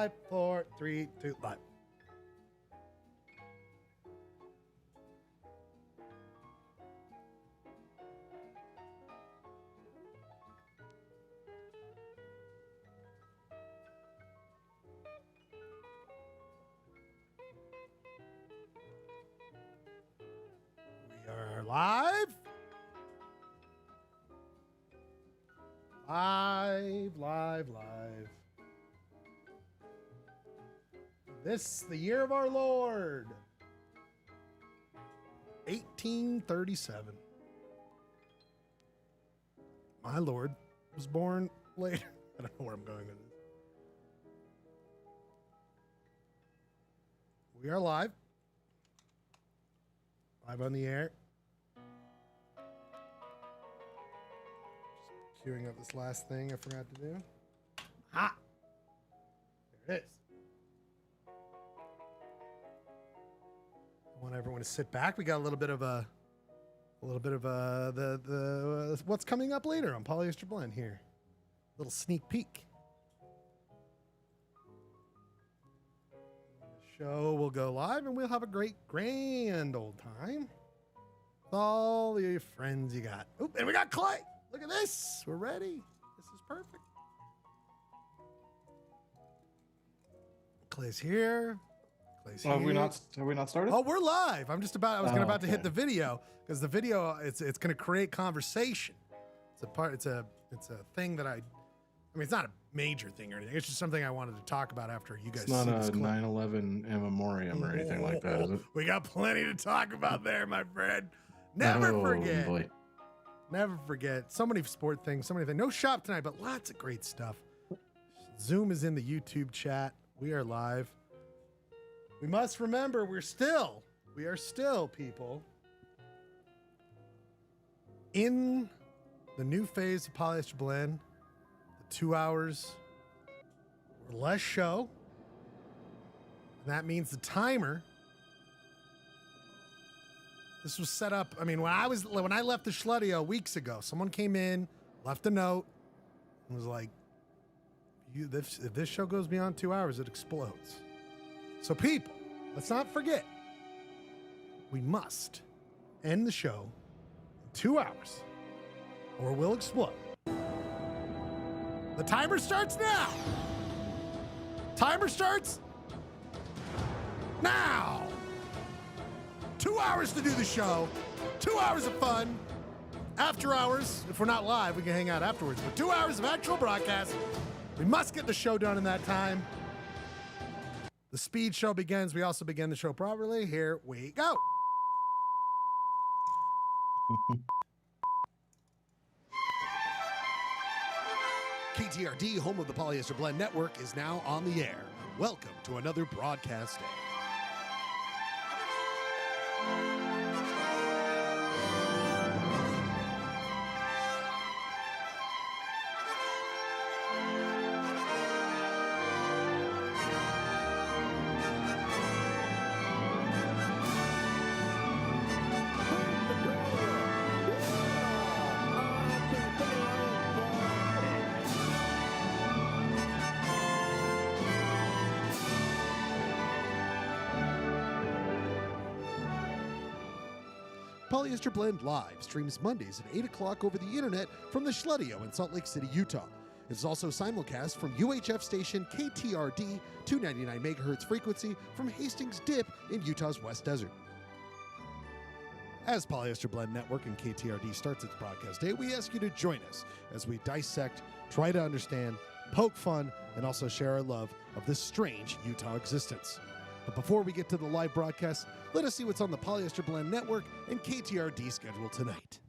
5, 4, 3, 2, live. We are live. Live. This, the year of our Lord, 1837. My Lord was born later. I don't know where I'm going with this. We are live. Live on the air. Just queuing up this last thing I forgot to do. Ah! There it is. I want everyone to sit back. We got a little bit of the what's coming up later on Polyester Blend here. Little sneak peek. The show will go live and we'll have a grand old time with all the friends you got. Oop, and we got Clay. Look at this. We're ready. This is perfect. Clay's here. Have we not started? Oh, we're live. I was about to hit the video because the video it's going to create conversation. It's a thing that I mean, it's not a major thing or anything. It's just something I wanted to talk about after you guys. It's not a 9/11 in memoriam or anything like that, is it? We got plenty to talk about there, my friend. Never forget. Boy. Never forget. So many sport things, so many things. No shop tonight, but lots of great stuff. Zoom is in the YouTube chat. We are live. We must remember we are still, people, in the new phase of Polyester Blend, the 2 hours or less show. And that means the timer. This was set up. I mean, when I left the Schludio weeks ago, someone came in, left a note, and was like, if this show goes beyond 2 hours, it explodes. So people, let's not forget, we must end the show in 2 hours or we'll explode. The timer starts now. Timer starts now. 2 hours to do the show. 2 hours of fun. After hours, if we're not live, we can hang out afterwards. But 2 hours of actual broadcast. We must get the show done in that time. The speed show begins. We also begin the show properly. Here we go. KTRD, home of the Polyester Blend Network, is now on the air. Welcome to another broadcast day. Polyester Blend Live streams Mondays at 8 o'clock over the internet from the Schludio in Salt Lake City, Utah. It is also simulcast from UHF station KTRD, 299 megahertz frequency from Hastings Dip in Utah's West Desert. As Polyester Blend Network and KTRD starts its broadcast day, we ask you to join us as we dissect, try to understand, poke fun, and also share our love of this strange Utah existence. But before we get to the live broadcast, let us see what's on the Polyester Blend Network and KTRD schedule tonight.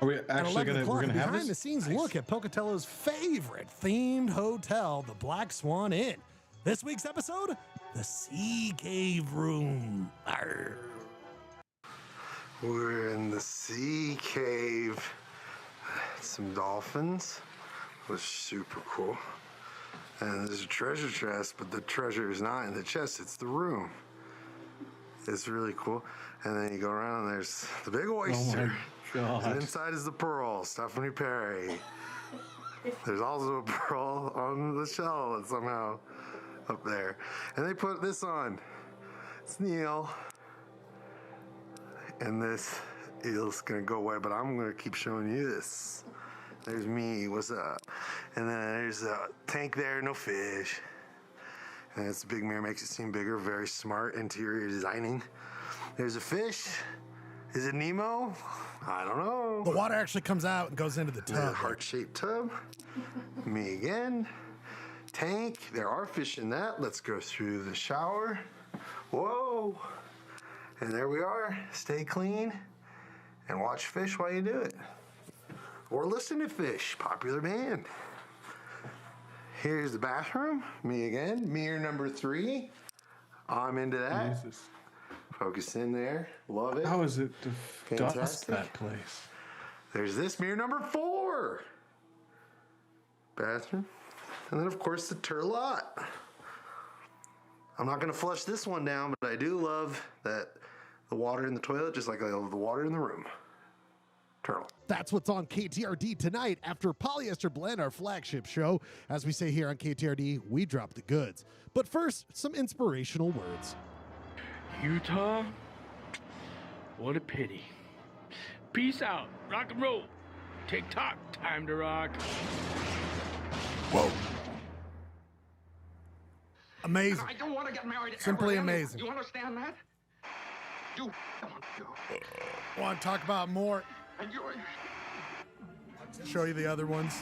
Are we actually going to have behind this? the scenes look at Pocatello's favorite themed hotel, the Black Swan Inn. This week's episode, the Sea Cave Room. Arr. We're in the Sea Cave. Some dolphins. It was super cool. And there's a treasure chest, but the treasure is not in the chest, it's the room. It's really cool. And then you go around and there's the big oyster. Oh my God. And inside is the pearl, Stephanie Perry. There's also a pearl on the shell that's somehow up there. And they put this on. It's Neil. And this eel's gonna go away, but I'm gonna keep showing you this. There's me, what's up? And then there's a tank there, no fish. And it's a big mirror, makes it seem bigger, very smart interior designing. There's a fish. Is it Nemo? I don't know. The water actually comes out and goes into the There's a tub. heart-shaped tub. Me again. Tank, there are fish in that. Let's go through the shower. Whoa. And there we are. Stay clean and watch fish while you do it. Or listen to fish, popular band. Here's the bathroom. Me again. Mirror number 3. I'm into that. Jesus. Focus in there. Love it. How is it to dust Fantastic. that place? There's this mirror number 4. Bathroom. And then, of course, the turlotte. I'm not going to flush this one down, but I do love that the water in the toilet, just like I love the water in the room. Turtle. That's what's on KTRD tonight after Polyester Blend, our flagship show. As we say here on KTRD, we drop the goods. But first, some inspirational words. Utah? What a pity. Peace out. Rock and roll. TikTok. Time to rock. Whoa. Amazing. I don't want to get married. Simply ever again. amazing. You understand that? You don't. Want to talk about more? And you're. Show you the other ones.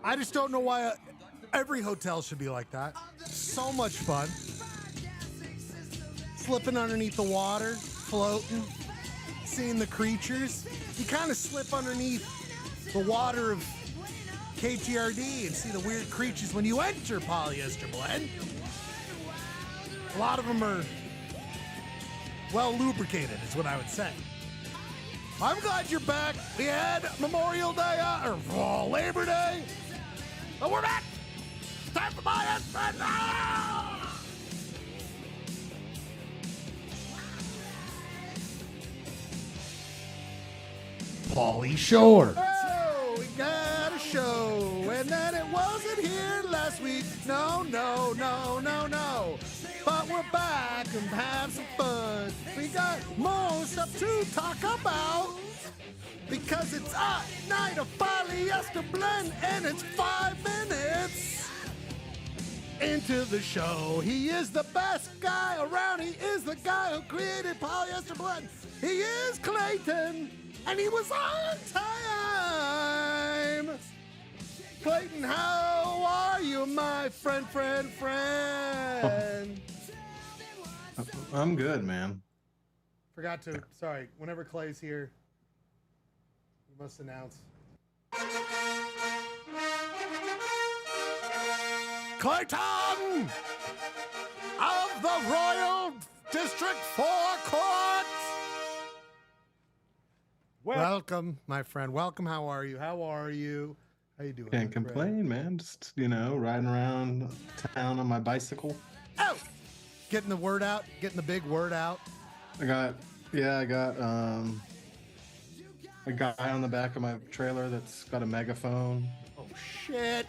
I just don't know why every hotel should be like that. So much fun. Slipping underneath the water, floating, seeing the creatures. You kind of slip underneath the water of KTRD and see the weird creatures when you enter Polyester Blend. A lot of them are well lubricated, is what I would say. I'm glad you're back. We had Memorial Day or Labor Day, but we're back. Time for Polyester Blend. Pauly Shore. Oh, we got a show, and then it wasn't here last week. No. But we're back and have some fun. We got more stuff to talk about because it's a night of Polyester Blend, and it's 5 minutes into the show. He is the best guy around. He is the guy who created Polyester Blend. He is Clayton. And he was on time. Clayton, how are you, my friend? I'm good, man. Forgot to, sorry, whenever Clay's here, you must announce. Clayton of the Royal District 4 Court. Welcome, my friend. Welcome. How are you? How you doing? Can't complain, man. Just, riding around town on my bicycle. Oh! Getting the word out, getting the big word out. I got a guy on the back of my trailer that's got a megaphone. Oh, shit.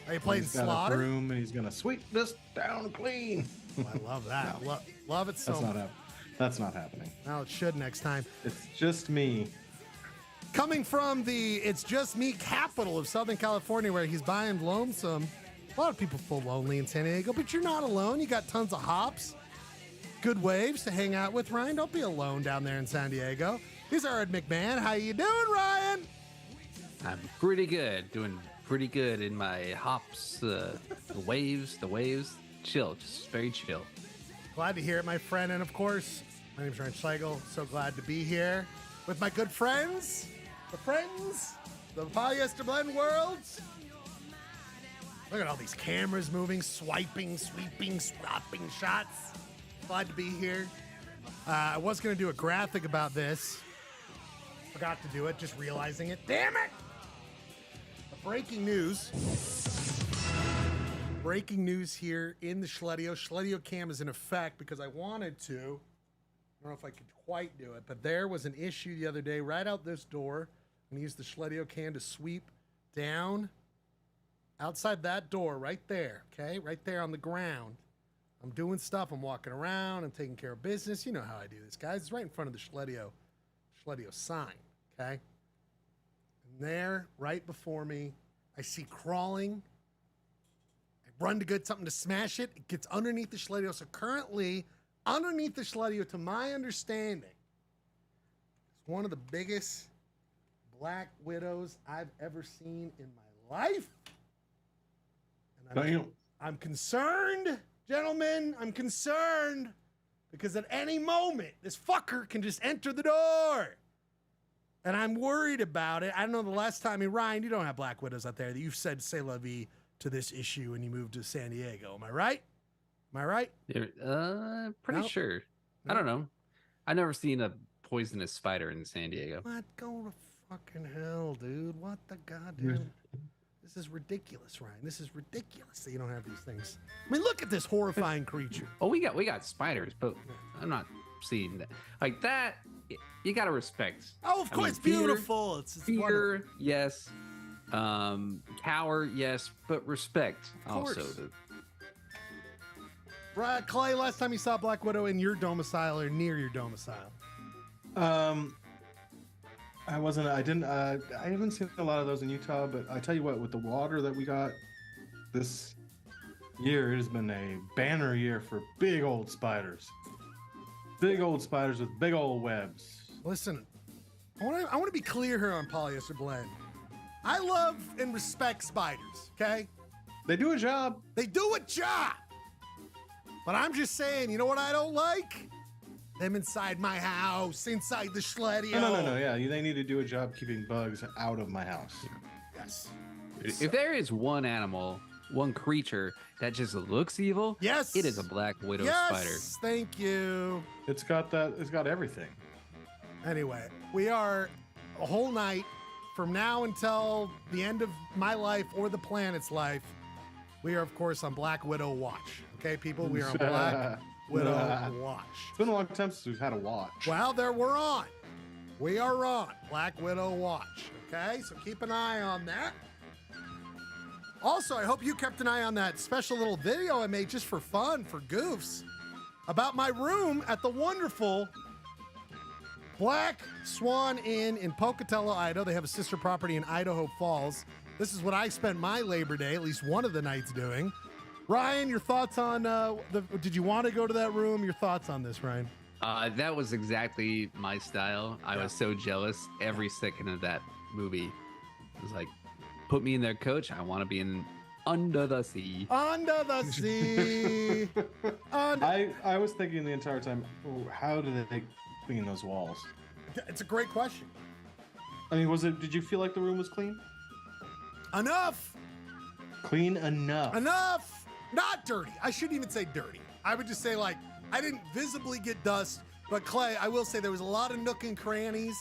Are you playing He's got Slaughter? a broom, and he's going to sweep this down clean. Oh, I love that. Love it so much. That's not happening. Now it should next time. It's just me. Coming from the It's Just Me capital of Southern California, where he's buying lonesome. A lot of people feel lonely in San Diego, but you're not alone. You got tons of hops, good waves to hang out with, Ryan. Don't be alone down there in San Diego. He's our Ed McMahon. How you doing, Ryan? I'm pretty good. Doing pretty good in my hops. The waves. Chill. Just very chill. Glad to hear it, my friend. And of course, my name's Ryan Schlegel. So glad to be here with my good friends. The Polyester Blend worlds. Look at all these cameras moving, swiping, sweeping, swapping shots. Glad to be here. I was going to do a graphic about this. Forgot to do it, just realizing it. Damn it! Breaking news. Breaking news here in the Schledio. Schledio cam is in effect because I wanted to. I don't know if I could quite do it, but there was an issue the other day right out this door. I'm gonna use the Schledio can to sweep down outside that door right there, okay? Right there on the ground. I'm doing stuff. I'm walking around. I'm taking care of business. You know how I do this, guys. It's right in front of the Schledio sign, okay? And there, right before me, I see crawling. I run to get something to smash it. It gets underneath the Schledio. So currently, underneath the Schledio, to my understanding, it's one of the biggest black widows I've ever seen in my life. And I'm concerned, gentlemen. I'm concerned because at any moment, this fucker can just enter the door. And I'm worried about it. I don't know the last time, Ryan, you don't have black widows out there that you've said c'est la vie to this issue when you moved to San Diego. Am I right? Am I right? Pretty sure. I don't know. I've never seen a poisonous spider in San Diego. What? Go to fucking hell, dude. What the goddamn? This is ridiculous, Ryan. This is ridiculous that you don't have these things. I mean, look at this horrifying creature. Oh, we got spiders, but I'm not seeing that. Like that, you gotta respect. Oh, of course, it's beautiful. It's fear, wonderful. yes. Cower, yes, but respect Of course. also. Right, Clay, last time you saw Black Widow in your domicile or near your domicile? I haven't seen a lot of those in Utah, but I tell you what, with the water that we got this year, it has been a banner year for big old spiders. Big old spiders with big old webs. Listen, I want to be clear here on Polyester Blend. I love and respect spiders, okay? They do a job. They do a job. But I'm just saying, you know what I don't like? Them inside my house, inside the Schledio. No. Yeah, they need to do a job keeping bugs out of my house. Yes. If there is one animal, one creature that just looks evil, Yes. it is a black widow spider. Yes, thank you. It's got that. It's got everything. Anyway, we are a whole night from now until the end of my life or the planet's life. We are, of course, on Black Widow watch. Okay, people, we are on Black Widow watch. It's been a long time since we've had a watch. Well, we're on. We are on Black Widow watch. Okay, so keep an eye on that. Also, I hope you kept an eye on that special little video I made just for fun, for goofs, about my room at the wonderful Black Swan Inn in Pocatello, Idaho. They have a sister property in Idaho Falls. This is what I spent my Labor Day, at least one of the nights, doing. Ryan, your thoughts on did you want to go to that room? Your thoughts on this, Ryan? That was exactly my style. I was so jealous every second of that movie. It was like, put me in there, coach. I want to be in Under the Sea. Under the sea. I was thinking the entire time, how did they clean those walls? It's a great question. I mean, did you feel like the room was clean? Enough. Clean enough. Enough. Not dirty. I shouldn't even say dirty. I would just say, like, I didn't visibly get dust, but Clay, I will say there was a lot of nook and crannies.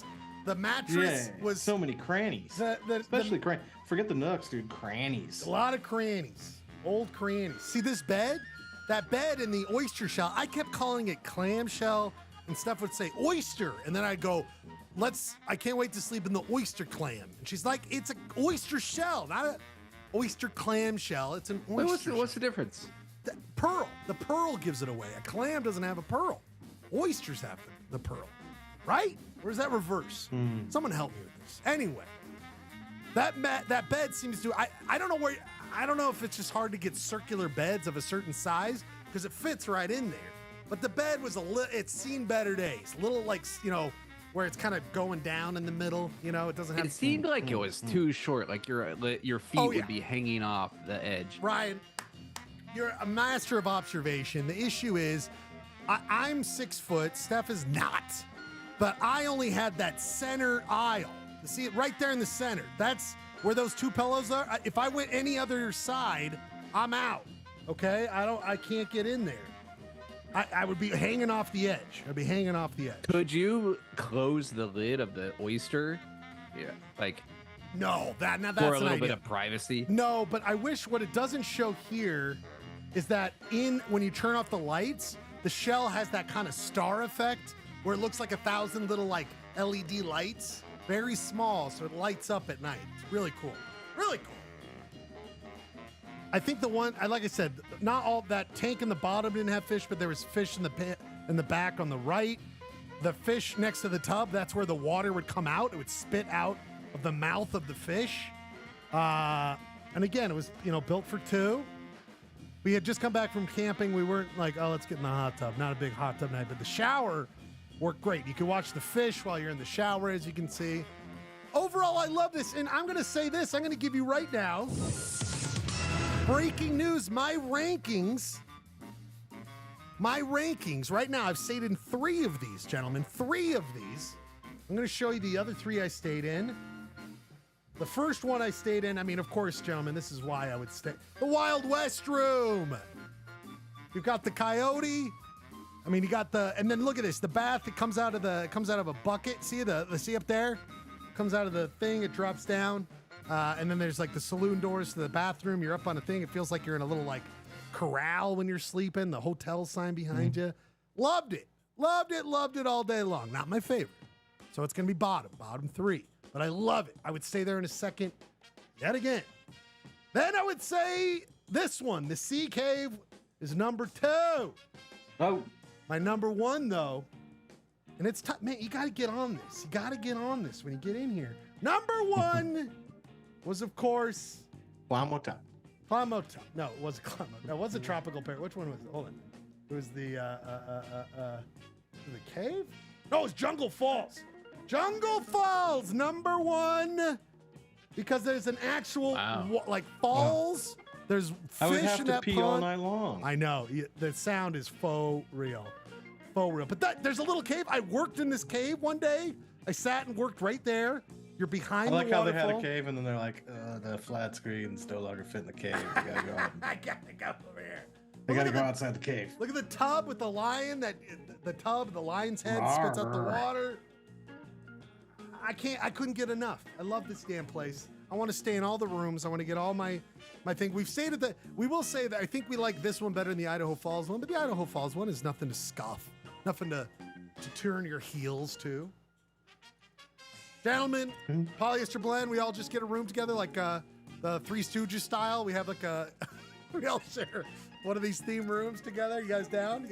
The mattress was so many crannies. Especially crannies. Forget the nooks, dude. Crannies. A lot of crannies. Old crannies. See this bed? That bed in the oyster shell, I kept calling it clamshell, and Steph would say oyster. And then I'd go, I can't wait to sleep in the oyster clam. And she's like, it's an oyster shell, not an oyster clam shell. It's an oyster What's the difference? The pearl. The pearl gives it away. A clam doesn't have a pearl. Oysters have the pearl. Right? Or is that reverse? Someone help me with this. Anyway, that bed seems to. I don't know where. I don't know if it's just hard to get circular beds of a certain size because it fits right in there. But the bed was it's seen better days. Little like where it's kind of going down in the middle. It doesn't have. It seemed like it was too short. Like your feet would be hanging off the edge. Ryan, you're a master of observation. The issue is, I'm 6 foot. Steph is not. But I only had that center aisle. You see it right there in the center. That's where those two pillows are. If I went any other side, I'm out. Okay? I can't get in there. I would be hanging off the edge. I'd be hanging off the edge. Could you close the lid of the oyster? Yeah. Like no, that's for a an little idea. bit of privacy. No, but I wish what it doesn't show here is that when you turn off the lights, the shell has that kind of star effect where it looks like 1,000 little like LED lights. very small, so it lights up at night. It's really cool. Really cool. I think the one, like I said, not all that tank in the bottom didn't have fish, but there was fish in the back on the right. The fish next to the tub, that's where the water would come out. It would spit out of the mouth of the fish. And again, it was, built for two. We had just come back from camping. We weren't like, oh, let's get in the hot tub. Not a big hot tub night, but the shower worked great. You can watch the fish while you're in the shower, as you can see. Overall, I love this. And I'm going to say this. I'm going to give you right now breaking news. My rankings right now, I've stayed in 3 of these, gentlemen. 3 of these. I'm going to show you the other 3 I stayed in. The first one I stayed in, I mean, of course, gentlemen, this is why I would stay. The Wild West room. You've got the coyote. I mean, you got and then look at this, the bath. It comes out of a bucket. See see up there? Comes out of the thing. It drops down, and then there's like the saloon doors to the bathroom. You're up on a thing. It feels like you're in a little like corral when you're sleeping. The hotel sign behind you. Loved it all day long. Not my favorite, so it's gonna be bottom 3. But I love it. I would stay there in a second. Yet again. Then I would say this one, the Sea Cave, is number 2. Oh. My number 1, though, and it's tough. Man, you got to get on this. You got to get on this when you get in here. Number 1 was, of course, Clamotel. No, it wasn't Clamotel. That was a tropical pear. Which one was it? Hold on. It was the cave? No, it was Jungle Falls. Jungle Falls, number 1, because there's an actual falls. There's fish I would have in to that pee pond. all night long. I know the sound is faux real. But there's a little cave. I worked in this cave one day. I sat and worked right there. You're behind. I like the how waterfall. they had a cave and then they're like, the flat screens no longer fit in the cave. You gotta go out. I gotta go over here. They gotta go outside the cave. Look at the tub with the lion. The lion's head spits out the water. I couldn't get enough. I love this damn place. I want to stay in all the rooms. I want to get all my thing. We will say that I think we like this one better than the Idaho Falls one, but the Idaho Falls one is nothing to scoff. Nothing to turn your heels to. Gentlemen, Polyester Blend, we all just get a room together like the Three Stooges style. We have like we all share one of these theme rooms together. You guys down?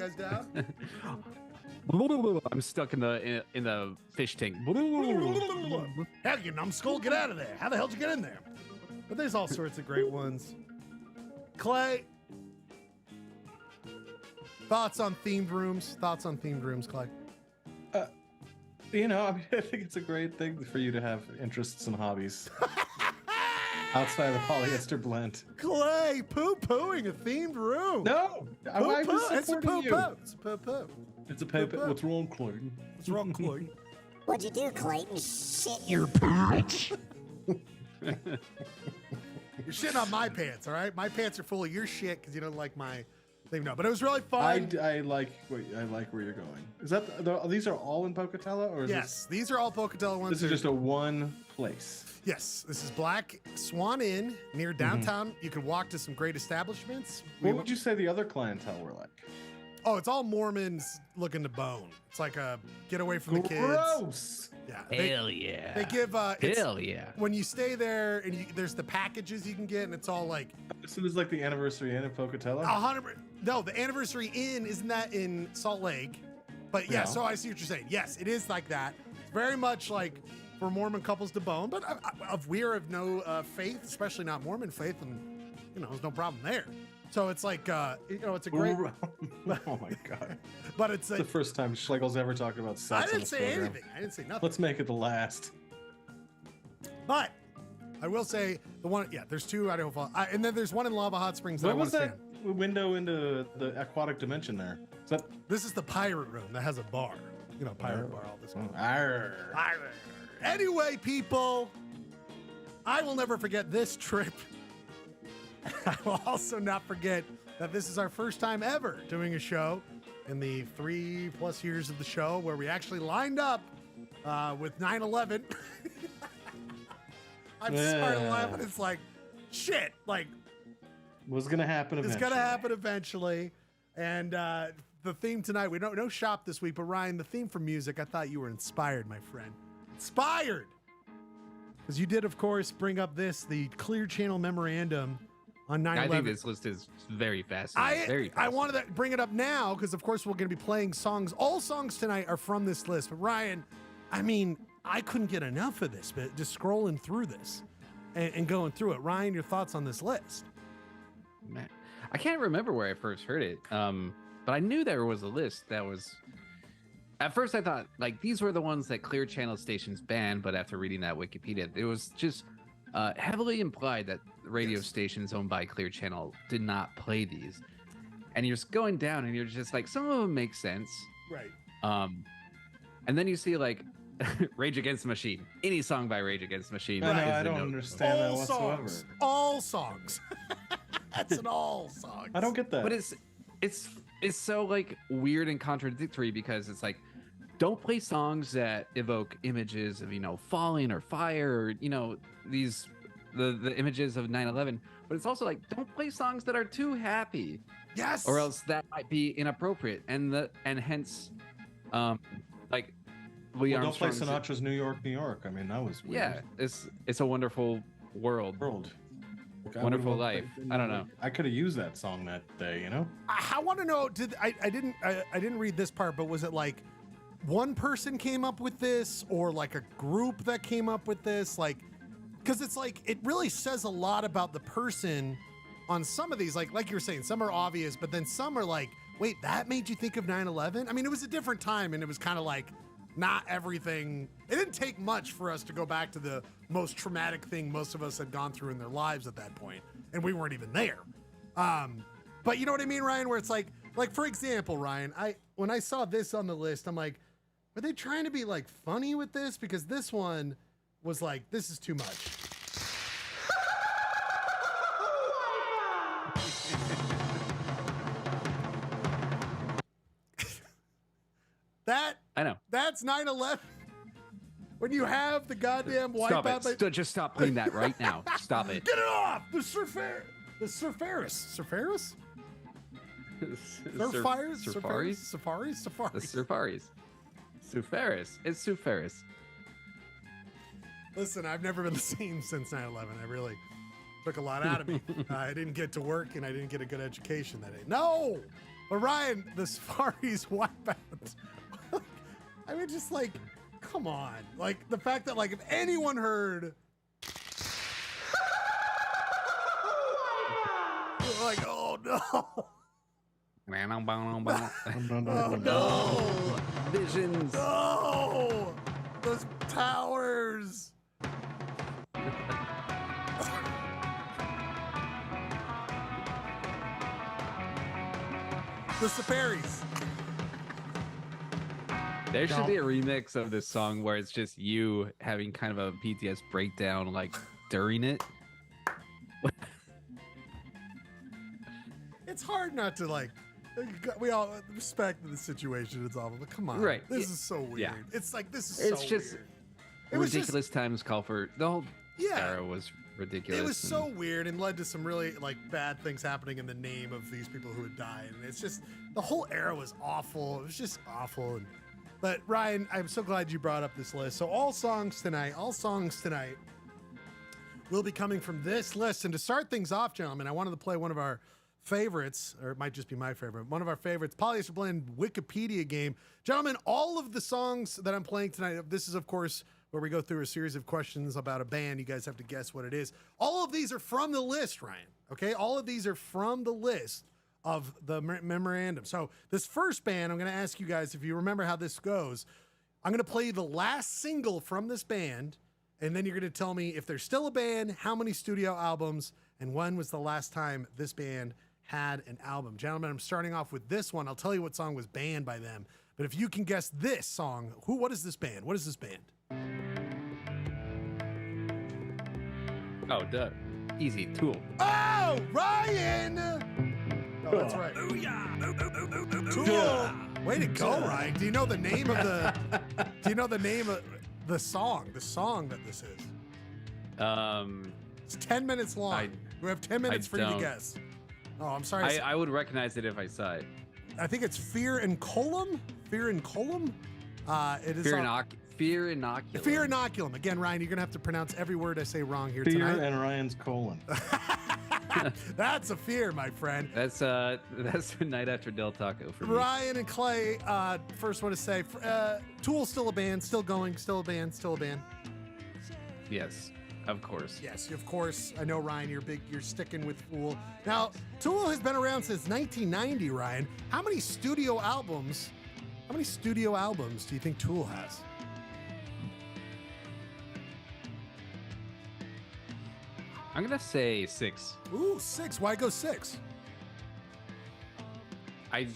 I'm stuck in the fish tank. Hell, you numbskull, get out of there. How the hell did you get in there? But there's all sorts of great ones. Clay, thoughts on themed rooms, Clay? I think it's a great thing for you to have interests and hobbies outside of the Polyester Blend. Clay, poo-pooing a themed room. No, I was It's a supporting you. poo-poo. It's a poo-poo. It's a poo-poo. What's wrong, Clayton? What's wrong, Clay? What'd you do, Clayton? Shit your pants. You're shitting on my pants, all right? My pants are full of your shit because you don't like my thing. No, but it was really fun. I like where you're going. Is that these are all in Pocatello, or is Yes, these are all Pocatello ones. this is just a one place? Yes, this is Black Swan Inn near downtown. You can walk to some great establishments. What would you say the other clientele were like? Oh, it's all Mormons looking to bone. It's like a get away from the kids. Gross. Yeah. Hell yeah. They give Hell yeah. when you stay there and there's the packages you can get and it's all like This is like the Anniversary Inn in Pocatello. 100. No, the Anniversary Inn isn't that in Salt Lake? But yeah, No. so I see what you're saying. Yes, it is like that. It's very much like for Mormon couples to bone, but we're of no faith, especially not Mormon faith, and there's no problem there. So it's like it's a great. Oh my god! But it's the first time Schlegel's ever talked about sex. I on didn't this say program. anything. I didn't say nothing. Let's make it the last. But I will say the one. Yeah, there's 2 Idaho Falls, and then there's one in Lava Hot Springs. What I was want to that window into the aquatic dimension there? Is that This is the pirate room that has a bar. Pirate bar. All this. Arr. Pirate. Anyway, people, I will never forget this trip. I will also not forget that this is our first time ever doing a show in the 3+ years of the show where we actually lined up with 9/11. I'm starting to laugh, and it's like, shit, like was gonna happen eventually. it's gonna happen eventually. And the theme tonight, we don't no shop this week, but Ryan, the theme for music, I thought you were inspired, my friend. Inspired because you did, of course, bring up the Clear Channel memorandum on 9/11. I think this list is very fascinating. Very I fascinating. wanted to bring it up now because, of course, we're going to be playing songs. All songs tonight are from this list. But Ryan, I mean, I couldn't get enough of this, but just scrolling through this and going through it. Ryan, your thoughts on this list? Man, I can't remember where I first heard it, but I knew there was a list that was. At first, I thought like these were the ones that Clear Channel stations banned, but after reading that Wikipedia, it was just heavily implied that radio stations owned by Clear Channel did not play these. And you're just going down, and you're just like, some of them make sense, Right. and then you see like Rage Against the Machine, any song by Rage Against the Machine. I know, is I a don't note. understand that All whatsoever. songs. All songs. That's an all songs. I don't get that. But it's so like weird and contradictory because it's like, don't play songs that evoke images of, falling or fire or, these the images of 9/11, but it's also like, don't play songs that are too happy, Yes. or else that might be inappropriate, and hence like Louis Well, don't play Armstrong's- Sinatra's New York, New York. I mean, that was weird. Yeah, it's a wonderful world. Like, Wonderful would've- life. I don't know. I could have used that song that day, I want to know. I didn't read this part, but was it like one person came up with this, or like a group that came up with this? Like, because it's like it really says a lot about the person on some of these. Like you were saying, some are obvious, but then some are like, wait, that made you think of 9/11? I mean, it was a different time, and it was kind of like not everything. It didn't take much for us to go back to the most traumatic thing most of us had gone through in their lives at that point, and we weren't even there. But you know what I mean, Ryan? Where it's like for example, Ryan, when I saw this on the list, I'm like, are they trying to be like funny with this? Because this one was like, this is too much. I know. That's 9/11. When you have the goddamn Stop wipeout. it. Just stop playing that right now. Stop it. Get it off! The Surfaris. Surfaris? Surfires? Safaris? Safaris? The Safaris. Sufaris. It's Sufaris. Listen, I've never been the same since 9/11. I really took a lot out of me. I didn't get to work, and I didn't get a good education that day. No! But Ryan, the Safaris wipeout. I mean, just like, come on. Like, the fact that, like, if anyone heard... like, oh, no. Oh, No! Visions. No! Those towers! The Safaris. There should be a remix of this song where it's just you having kind of a PTS breakdown, like during it. It's hard not to like. We all respect the situation. It's awful, but come on, Right. This is so weird. Yeah. It's like this is It's so just weird. It was just- ridiculous times call for the whole Yeah. era was ridiculous. It was and- so weird and led to some really like bad things happening in the name of these people who had died. And it's just the whole era was awful. It was just awful. But Ryan, I'm so glad you brought up this list. So all songs tonight will be coming from this list. And to start things off, gentlemen, I wanted to play one of our favorites, or it might just be my favorite, one of our favorites, Polyester Blend Wikipedia game. Gentlemen, all of the songs that I'm playing tonight, this is, of course, where we go through a series of questions about a band. You guys have to guess what it is. All of these are from the list, Ryan. Okay? All of these are from the list of the memorandum. So this first band, I'm going to ask you guys if you remember how this goes. I'm going to play the last single from this band, and then you're going to tell me if they're still a band, how many studio albums, and when was the last time this band had an album. Gentlemen, I'm starting off with this one. I'll tell you what song was banned by them. But if you can guess this song, what is this band? What is this band? Oh, duh. Easy. Tool. Oh, Ryan! Oh, that's right. Tool. Way to go, Ryan. Do you know the name of the Do you know the name of the song? The song that this is. It's 10 minutes long. We have 10 minutes for you to don't. guess. Oh, I'm sorry. I would recognize it if I saw it. I think it's Fear and Column. Fear and Column. It is Fear inoculum. Fear inoculum. Again, Ryan, you're gonna have to pronounce every word I say wrong here Fear tonight. and Ryan's colon. That's a fear, my friend. That's the Night After Del Taco for me. Ryan and Clay, first want to say, Tool's still a band, still going, still a band, still a band. Yes, of course. Yes, of course. I know, Ryan, you're sticking with Tool. Now, Tool has been around since 1990, Ryan. How many studio albums do you think Tool has? I'm gonna say 6. Ooh, 6. Why go 6? I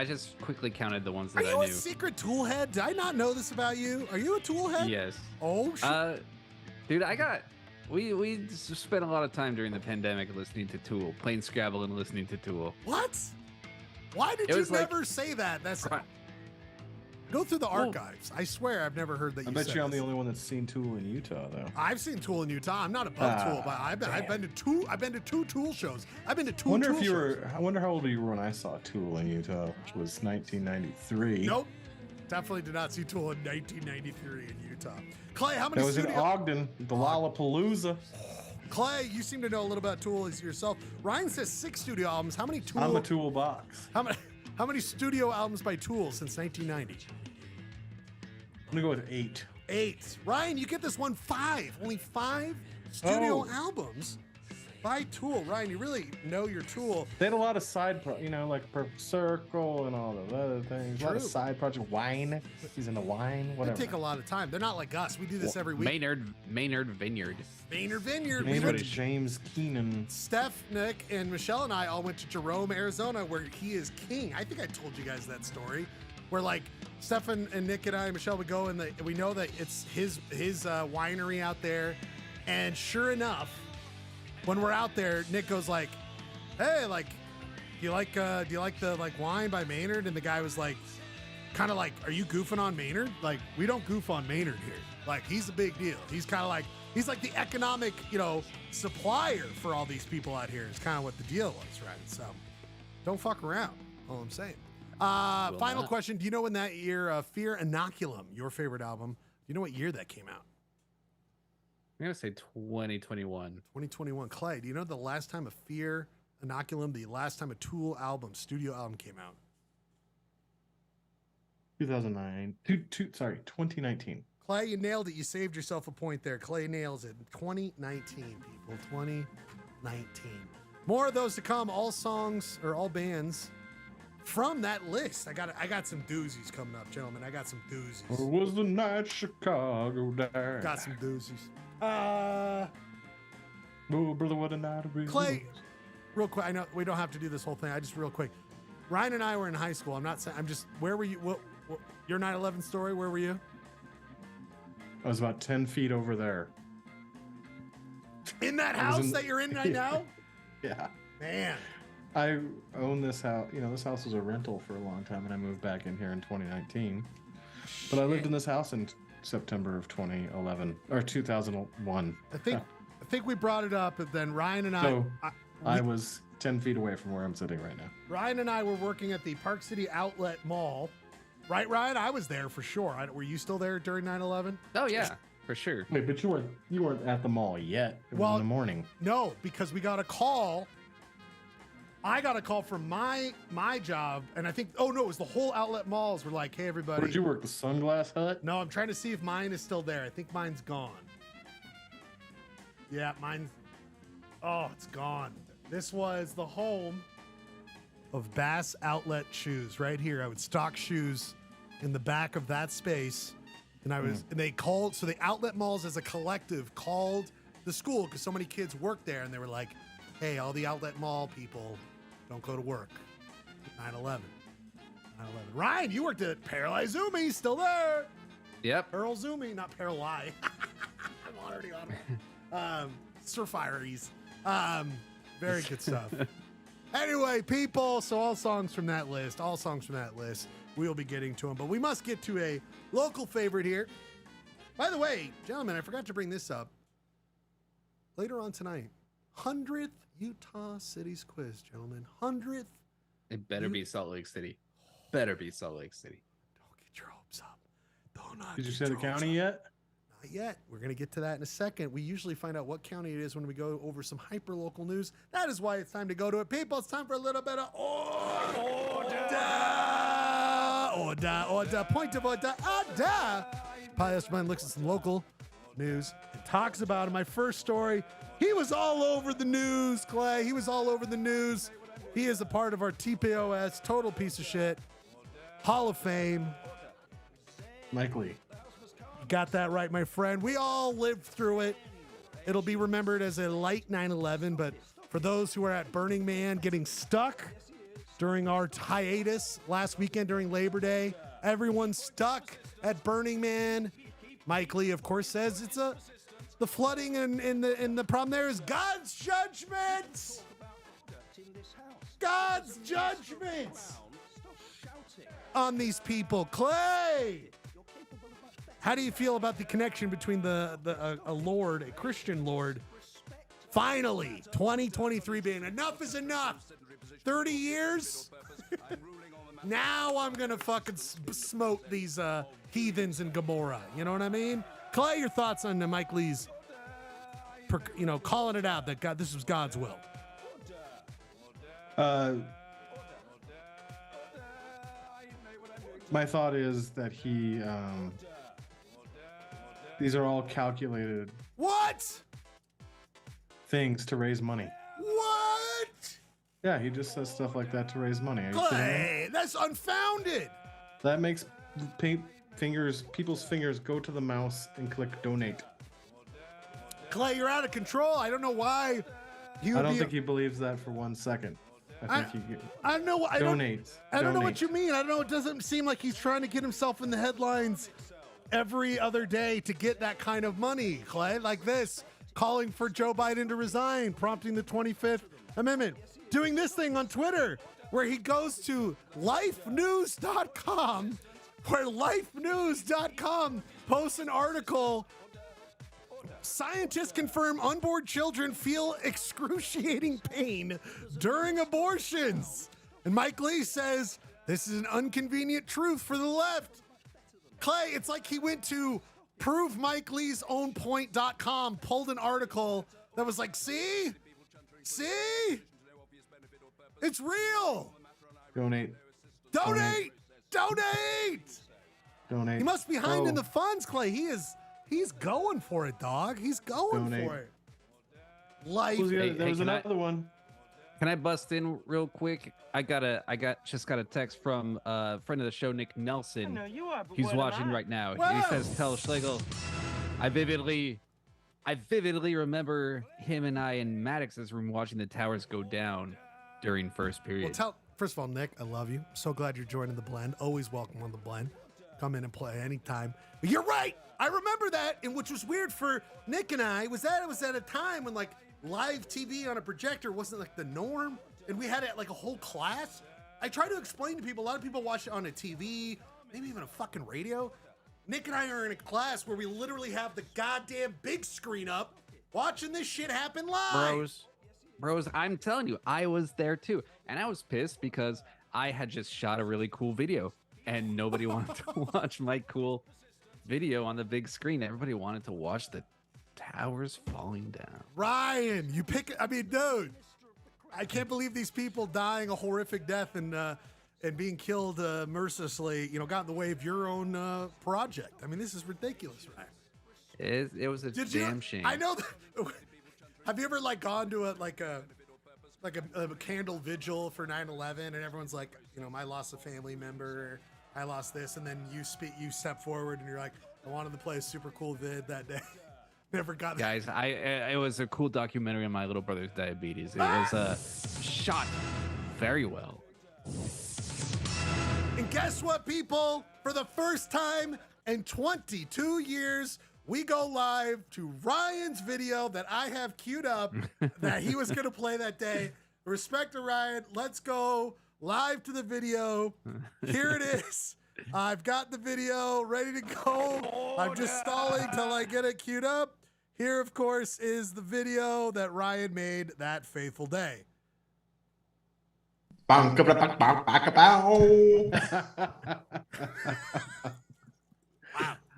just quickly counted the ones that Are you I a knew. secret Tool head? Did I not know this about you? Are you a Tool head? Yes. Oh, shit. Dude, we spent a lot of time during the pandemic listening to Tool, playing Scrabble and listening to Tool. What? Why did It you was like- never say that? Go through the archives. I swear I've never heard that you I bet said you I'm this. the only one that's seen Tool in Utah, though. I've seen Tool in Utah. I'm not above Tool, but I've been to two Tool shows. I've been to two Wonder Tool if you shows. were. I wonder how old you were when I saw Tool in Utah, which was 1993. Nope. Definitely did not see Tool in 1993 in Utah. Clay, how many That was in studio... Ogden, the Lollapalooza. Clay, you seem to know a little about Tool as yourself. Ryan says 6 studio albums. How many Tool? I'm a toolbox. How many studio albums by Tool since 1990? I'm gonna go with 8. 8. Ryan, you get this one 5. Only 5 studio Oh. albums by Tool. Ryan, you really know your Tool. They had a lot of side, like Perfect Circle and all those other things. A lot of True. side projects. Wine. He's into wine. They Whatever. take a lot of time. They're not like us. We do this every week. Maynard Vineyard. Maynard Vineyard. We Named went by to James Keenan. Steph, Nick, and Michelle and I all went to Jerome, Arizona, where he is king. I think I told you guys that story, where like Steph and Nick and I and Michelle would go, and we know that it's his winery out there. And sure enough, when we're out there, Nick goes like, "Hey, like, do you like the like wine by Maynard?" And the guy was like, kind of like, "Are you goofing on Maynard? Like, we don't goof on Maynard here. Like, he's a big deal. He's kind of like." He's like the economic, supplier for all these people out here. Is kind of what the deal was, right? So, don't fuck around. All I'm saying. Final question: do you know when that year, Fear Inoculum, your favorite album? Do you know what year that came out? I'm gonna say 2021. 2021. Clay, do you know the last time a Fear Inoculum, the last time a Tool album, studio album came out? 2019. Clay, you nailed it. You saved yourself a point there. Clay nails it. 2019, people. 2019. More of those to come. All songs or all bands from that list. I got some doozies coming up, gentlemen. I got some doozies. Or was the night Chicago there? Got some doozies. Oh, brother, what a night it Clay, real quick. I know we don't have to do this whole thing. I just real quick. Ryan and I were in high school. I'm not saying. I'm just. Where were you? What your 9/11 story? Where were you? I was about 10 feet over there. In that I was house in- that you're in right now? Yeah. Man. I own this house. This house was a rental for a long time, and I moved back in here in 2019. But I lived in this house in September of 2011 or 2001. I think we brought it up, but then Ryan and So I I was 10 feet away from where I'm sitting right now. Ryan and I were working at the Park City Outlet Mall. Right, Ryan? I was there for sure. Were you still there during 9/11? Oh yeah, for sure. Wait, but you weren't at the mall yet. It was in the morning. No, because we got a call. I got a call from my job, and I think, it was the whole outlet malls were like, "Hey, everybody." Where'd you work? The Sunglass Hut? No, I'm trying to see if mine is still there. I think mine's gone. Yeah, mine's. Oh, it's gone. This was the home of Bass Outlet Shoes right here. I would stock shoes in the back of that space. And and they called, so the outlet malls as a collective called the school because so many kids worked there, and they were like, "Hey, all the outlet mall people, don't go to work." 9/11. Ryan, you worked at Paralyze Zumi, still there. Yep. Pearl Zumi, not Paralyze. I'm already on Sir Fireys. Very good stuff. Anyway, people, so all songs from that list, we'll be getting to them. But we must get to a local favorite here. By the way, gentlemen, I forgot to bring this up. Later on tonight, 100th Utah Cities quiz, gentlemen. 100th. It better be Salt Lake City. Better be Salt Lake City. Don't get your hopes up. Don't not Did you get say the drugs county yet? Not yet. We're going to get to that in a second. We usually find out what county it is when we go over some hyper-local news. That is why it's time to go to it. People, it's time for a little bit of Ordah. Point of Ordah. Polyester Blend looks at some local news and talks about it. My first story, he was all over the news, Clay. He was all over the news. He is a part of our TPOS, total piece of shit, Hall of Fame. Mike Lee. You got that right, my friend. We all lived through it. It'll be remembered as a light 9/11, but for those who are at Burning Man getting stuck during our hiatus last weekend during Labor Day, everyone's stuck at Burning Man. Mike Lee, of course, says it's the flooding and the problem there is God's judgment. God's judgment on these people. Clay, how do you feel about the connection between a Lord, a Christian Lord, finally 2023 being enough is enough? 30 years? Now I'm gonna fucking smoke these heathens in Gomorrah. You know what I mean? Clay, your thoughts on Mike Lee's, calling it out that God, this was God's will. My thought is that these are all calculated What? things to raise money. What? Yeah, he just says stuff like that to raise money. Are you kidding me? Clay, that's unfounded. That makes people's fingers go to the mouse and click donate. Clay, you're out of control. I don't know why. I don't think he believes that for 1 second. I think he I don't know. I don't know what Donate. you mean. I don't know. It doesn't seem like he's trying to get himself in the headlines every other day to get that kind of money, Clay. Like this, calling for Joe Biden to resign, prompting the 25th Amendment, doing this thing on Twitter where he goes to lifenews.com, where lifenews.com posts an article. Scientists confirm unborn children feel excruciating pain during abortions. And Mike Lee says this is an inconvenient truth for the left. Clay, it's like he went to ProveMikeLee'sOwnPoint.com, pulled an article that was like, see? It's real. Donate. Donate. He must be behind in Go. the funds, Clay. He's going for it, dog. He's going Donate. for it. Life. There was can I- another one. Can I bust in real quick? I just got a text from a friend of the show, Nick Nelson. He's watching right now. Whoa. He says, "Tell Schlegel, I vividly remember him and I in Maddox's room watching the towers go down during first period." Well, first of all, Nick, I love you. I'm so glad you're joining the blend. Always welcome on the blend. Come in and play anytime. But you're right. I remember that, and which was weird for Nick and I was that it was at a time when like live TV on a projector wasn't like the norm, and we had it like a whole class. I try to explain to people. A lot of people watch it on a TV, maybe even a fucking radio. Nick and I are in a class where we literally have the goddamn big screen up, watching this shit happen live. Bros, I'm telling you, I was there too, and I was pissed because I had just shot a really cool video, and nobody wanted to watch my cool video on the big screen. Everybody wanted to watch the towers falling down. Ryan, dude, I can't believe these people dying a horrific death and being killed mercilessly, got in the way of your own project. I mean, this is ridiculous, Ryan. It was a damn shame. I know that. Have you ever gone to a candle vigil for 9/11 and everyone's like, I lost a family member, I lost this, and then you step forward and you're like, I wanted to play a super cool vid that day. Never got that. Guys, it was a cool documentary on my little brother's diabetes. It was shot very well. And guess what, people? For the first time in 22 years, we go live to Ryan's video that I have queued up that he was going to play that day. Respect to Ryan. Let's go live to the video. Here it is. I've got the video ready to go. I'm just stalling till I get it queued up. Here, of course, is the video that Ryan made that fateful day.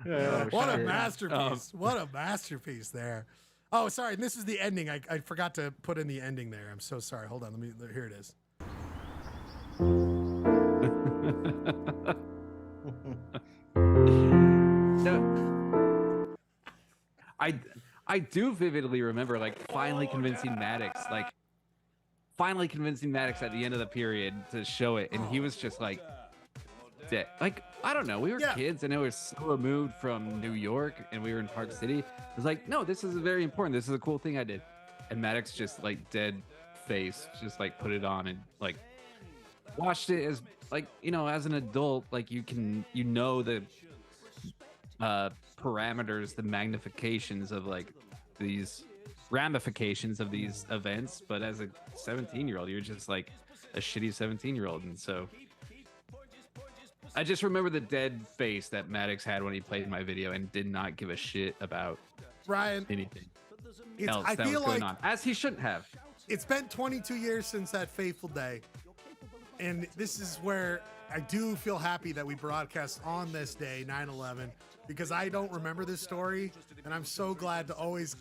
Yeah. What a shit. masterpiece. What a masterpiece there. Oh, sorry. And this is the ending. I forgot to put in the ending there. I'm so sorry. Hold on. Here it is. No, I do vividly remember like finally convincing Maddox at the end of the period to show it, and he was just like dead. Like, I don't know, we were kids and it was so removed from New York and we were in Park City. It was like, no, this is very important, this is a cool thing I did. And Maddox just like dead face, just like put it on and like watched it as like, you know, as an adult, like you know the parameters, the magnifications of like these ramifications of these events, but as a 17-year-old you're just like a shitty 17-year-old. And so I just remember the dead face that Maddox had when he played my video and did not give a shit about Ryan, anything it's, else I that feel was going like on, as he shouldn't have. it's been 22 years since that fateful day. And this is where I do feel happy that we broadcast on this day, 9/11, because I don't remember this story. And I'm so glad to always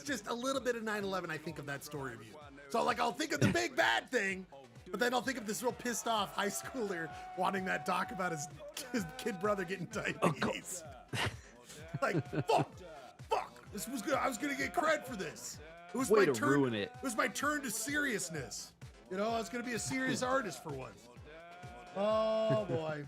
just a little bit of 9/11, I think of that story of you. So like, I'll think of the big bad thing, but then I'll think of this real pissed off high schooler wanting that doc about his kid brother getting diabetes. Like, fuck. This was good. I was going to get cred for this. It was Way my to turn. ruin it. It was my turn to seriousness. You know, I was going to be a serious artist for once. Oh, boy.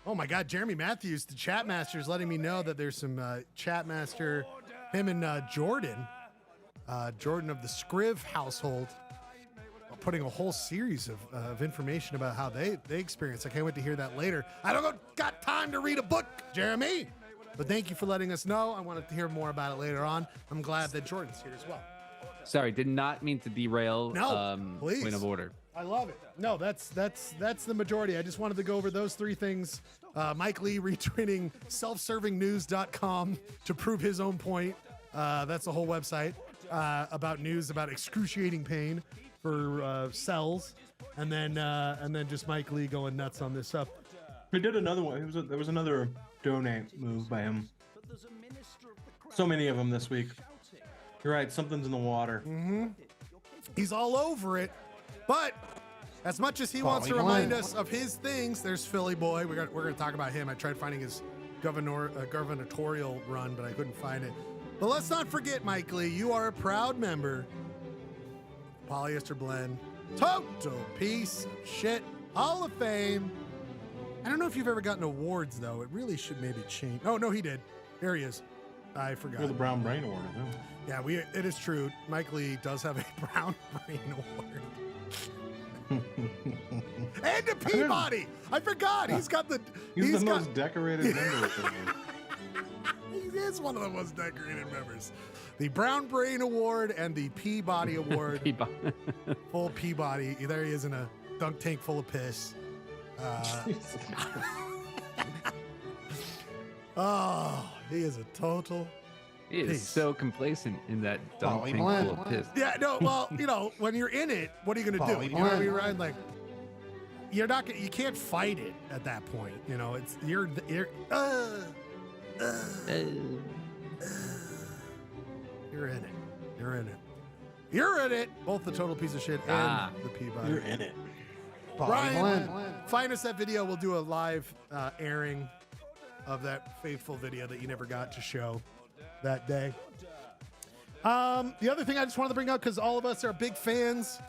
Oh, my God. Jeremy Matthews, the chat master, is letting me know that there's some chat master, him and Jordan of the Scriv household, putting a whole series of information about how they experience. I can't wait to hear that later. I don't got time to read a book, Jeremy. But thank you for letting us know. I wanted to hear more about it later on. I'm glad that Jordan's here as well. Sorry, did not mean to derail please. Point of Order. I love it. No, that's the majority. I just wanted to go over those three things. Mike Lee retweeting selfservingnews.com to prove his own point. That's a whole website about news about excruciating pain for cells, and then just Mike Lee going nuts on this stuff. He did another one. There was another donate move by him. So many of them this week. You're right. Something's in the water. Mm-hmm. He's all over it. But as much as he wants to remind us of his things, there's Philly Boy. We're going to talk about him. I tried finding his gubernatorial run, but I couldn't find it. But let's not forget, Mike Lee, you are a proud member. Polyester Blend. Total piece of shit. Hall of Fame. I don't know if you've ever gotten awards, though. It really should maybe change. Oh, no, he did. There he is. I forgot. You're the Brown Brain Award, I know. Yeah, it is true. Mike Lee does have a Brown Brain Award. And a Peabody. I forgot. He's the most decorated member of the world. He is one of the most decorated members. The Brown Brain Award and the Peabody Award. Full Peabody. There he is in a dunk tank full of piss. Oh, he is a total. He is so complacent in that dunk tank full of piss. Yeah, no, well, you know, when you're in it, what are you gonna do? You know what I mean, Ryan? Like, you can't fight it at that point. You know, it's you're in it. Both the total piece of shit and the Peabody. You're in it. Ryan, find us that video. We'll do a live airing of that faithful video that you never got to show that day. The other thing I just wanted to bring up, because all of us are big fans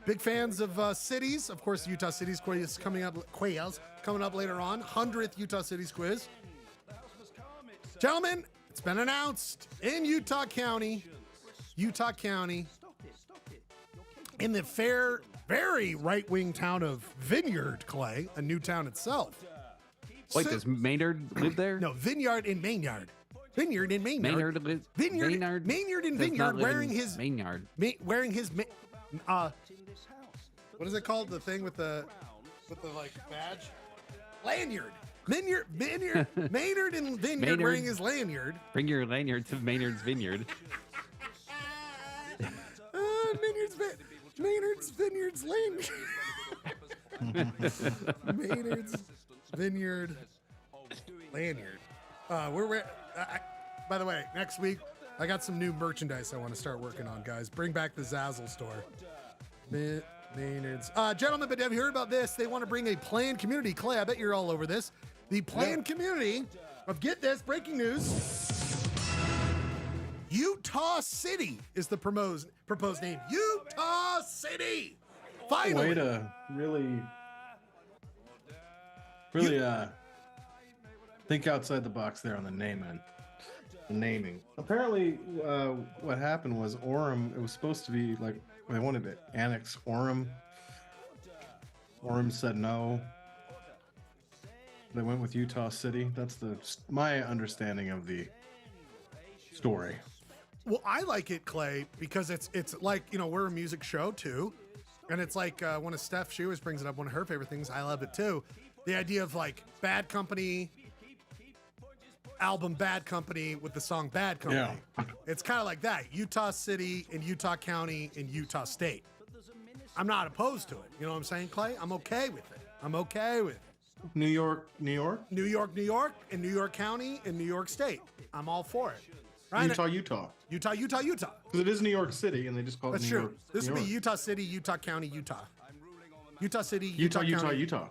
of cities. Of course, the Utah Cities quiz is coming up later on. 100th Utah Cities quiz. Gentlemen, it's been announced in Utah County, in the very right-wing town of Vineyard, Clay, a new town itself. Wait, does Maynard live there? No, Vineyard in Maynard. Vineyard in Maynard. Maynard in Vineyard wearing his Maynard. Wearing his what is it called? The thing with the like badge? Lanyard. Maynard in Vineyard wearing his lanyard. Bring your lanyard to Maynard's Vineyard. Maynard's Vineyard's lanyard. Maynard's Vineyard lanyard. By the way, next week I got some new merchandise I want to start working on, guys. Bring back the Zazzle store. Maynard's. Gentlemen, but have you heard about this? They want to bring a planned community. Clay, I bet you're all over this. The planned community of, get this, breaking news. Utah City is the proposed name. Utah City. Finally. Way to really think outside the box there on the naming. Apparently, what happened was Orem. It was supposed to be like they wanted to annex Orem. Orem said no. They went with Utah City. That's my understanding of the story. Well, I like it, Clay, because it's like, we're a music show too. And it's like one of Steph, she always brings it up, one of her favorite things. I love it too. The idea of like Bad Company, album Bad Company with the song Bad Company. Yeah. It's kind of like that. Utah City and Utah County and Utah State. I'm not opposed to it. You know what I'm saying, Clay? I'm okay with it. New York, New York? New York, New York, and New York County and New York State. I'm all for it. Right? Utah. Utah. Because it is New York City, and they just call it That's New true. York. This would be Utah City, Utah County, Utah. Utah City, Utah County. Utah.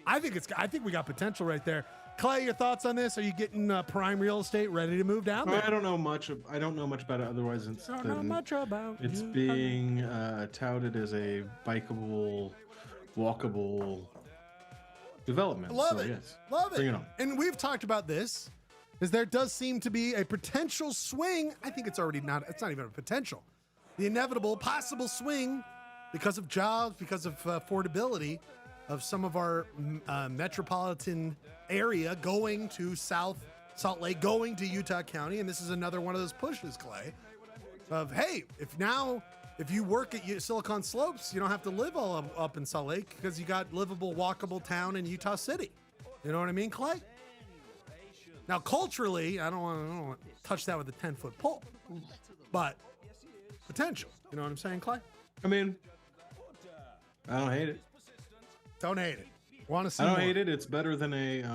I think we got potential right there. Clay, your thoughts on this? Are you getting prime real estate ready to move down there? I don't know much about it. Otherwise, it's being touted as a bikeable, walkable development. Love it. Yes. Love it. Bring it on. And we've talked about this. Is there does seem to be a potential swing. I think it's not even a potential. The inevitable possible swing because of jobs, because of affordability of some of our metropolitan area going to Salt Lake, going to Utah County. And this is another one of those pushes, Clay, of, hey, if you work at Silicon Slopes, you don't have to live all up in Salt Lake because you got livable, walkable town in Utah City. You know what I mean, Clay? Now, culturally, I don't want to touch that with a 10-foot pole, but potential. You know what I'm saying, Clay? I mean, I don't hate it. Don't hate it. Want to see I don't more. hate it. It's better than a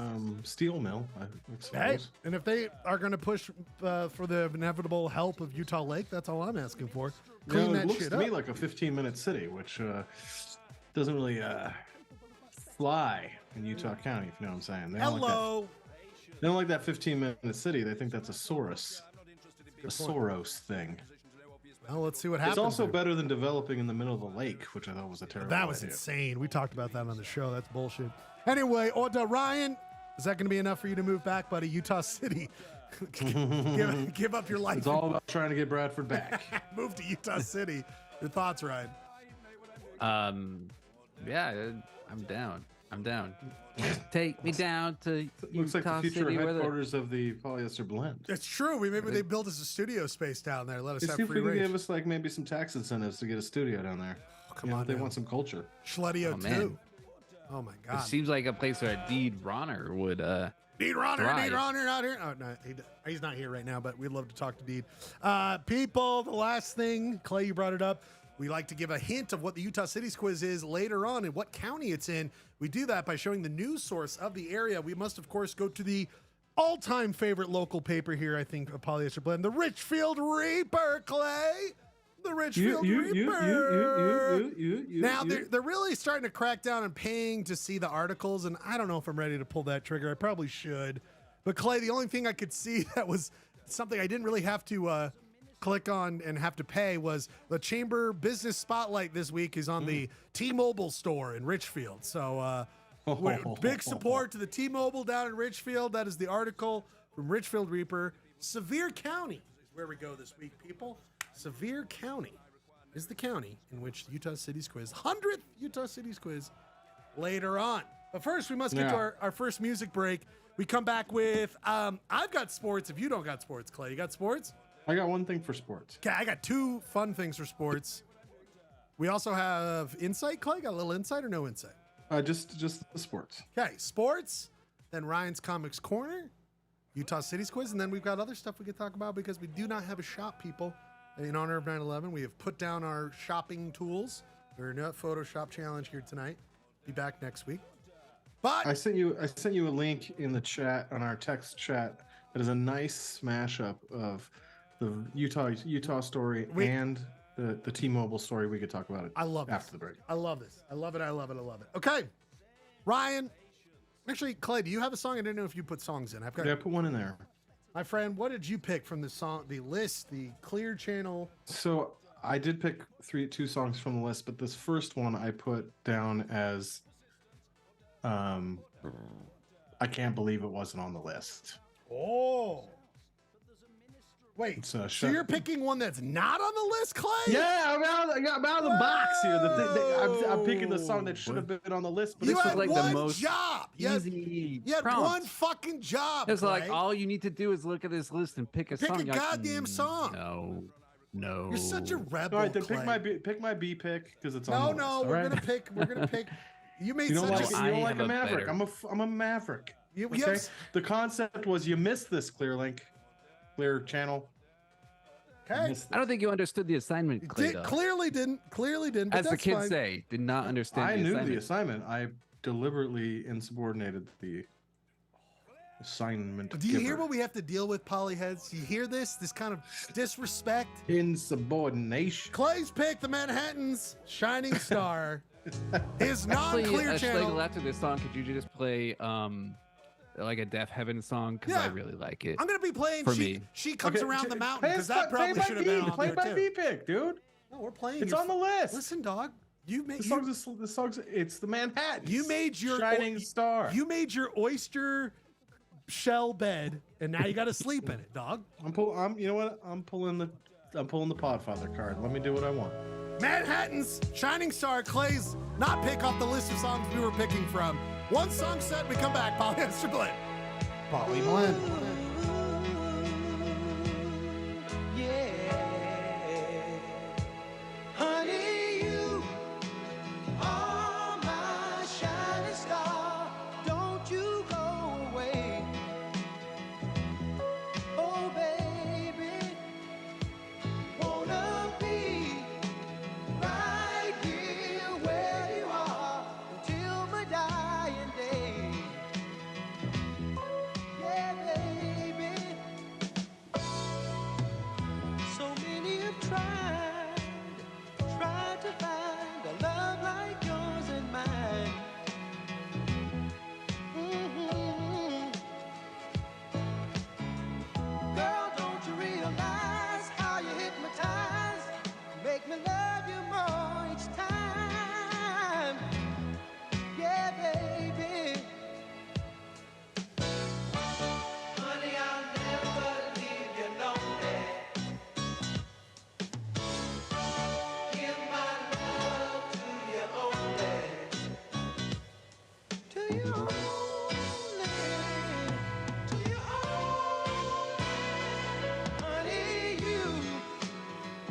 steel mill, I suppose. Hey, and if they are going to push for the inevitable help of Utah Lake, that's all I'm asking for. Clean that it looks shit to up. me like a 15-minute city, which doesn't really fly in Utah County, if you know what I'm saying. They don't like that 15-minute city. They think that's a Soros thing. Well, let's see what happens. It's also there. better than developing in the middle of the lake, which I thought was a terrible That was idea. insane. We talked about that on the show. That's bullshit. Anyway, Ordah, Ryan, is that going to be enough for you to move back, buddy? Utah City. give up your life. It's all about trying to get Bradford back. Move to Utah City. Your thoughts, Ryan? Yeah, I'm down. Take me down to Looks like Utah the future City where headquarters of the Polyester Blend. It's true. Maybe they built us a studio space down there. Let us have See if free we can range. give us like maybe some tax incentives to get a studio down there. Oh, come on, they now. want some culture. Schledio Oh, man. too. Oh my It God. seems like a place where a Deed Ronner would Deed Ronner thrive. out here. Oh no, he's not here right now, but we'd love to talk to Deed. People, the last thing, Clay, you brought it up. We like to give a hint of what the Utah Cities quiz is later on and what county it's in. We do that by showing the news source of the area. We must, of course, go to the all-time favorite local paper here, I think, of Polyester Blend, the Richfield Reaper, Clay. The Richfield Reaper. Now, they're really starting to crack down on paying to see the articles, and I don't know if I'm ready to pull that trigger. I probably should. But, Clay, the only thing I could see that was something I didn't really have to click on and have to pay was the Chamber Business Spotlight this week is on the T-Mobile store in Richfield. So big support to the T-Mobile down in Richfield. That is the article from Richfield Reaper. Sevier County is where we go this week, people. Sevier County is the county in which the Utah Cities quiz, 100th Utah Cities quiz, later on. But first, we must get to our first music break. We come back with, I've got sports if you don't got sports, Clay. You got sports? I got one thing for sports. Okay, I got two fun things for sports. We also have insight, Clay. Got a little insight or no insight? Just the sports. Okay, sports. Then Ryan's Comics Corner, Utah Cities quiz, and then we've got other stuff we can talk about because we do not have a shop, people. In honor of 9/11, we have put down our shopping tools. We're not Photoshop challenge here tonight. Be back next week. But I sent you a link in the chat on our text chat that is a nice smash up of the Utah story and the T-Mobile story. We could talk about it. I love after this. the break. I love this. I love it. I love it. I love it. Okay, Ryan. Actually, Clay, do you have a song? I didn't know if you put songs in. I've got. Yeah, I put one in there. My friend, what did you pick from the song, the list, the Clear Channel? So I did pick two songs from the list, but this first one I put down as I can't believe it wasn't on the list. Oh. Wait, It's, so you're picking one that's not on the list, Clay? Yeah, I'm out of the box here. I'm picking the song that should have been on the list, but You this had was like one the most job. easy. You had prompt. one fucking job. It's like Clay. all you need to do is look at this list and pick a Pick song. a You're like, goddamn song. No. You're such a rebel. All right, then Clay. pick my B pick because it's on No, the no, list. we're all right? gonna pick. You made You don't such like a. you don't I like have a a maverick. better- I'm a maverick. You Okay. have- The concept was you missed this Clear Channel. You Okay. missed I don't think you understood the assignment, Clay. though. Clearly didn't. But As the that's kids fine. say, did not understand I the knew assignment. the assignment. I deliberately insubordinated the assignment. Do you hear giver. what we have to deal with, Polyheads? You hear this? This kind of disrespect? Insubordination. Clay's pick, the Manhattans, Shining Star, is Actually, non-clear channel. Schlegel, after this song, could you just play like a Deaf Heaven song? Because I Yeah. really like it. I'm gonna be playing. For she, me. she comes around the mountain because that play probably my should have B, been on play there my too. B pick, dude. No, we're playing. It's your- on the list. Listen, dog. You made The song's it's the Manhattan. you made your Shining Star. You made your oyster shell bed, and now you got to sleep in it, dog. You know what? I'm pulling the Podfather card. Let me do what I want. Manhattan's Shining Star, Clay's not pick off the list of songs we were picking from. One song set, we come back. Polyester Blend. Poly Blend. Honey, you are my shining star. Don't you go away. Oh, baby, wanna be right here where you are until my dying day. Yeah, baby. So many have tried to find a love like yours and mine. Girl, don't you realize how you hypnotize? Make me love you more each time. Yeah, baby. Honey, I'll never leave you lonely. Give my love to you only. To you only. To you only. Honey, you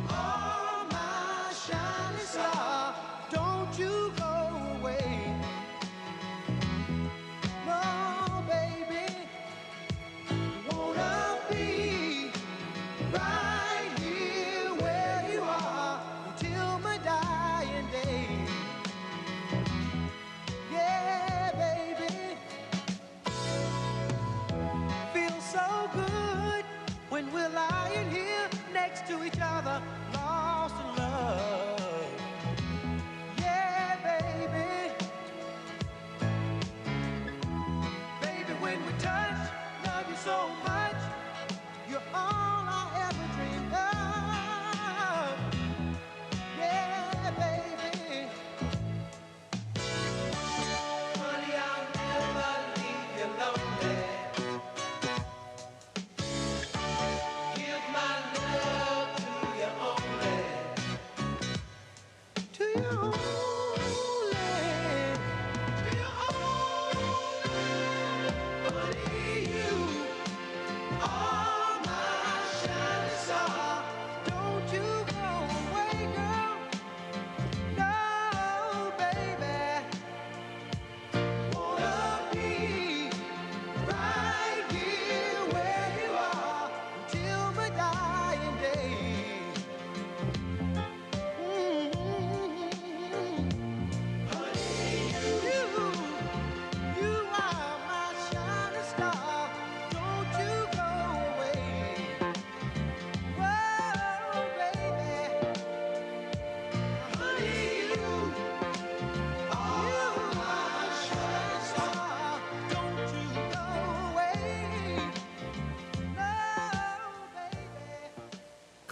are my shining star. Don't you go away. No, baby. Wanna be right here where you are until my dying day. Yeah, baby. Feels so good when we're lying here next to each other, lost in love. Yeah, baby. Baby, when we touch, love you so much. You're all I ever dreamed of. Yeah, baby. Honey, I'll never leave you lonely. Give my love to you only.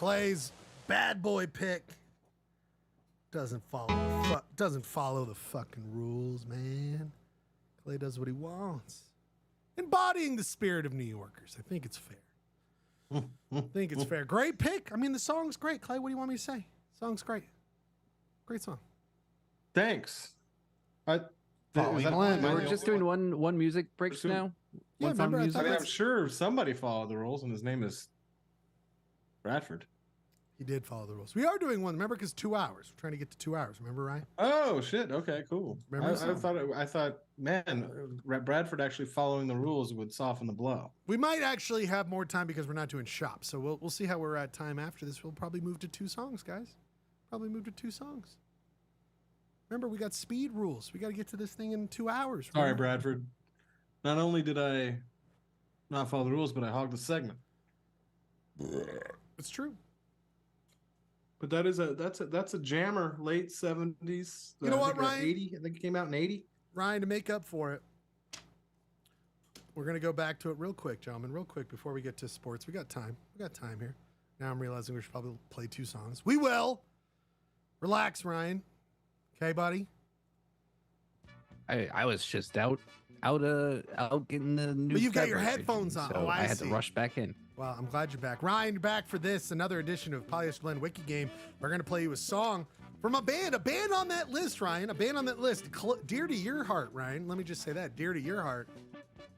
Clay's bad boy pick doesn't follow the fucking rules, man. Clay does what he wants. Embodying the spirit of New Yorkers. I think it's fair. I think it's fair. Great pick. I mean, the song's great. Clay, what do you want me to say? Song's great. Great song. Thanks. We're just doing one music breaks now. Yeah, One song remember, I music. thought I'm sure somebody followed the rules, and his name is Bradford. He did follow the rules. We are doing one, remember, because 2 hours. We're trying to get to 2 hours. Remember, Ryan? Oh shit! Okay, cool. Remember the song? I thought, man, Bradford actually following the rules would soften the blow. We might actually have more time because we're not doing shop. So we'll see how we're at time after this. We'll probably move to 2 songs, guys. Probably move to 2 songs. Remember, we got speed rules. We got to get to this thing in 2 hours. Sorry, Bradford. Not only did I not follow the rules, but I hogged the segment. It's true. But that's a jammer, late 70s. You know what, I think Ryan? 80. I think it came out in 80. Ryan, to make up for it, we're going to go back to it real quick, gentlemen, real quick before we get to sports. We got time. We got time here. Now I'm realizing we should probably play 2 songs. We will. Relax, Ryan. Okay, buddy? I was just out getting the new. But you've got your beverage, headphones on. so Oh, I had see. to rush back in. Well, I'm glad you're back. Ryan, you're back for this, another edition of Polyester Blend Wiki Game. We're going to play you a song from a band on that list, Ryan, a band on that list. Dear to your heart, Ryan. Let me just say that. Dear to your heart.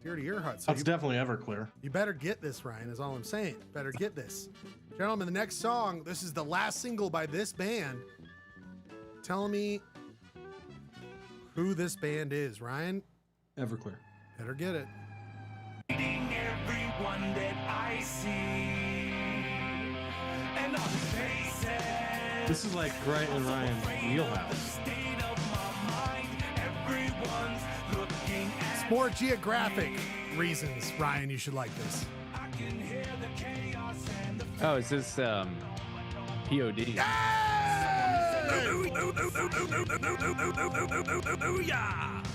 Dear to your heart. So That's definitely Everclear. you better get this, Ryan, is all I'm saying. Better get this. Gentlemen, the next song, this is the last single by this band. Tell me who this band is, Ryan. Everclear. Better get it. Everyone that I see, and on faces, This is like Bright and Ryan's wheelhouse. state of my mind, everyone's looking at. For geographic reasons, Ryan, you should like this. I can hear the chaos and the Oh, is this POD?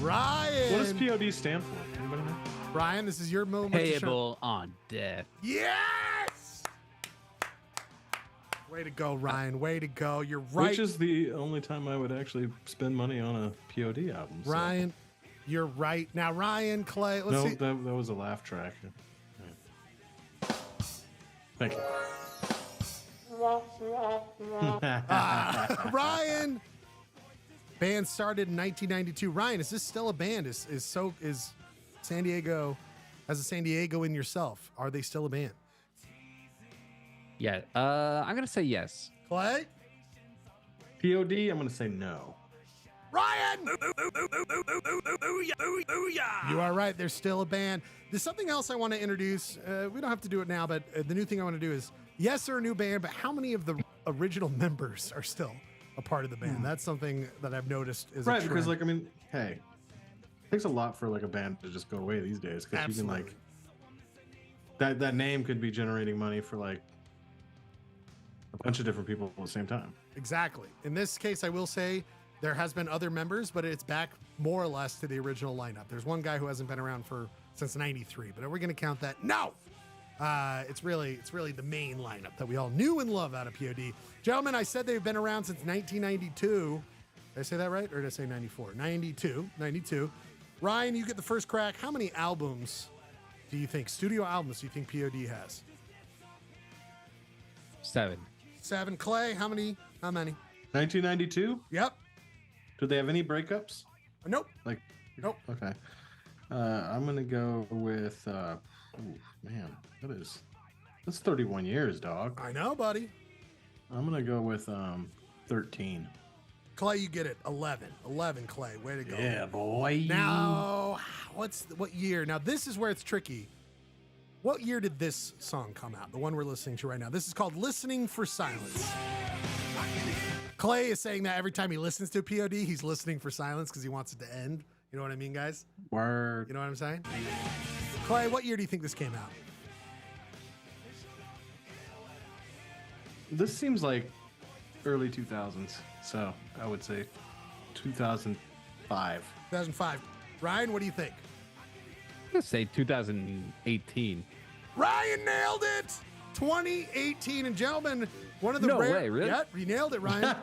Ryan. What does POD stand for? Anybody know? Ryan, this is your moment. to shine. Payable on death. Yes! Way to go, Ryan. Way to go. You're right. Which is the only time I would actually spend money on a POD album. so- Ryan, you're right. Now, Ryan, Clay, let's No, see. that was a laugh track. Thank you. Ryan, band started in 1992. Ryan, is this still a band? Is San Diego, as a San Diego in yourself, are they still a band? Yeah. I'm gonna say yes. Clay? POD, I'm going to say no. Ryan! You are right. They're still a band. There's something else I want to introduce. We don't have to do it now, but the new thing I want to do is, yes, they're a new band, but how many of the original members are still a part of the band? That's something that I've noticed is Right, a because, trend. like, I mean, hey, it takes a lot for, like, a band to just go away these days. Because you can, Absolutely. like, that name could be generating money for, like, a bunch of different people at the same time. Exactly. In this case, I will say there has been other members, but it's back more or less to the original lineup. There's one guy who hasn't been around since '93, but are we going to count that? No. It's really the main lineup that we all knew and love out of POD. Gentlemen, I said they've been around since 1992. Did I say that right, or did I say 94? 92. Ryan, you get the first crack. How many albums do you think, studio albums, do you think POD has? 7. 7. Clay, how many? 1992? Yep. Do they have any breakups? Nope. Like, Nope. okay. I'm going to go with, man, that's 31 years, dog. I know, buddy. I'm going to go with 13. Clay, you get it. 11. 11, Clay. Way to go. Yeah, boy. Now, what year? Now, this is where it's tricky. What year did this song come out? The one we're listening to right now. This is called Listening for Silence. Clay is saying that every time he listens to POD, he's listening for silence because he wants it to end. You know what I mean, guys? Word. You know what I'm saying? Clay, what year do you think this came out? This seems like early 2000s, so I would say 2005. 2005. Ryan, what do you think? I'm gonna say 2018. Ryan nailed it! 2018. And gentlemen, one of the No rare... way, really? Yeah, you nailed it, Ryan.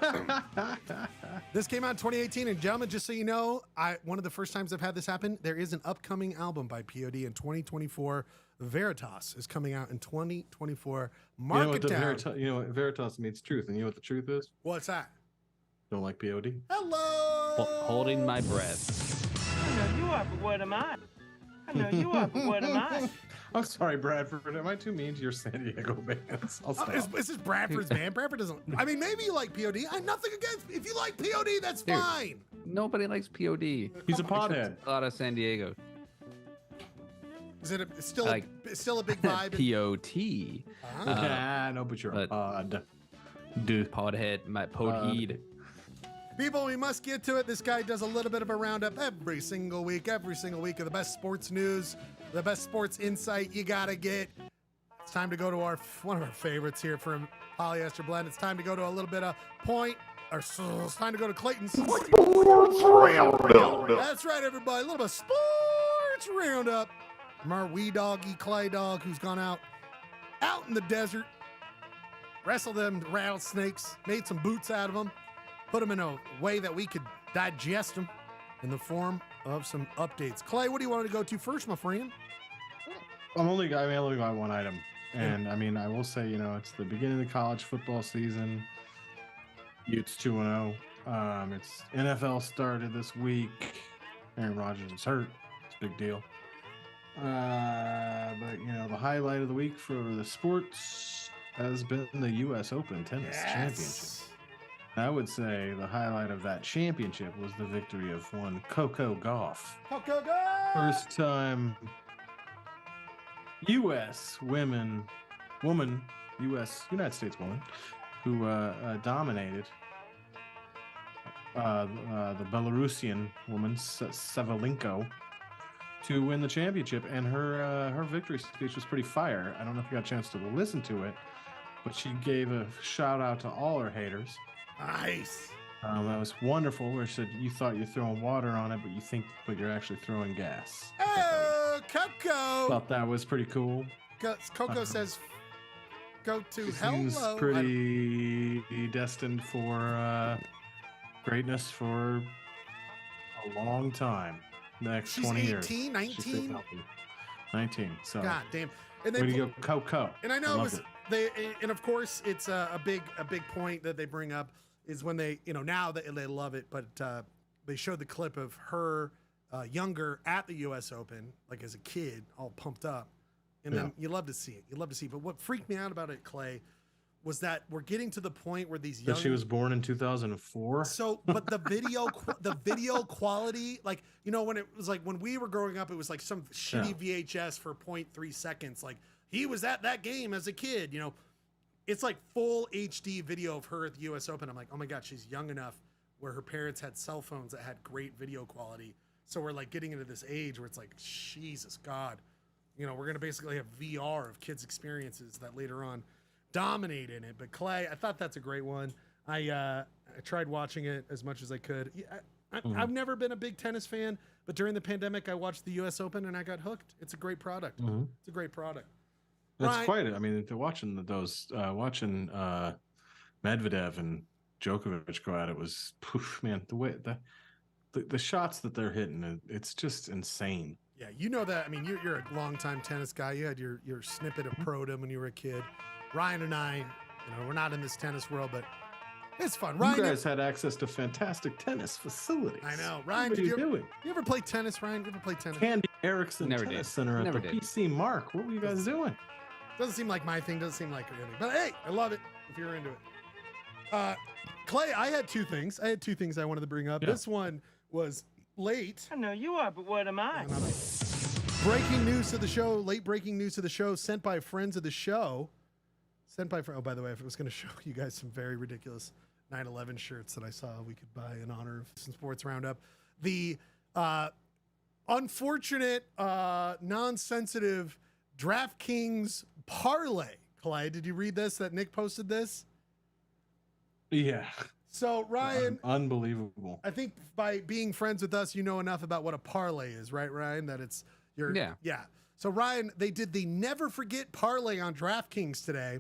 This came out in 2018. And gentlemen, just so you know, one of the first times I've had this happen, there is an upcoming album by POD in 2024. Veritas is coming out in 2024. Mark it down. You know what Veritas means truth, and you know what the truth is? What's that? Don't like POD. Hello. Holding my breath. I know you are, but what am I? I know you are, but what am I? I'm sorry, Bradford. Am I too mean to your San Diego bands? I'll stop. Is this Bradford's band? Bradford doesn't. I mean, maybe you like POD. I have nothing against. If you like POD, that's Dude. fine. Nobody likes POD. He's a pothead. A lot of San Diego. Is it it's still Like- it's still a big vibe? POT. No, but you're a but- pod. Dude. Podhead, my podhead. People, we must get to it. This guy does a little bit of a roundup every single week of the best sports news, the best sports insight you gotta get. It's time to go to one of our favorites here from Polyester Blend. It's time to go to a little bit of it's time to go to Clayton's. That's right, everybody. A little bit of sports roundup from our wee doggy Clay dog, who's gone out in the desert, wrestled them rattlesnakes, made some boots out of them, put them in a way that we could digest them in the form of some updates. Clay, what do you want to go to first, my friend? I only got one item. And I mean, I will say, it's the beginning of the college football season. Utes 2-0. It's NFL started this week. Aaron Rodgers is hurt. It's a big deal. But the highlight of the week for the sports has been the U.S. Open Tennis Championship. I would say the highlight of that championship was the victory of one Coco Gauff. Coco Gauff! First time U.S. United States woman, who dominated the Belarusian woman Savelenko to win the championship, and her victory speech was pretty fire. I don't know if you got a chance to listen to it, but she gave a shout out to all her haters. Nice. That was wonderful. Where she said, "You thought you're throwing water on it, but you're actually throwing gas." Oh, Coco! Thought that was pretty cool. Coco says, "Go to hell." Seems pretty destined for greatness for a long time. Next She's 20 18, years. 19? She's 19. So God damn. And way to go, Coco. And I know Loved it. and of course it's a big point that they bring up is when they, now that they love it, but they showed the clip of her younger at the U.S. Open, like as a kid, all pumped up. And then you love to see it. But what freaked me out about it, Clay, was that we're getting to the point where these young... That she was born in 2004? So, but the video quality, like, when it was like, when we were growing up, it was like some shitty VHS for 0.3 seconds. Like, he was at that game as a kid, It's like full HD video of her at the U.S. Open. I'm like, oh my God, she's young enough where her parents had cell phones that had great video quality. So we're like getting into this age where it's like, Jesus God. We're going to basically have VR of kids' experiences that later on dominate in it. But Clay, I thought that's a great one. I tried watching it as much as I could. I've never been a big tennis fan, but during the pandemic, I watched the U.S. Open and I got hooked. It's a great product. It's a great product. That's quite it. I mean, watching Medvedev and Djokovic go at it was, man, the way the shots that they're hitting, it's just insane. Yeah, you know that. I mean, you're a longtime tennis guy. You had your snippet of pro-dom when you were a kid. Ryan and I, we're not in this tennis world, but it's fun. Ryan, you guys had access to fantastic tennis facilities. I know. Ryan, what are you doing? You ever play tennis, Ryan? You ever play tennis? Candy Erickson Never Tennis did. Center at Never the did. PC Mark. What were you guys doing? Doesn't seem like my thing. Doesn't seem like anything. But hey, I love it if you're into it. Clay, I had two things. I wanted to bring up. Yeah. This one was late. I know you are, but what am I? Breaking news to the show. Late breaking news to the show sent by friends of the show. Oh, by the way, I was going to show you guys some very ridiculous 9/11 shirts that I saw we could buy in honor of some sports roundup. The unfortunate, non-sensitive DraftKings parlay. Clay, did you read this? That Nick posted this? Yeah. So Ryan, unbelievable. I think by being friends with us, you know enough about what a parlay is, right, Ryan? That it's your Yeah. So Ryan, they did the Never Forget parlay on DraftKings today.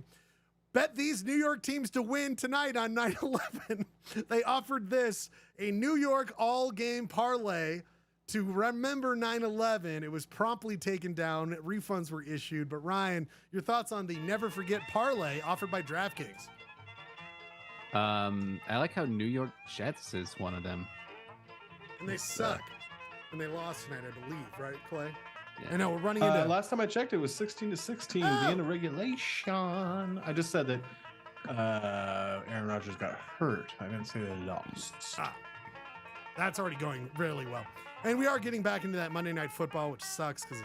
Bet these New York teams to win tonight on 9/11. They offered this, a New York all-game parlay to remember 9/11. It was promptly taken down. Refunds were issued. But Ryan, your thoughts on the Never Forget parlay offered by DraftKings? I like how New York Jets is one of them. And they suck. And they lost tonight, I believe, right, Clay? Yeah. I know we're running into. Last time I checked, it was 16-16, the end of regulation. I just said that Aaron Rodgers got hurt. I didn't say they lost. That's already going really well. And we are getting back into that Monday Night Football, which sucks because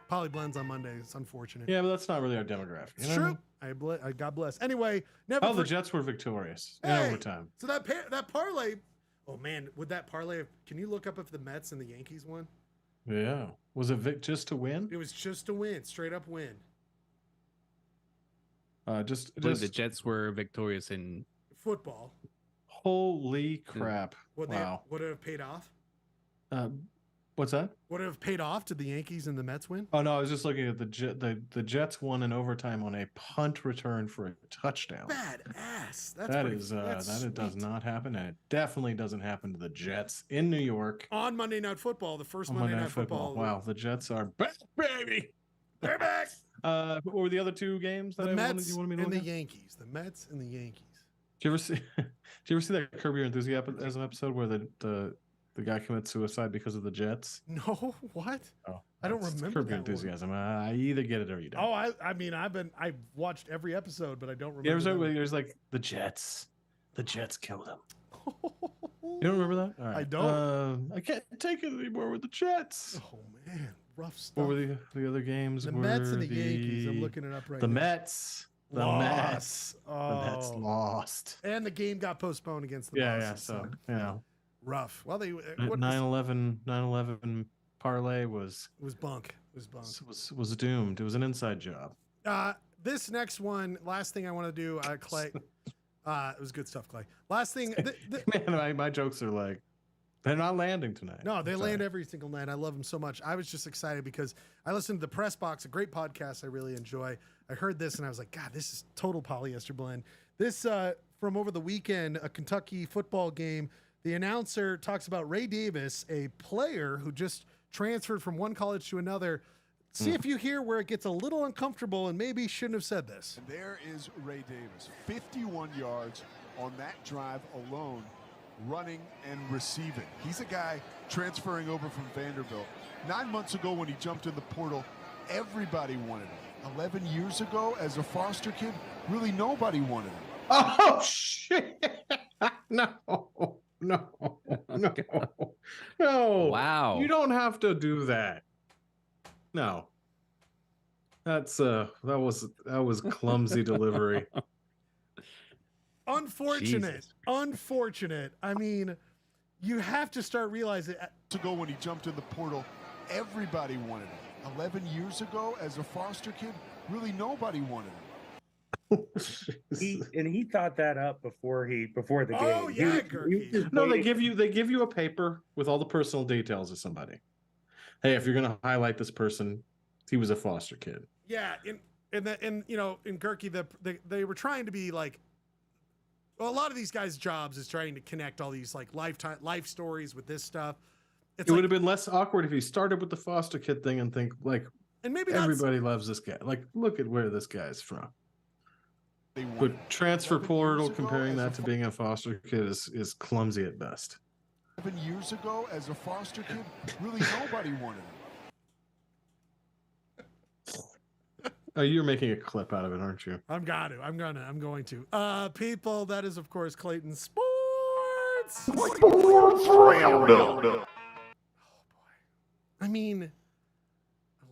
Poly Blends on Monday. It's unfortunate. Yeah, but that's not really our demographic. It's true. I God bless. Anyway, never. The Jets were victorious in overtime. So that parlay. Oh man, would that parlay? Can you look up if the Mets and the Yankees won? Yeah. Was it just to win? It was just to win, straight up win. Just the Jets were victorious in football. Holy crap! Wow. Would it have paid off? What's that? Would it have paid off? Did the Yankees and the Mets win? Oh no, I was just looking at the Jets won in overtime on a punt return for a touchdown. Badass. That does not happen, and it definitely doesn't happen to the Jets in New York on Monday Night Football. The first Monday Night Football. Wow, the Jets are back, baby. They're back. What were the other two games that the Mets you wanted me to look and at? the Yankees? The Mets and the Yankees. Did you ever see that Curb Your Enthusiasm episode where the guy commits suicide because of the Jets? No, what? Oh, I don't remember. Curb Your Enthusiasm. I either get it or you don't. Oh, I mean, I've watched every episode, but I don't remember. Yeah, there's like the Jets killed him. You don't remember that? All right. I don't. I can't take it anymore with the Jets. Oh man, rough stuff. What were the other games? The Mets and the Yankees. I'm looking it up right now. The Mets. The Mets lost. And the game got postponed against the Boston. Yeah, so you know. Rough. Well, they 9/11 parlay was bunk. Was doomed. It was an inside job. This next one, last thing I want to do, Clay. It was good stuff, Clay. Last thing, man, my jokes are like, they're not landing tonight. No, they land every single night. I love them so much. I was just excited because I listened to the Press Box, a great podcast I really enjoy. I heard this and I was like, God, this is total Polyester Blend. This from over the weekend, a Kentucky football game. The announcer talks about Ray Davis, a player who just transferred from one college to another. See if you hear where it gets a little uncomfortable and maybe shouldn't have said this. And there is Ray Davis, 51 yards on that drive alone, running and receiving. He's a guy transferring over from Vanderbilt. 9 months ago when he jumped in the portal, everybody wanted him. 11 years ago as a foster kid, really nobody wanted him. Oh, shit. No. Wow. You don't have to do that. No. That was clumsy delivery. Unfortunate. I mean, you have to start realizing. To go when he jumped in the portal, everybody wanted him. 11 years ago as a foster kid, really nobody wanted him. He thought that up before the game. Oh yeah, no, they give you a paper with all the personal details of somebody. Hey, if you're gonna highlight this person, he was a foster kid. Yeah, in you know, in Gerke, they were trying to be like, well, a lot of these guys' jobs is trying to connect all these like life stories with this stuff. It would have been less awkward if he started with the foster kid thing and think like, and maybe everybody loves this guy. Like, look at where this guy's from. But transfer portal, comparing that to being a foster kid is clumsy at best. 7 years ago as a foster kid, really nobody wanted him. Oh, you're making a clip out of it, aren't you? I'm going to. People, that is of course Clayton Sports. Oh boy. I mean,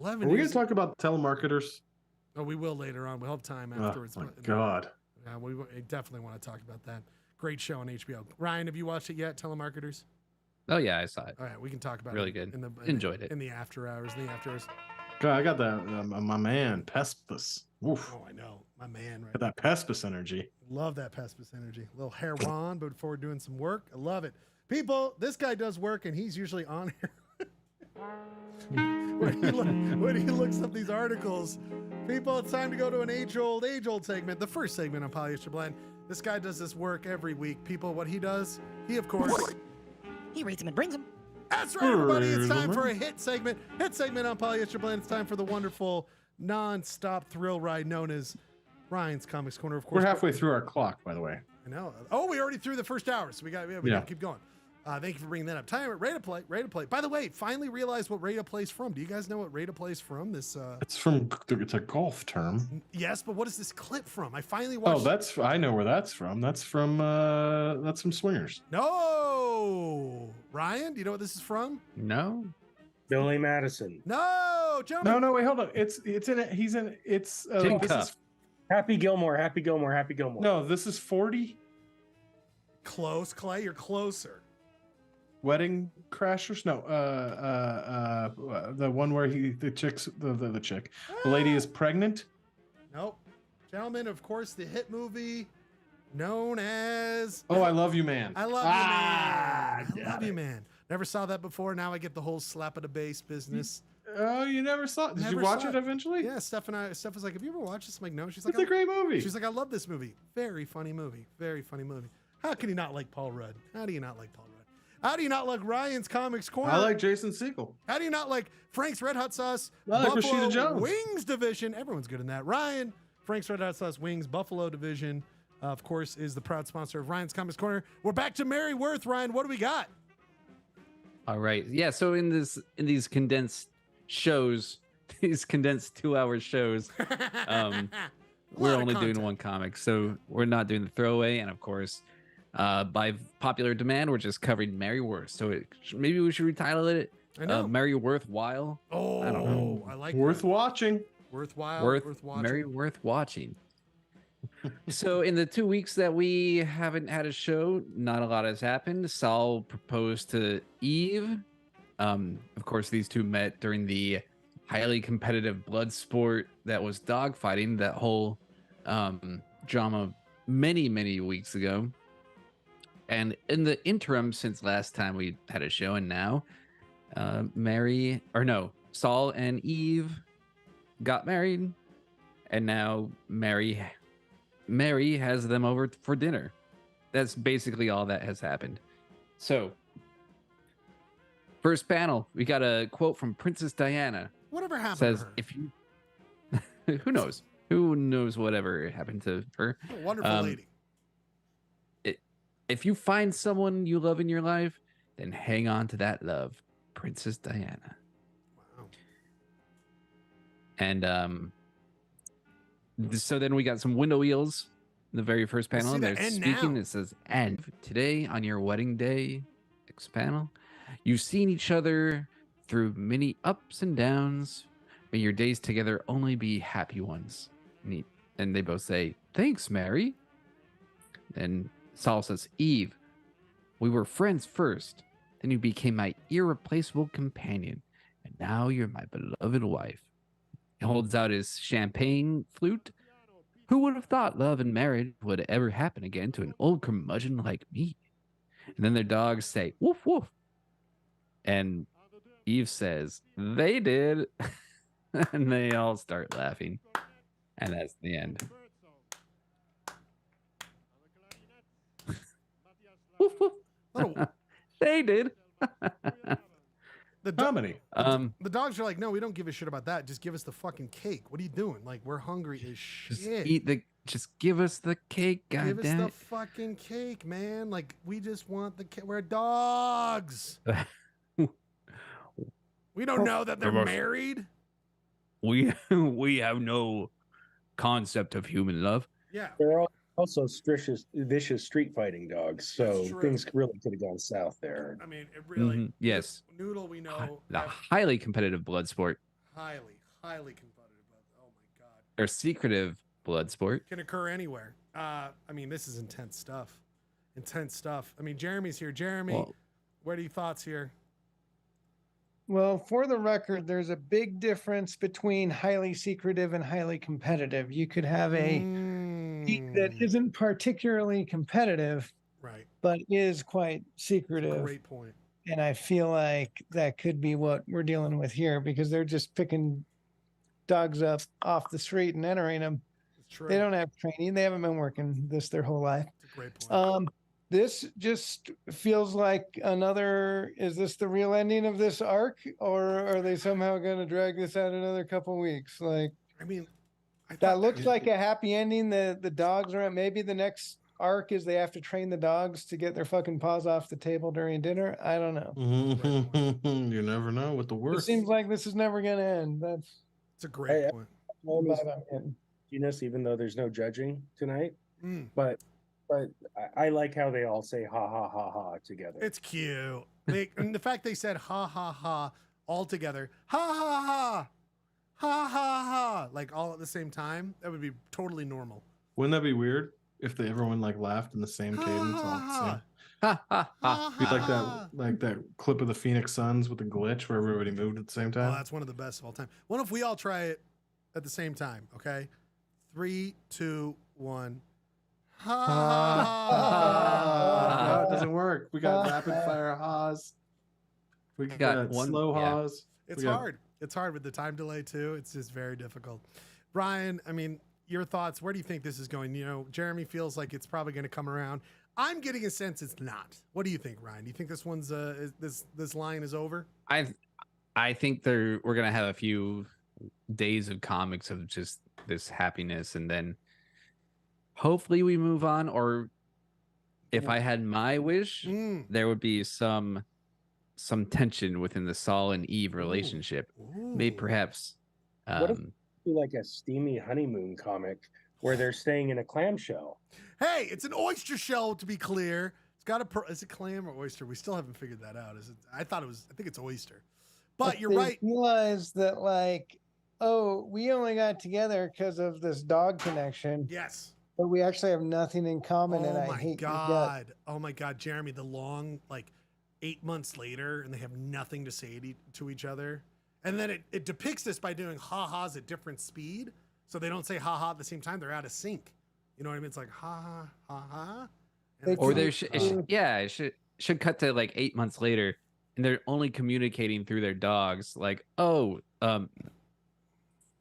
11. Are we going to talk about telemarketers? Oh, we will later on. We'll have time afterwards. Oh, my God. Yeah, we definitely want to talk about that. Great show on HBO. Ryan, have you watched it yet, Telemarketers? Oh, yeah, I saw it. All right, we can talk about really it. Good. Enjoyed it. In the after hours. God, I got that. My man, Pespus. Oof. Oh, I know. My man. Right. Got that Pespus energy. Love that Pespus energy. A little hair on before doing some work. I love it. People, this guy does work, and he's usually on here. when he looks up these articles, people, it's time to go to an age-old segment, the first segment on Polyester Blend. This guy does this work every week. People, what he does, he, of course... He reads them and brings them. That's right, everybody. It's time for a hit segment. Hit segment on Polyester Blend. It's time for the wonderful, non-stop thrill ride known as Ryan's Comics Corner, of course. We're halfway through our clock, by the way. I know. Oh, we already through the first hour, so we got to keep going. Thank you for bringing that up. Time it. Ready to play. By the way, finally realized what Ready to Play's from. Do you guys know what Ready to Play's from? It's a golf term. Yes, but what is this clip from? I finally watched. Oh, I know where that's from. That's from Swingers. No, Ryan, do you know what this is from? No. Billy Madison. No, gentlemen. No, wait, hold on. It's in it. He's in. It's this is Happy Gilmore. No, this is 40. Close, Clay. You're closer. Wedding Crashers? No, the one where the lady is pregnant. Nope. Gentlemen, of course, the hit movie known as... Oh, I Love You, Man. I Love You, Man. I Love You, Man. Never saw that before. Now I get the whole slap of the bass business. Oh, you never saw it? Did you watch it eventually? Yeah, Steph was like, have you ever watched this? I'm like, no. She's like, it's a great movie. She's like, I love this movie. Very funny movie. Very funny movie. How can you not like Paul Rudd? How do you not like Paul Rudd? How do you not like Ryan's Comics Corner? I like Jason Segel. How do you not like Frank's Red Hot Sauce? I like Buffalo Rashida Jones. Wings Division. Everyone's good in that. Ryan, Frank's Red Hot Sauce Wings, Buffalo Division, of course, is the proud sponsor of Ryan's Comics Corner. We're back to Mary Worth. Ryan, what do we got? All right. Yeah. So in these condensed shows, these condensed 2-hour shows, we're only doing one comic. So we're not doing the throwaway. And of course, by popular demand, we're just covering Mary Worth. So maybe we should retitle it Mary Worthwhile. Oh, I don't know. I like Worth that. watching. Worthwhile. Worth watching. Mary Worth watching. So in the 2 weeks that we haven't had a show, not a lot has happened. Saul proposed to Eve. Of course, these two met during the highly competitive blood sport that was dogfighting, that whole drama many weeks ago. And in the interim, since last time we had a show, and now Saul and Eve got married, and now Mary has them over for dinner. That's basically all that has happened. So, first panel, we got a quote from Princess Diana. Whatever happened Says, to her? if you, who knows? Who knows whatever happened to her? What a wonderful lady. If you find someone you love in your life, then hang on to that love, Princess Diana. Wow. And so then we got some window wheels in the very first panel. And they're speaking. It says, and today on your wedding day, next panel, you've seen each other through many ups and downs. May your days together only be happy ones. And they both say, thanks, Mary. And Saul says, Eve, we were friends first. Then you became my irreplaceable companion. And now you're my beloved wife. He holds out his champagne flute. Who would have thought love and marriage would ever happen again to an old curmudgeon like me? And then their dogs say, woof, woof. And Eve says, they did. And they all start laughing. And that's the end. Woof, woof. They did. Comedy. The dogs are like, no, we don't give a shit about that. Just give us the fucking cake. What are you doing? Like, we're hungry as shit. Just give us the cake, goddamn. Give us the fucking cake, man. Like, we just want the cake. We're dogs. We don't know that they're married. We have no concept of human love. Yeah. They're also vicious street fighting dogs, so things really could have gone south there. I mean, it really. Yes. Noodle, we know. The highly competitive blood sport. Highly competitive. Oh my god. Or secretive blood sport. Can occur anywhere. I mean, this is intense stuff. I mean, Jeremy's here. Jeremy, what are your thoughts here? Well, for the record, there's a big difference between highly secretive and highly competitive. You could have a team that isn't particularly competitive, right, but is quite secretive. Great point. And I feel like that could be what we're dealing with here because they're just picking dogs up off the street and entering them. It's true. They don't have training. They haven't been working this their whole life. It's a great point. This just feels like another. Is this the real ending of this arc, or are they somehow going to drag this out another couple weeks? Like, I mean, that looks like a happy ending. The dogs are maybe the next arc is they have to train the dogs to get their fucking paws off the table during dinner. I don't know. You never know with the It worst. seems like this is never going to end. It's a great point. Even though there's no judging tonight, Mm. but I like how they all say ha ha ha ha together. It's cute. And the fact they said ha ha ha all together, ha ha ha, ha ha ha, like all at the same time, that would be totally normal. Wouldn't that be weird if everyone like laughed in the same cadence all at the same? Be like that clip of the Phoenix Suns with the glitch where everybody moved at the same Oh, time. that's one of the best of all time. What if we all try it at the same time? Okay, 3, 2, 1. No, it doesn't work. We got rapid fire haws. We got one slow haws. It's hard. It's hard with the time delay too. It's just very difficult. Brian, I mean, your thoughts. Where do you think this is going? You know, Jeremy feels like it's probably going to come around. I'm getting a sense it's not. What do you think, Ryan? Do you think this one's this line is over? I think we're gonna have a few days of comics of just this happiness, and then hopefully we move on. Or if I had my wish, there would be some tension within the Saul and Eve relationship. Maybe perhaps What if we do like a steamy honeymoon comic where they're staying in a clamshell? Hey, it's an oyster shell, to be clear. It's got is it clam or oyster? We still haven't figured that out. Is it? I think it's oyster. But you're right. Realize that, like, oh, we only got together because of this dog connection. Yes. But we actually have nothing in common, and I my hate God. Oh my God, Jeremy, the long, like 8 months later, and they have nothing to say to each other. And then it depicts this by doing ha-has at different speed. So they don't say ha-ha at the same time. They're out of sync. You know what I mean? It's like ha-ha, ha-ha. Or there it should cut to like 8 months later, and they're only communicating through their dogs. Like,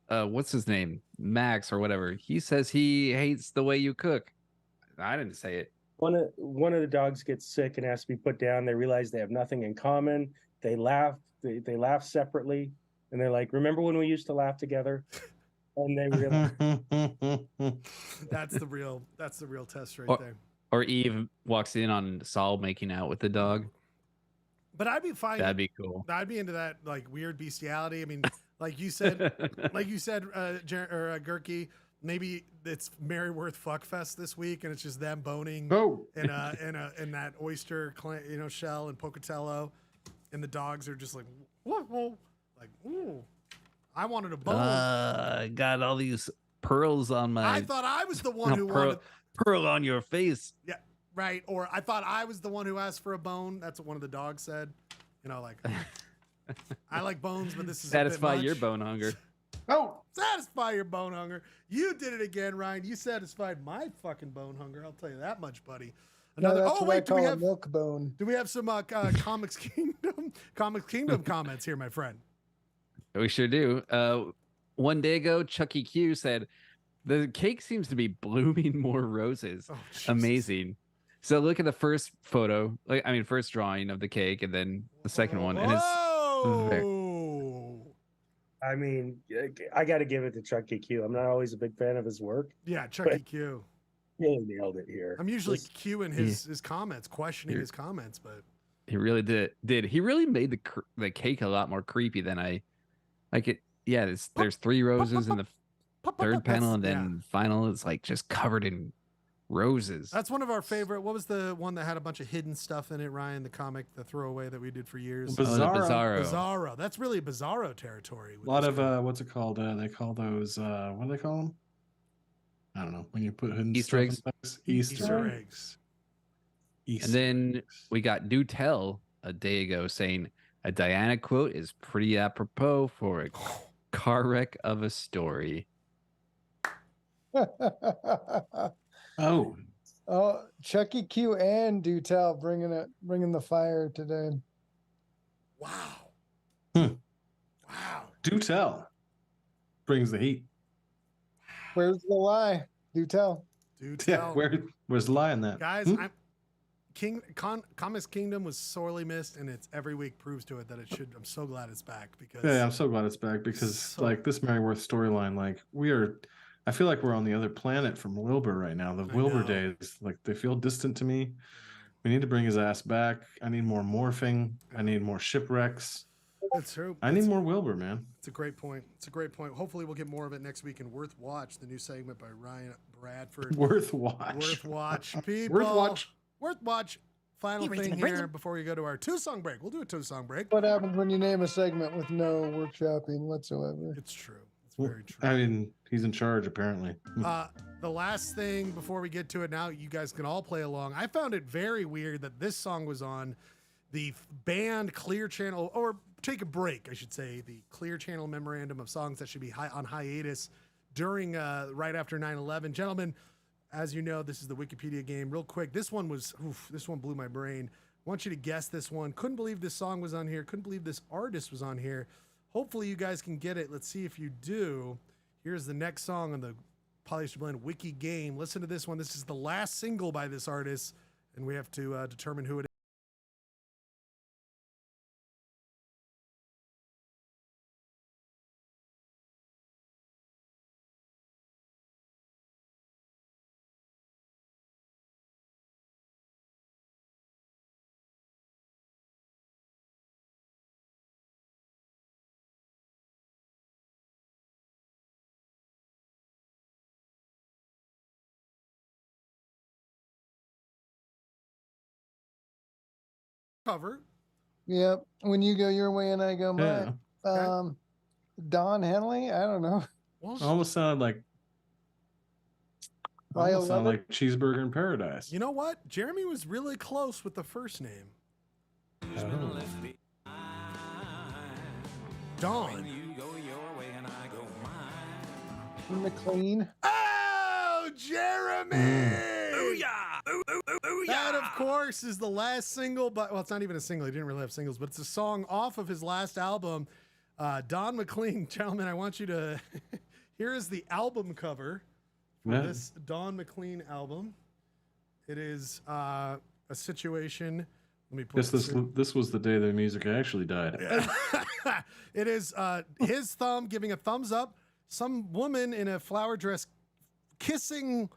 what's his name? Max or whatever. He says he hates the way you cook. I didn't say it. One of the dogs gets sick and has to be put down. They realize they have nothing in common. They laugh. They laugh separately, and they're like, "Remember when we used to laugh together?" And they realize that's the real test right there. Or Eve walks in on Saul making out with the dog. But I'd be fine. That'd be cool. I'd be into that, like, weird bestiality. I mean, like you said, Gurky, maybe it's Maryworth Fuckfest this week, and it's just them boning in that oyster shell and Pocatello, and the dogs are just like, whoa, like, ooh, I wanted a bone. Got all these pearls on my. I thought I was the one who wanted pearl on your face. Yeah, right. Or I thought I was the one who asked for a bone. That's what one of the dogs said. You know, like, I like bones, but this is satisfy your bone hunger. Oh, satisfy your bone hunger. You did it again, Ryan. You satisfied my fucking bone hunger. I'll tell you that much, buddy. Another. No, that's what I call a milk bone. Do we have some Comics Kingdom comments here, my friend? We sure do. One day ago, Chucky Q said, "The cake seems to be blooming more roses." Oh, amazing. So look at the first photo, first drawing of the cake, and then the second one, and it's. I mean, I got to give it to Chucky Q. I'm not always a big fan of his work. Yeah, Chucky Q. Really nailed it here. I'm usually Qing his comments, questioning his comments, but he really did. He really made the cake a lot more creepy than I like it. Yeah, there's 3 roses in the third panel, and then final is like just covered in roses. That's one of our favorite. What was the one that had a bunch of hidden stuff in it, Ryan? The comic, the throwaway that we did for years. Bizarro. That's really Bizarro territory. A lot of what's it called? They call those what do they call them? I don't know. When you put hidden Easter eggs. Easter eggs. And then we got Do Tell a day ago saying a Diana quote is pretty apropos for a car wreck of a story. Oh, Chucky Q and Do Tell bringing the fire today. Wow. Hmm. Wow. Do tell. Brings the heat. Where's the lie? Do tell. Do Yeah, tell. where's the lie in that? Guys, Comics Kingdom was sorely missed, and it's every week proves to it that it should. I'm so glad it's back because Yeah, I'm so glad it's back because like this Maryworth storyline, like I feel like we're on the other planet from Wilbur right now. The Wilbur days, like they feel distant to me. We need to bring his ass back. I need more morphing. I need more shipwrecks. That's true. I need more Wilbur, man. It's a great point. It's a great point. Hopefully, we'll get more of it next week in Worth Watch, the new segment by Ryan Bradford. Worth Watch. Worth Watch. People. Worth Watch. Worth Watch. Final thing here before we go to our 2-song break. We'll do a 2-song break. What happens when you name a segment with no workshopping whatsoever? It's true. It's very true. I mean, he's in charge apparently. The last thing before we get to it now, you guys can all play along. I found it very weird that this song was on the banned Clear Channel, or take a break, I should say, the Clear Channel memorandum of songs that should be on hiatus during right after 9/11. Gentlemen, as you know, this is the Wikipedia game. Real quick, this one blew my brain. I want you to guess this one. Couldn't believe this song was on here. Couldn't believe this artist was on here. Hopefully you guys can get it. Let's see if you do. Here's the next song on the Polyester Blend Wiki game. Listen to this one. This is the last single by this artist, and we have to determine who it is. Cover. Yep. When you go your way and I go mine. Yeah. Don Henley? I don't know. Almost sounded like Cheeseburger in Paradise. You know what? Jeremy was really close with the first name. Dawn. McLean. Oh, Jeremy! That, of course, is the last single, but well, it's not even a single. He didn't really have singles, but it's a song off of his last album. Don McLean, gentlemen, I want you to. Here is the album cover for this Don McLean album. It is a situation. Let me put this was the day the music actually died. Yeah. It is his thumb giving a thumbs up. Some woman in a flower dress kissing.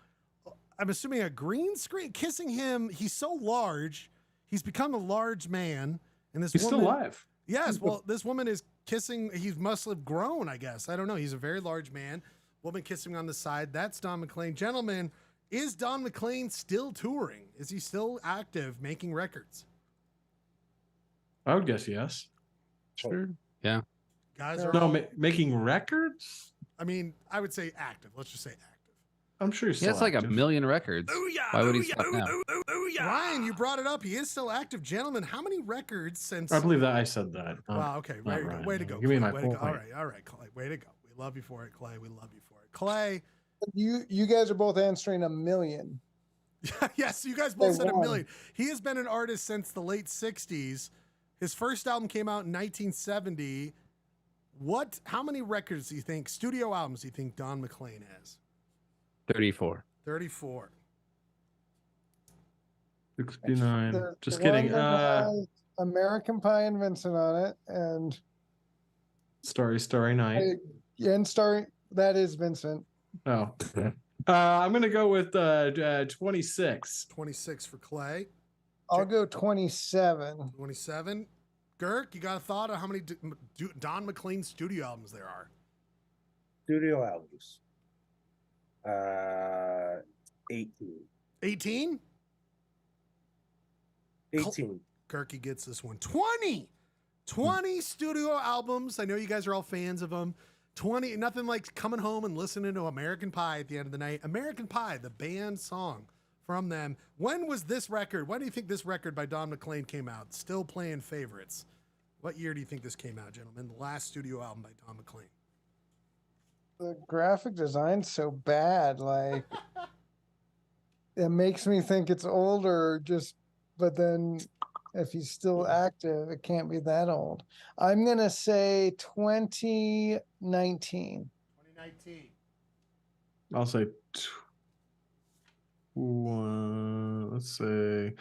I'm assuming a green screen, kissing him. He's so large. He's become a large man. And this He's woman, still alive. Yes. Well, this woman is kissing. He must have grown, I guess. I don't know. He's a very large man. Woman kissing on the side. That's Don McLean. Gentlemen, is Don McLean still touring? Is he still active, making records? I would guess yes. Sure. Yeah. Guys are making records? I mean, I would say active. Let's just say active. I'm sure he's still like a million records. Why would he stop now? Ryan, you brought it up. He is still active. Gentlemen, how many records since... I believe that I said that. Wow, okay. Way to go. Give me my way point. To go. All right, Clay. Way to go. We love you for it, Clay. We love you for it. Clay. You guys are both answering a million. Yes, you guys both said a million. He has been an artist since the late 60s. His first album came out in 1970. How many records do you think, studio albums do you think Don McLean has? 34. 34. 69. Just kidding. American Pie and Vincent on it, and Starry Night. That is Vincent. Oh. I'm gonna go with 26. 26 for Clay. I'll go 27. 27. Girk, you got a thought on how many Don McLean studio albums there are? Studio albums. 18. 18? 18. Kirky gets this one. 20 studio albums. I know you guys are all fans of them. 20, nothing like coming home and listening to American Pie at the end of the night. American Pie, the band song from them. When was this record? When do you think this record by Don McLean came out? Still playing favorites. What year do you think this came out, gentlemen? The last studio album by Don McLean. The graphic design's so bad, like it makes me think it's older, but then If he's still active, it can't be that old. I'm gonna say 2019. 2019. I'll say, let's say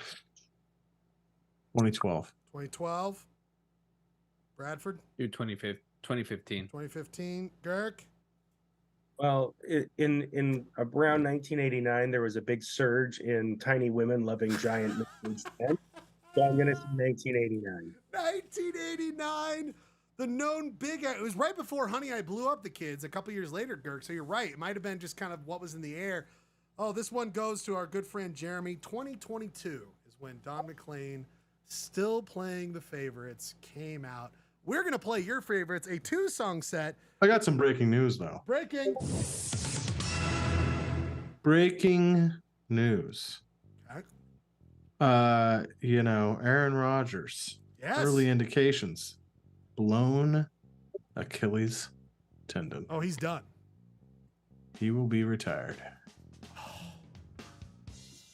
2012. 2012. Bradford. Dude, 2015. 2015. Girk. Well, in around 1989, there was a big surge in tiny women loving giant men. So I'm gonna say 1989. 1989. The known big. It was right before Honey, I Blew Up the Kids. A couple years later, Girk. So you're right. It might have been just kind of what was in the air. Oh, this one goes to our good friend Jeremy. 2022 is when Don McLean, still playing the favorites, came out. We're going to play your favorites, a 2-song set. I got some breaking news, though. Breaking news. Okay. Aaron Rodgers. Yes. Early indications. Blown Achilles tendon. Oh, he's done. He will be retired.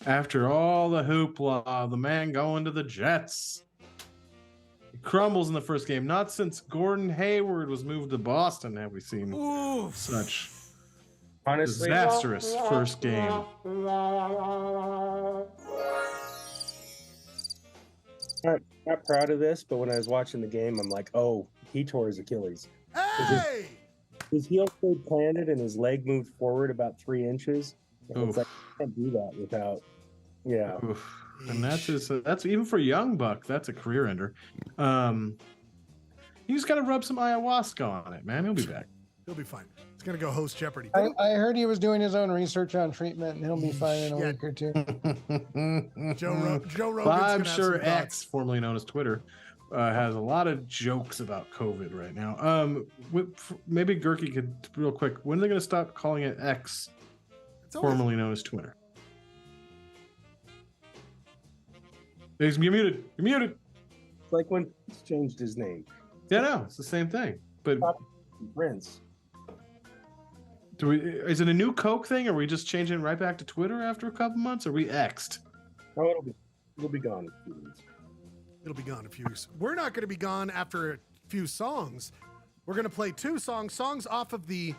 After all the hoopla, the man going to the Jets. He crumbles in the first game. Not since Gordon Hayward was moved to Boston have we seen such honestly disastrous first game. Not proud of this, but when I was watching the game, I'm like, oh, he tore his Achilles. Hey! His heel stayed planted and his leg moved forward about 3 inches. And it's like, I can't do that without, yeah. Oof. And that's even for young Buck, that's a career ender. You just got to rub some ayahuasca on it, man. He'll be back. He'll be fine. He's going to go host Jeopardy. I heard he was doing his own research on treatment, and he'll be fine in a week or two. Joe Rogan's Well, I'm gonna have sure some thoughts. X, formerly known as Twitter, has a lot of jokes about COVID right now. Maybe Gurky could, real quick, when are they going to stop calling it X, formerly known as Twitter? You're muted. You're muted. It's like when Prince changed his name. Yeah, no, it's the same thing. But Prince. Is it a new Coke thing? Or are we just changing right back to Twitter after a couple months? Or are we X'd? Oh, it'll be gone in a few weeks. It'll be gone in a few weeks. We're not going to be gone after a few songs. We're going to play 2 songs off of the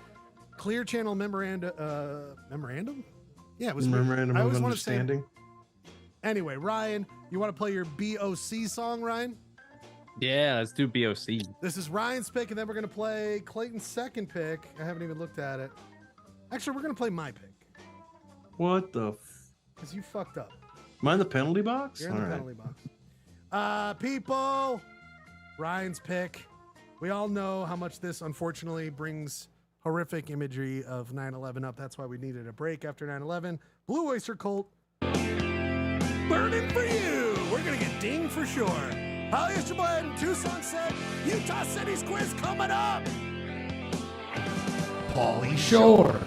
Clear Channel memorandum. Yeah, it was Memorandum I of always want to say. Understanding. Anyway, Ryan, you want to play your BOC song, Ryan? Yeah, let's do BOC. This is Ryan's pick, and then we're going to play Clayton's second pick. I haven't even looked at it. Actually, we're going to play my pick. What the? Because you fucked up. Am I in the penalty box? You're in the penalty box. People, Ryan's pick. We all know how much this, unfortunately, brings horrific imagery of 9/11 up. That's why we needed a break after 9/11. Blue Oyster Cult. Burning for you. We're going to get dinged for sure. Polyester Blend, 2-song set. Utah City's quiz coming up. Pauly Shore.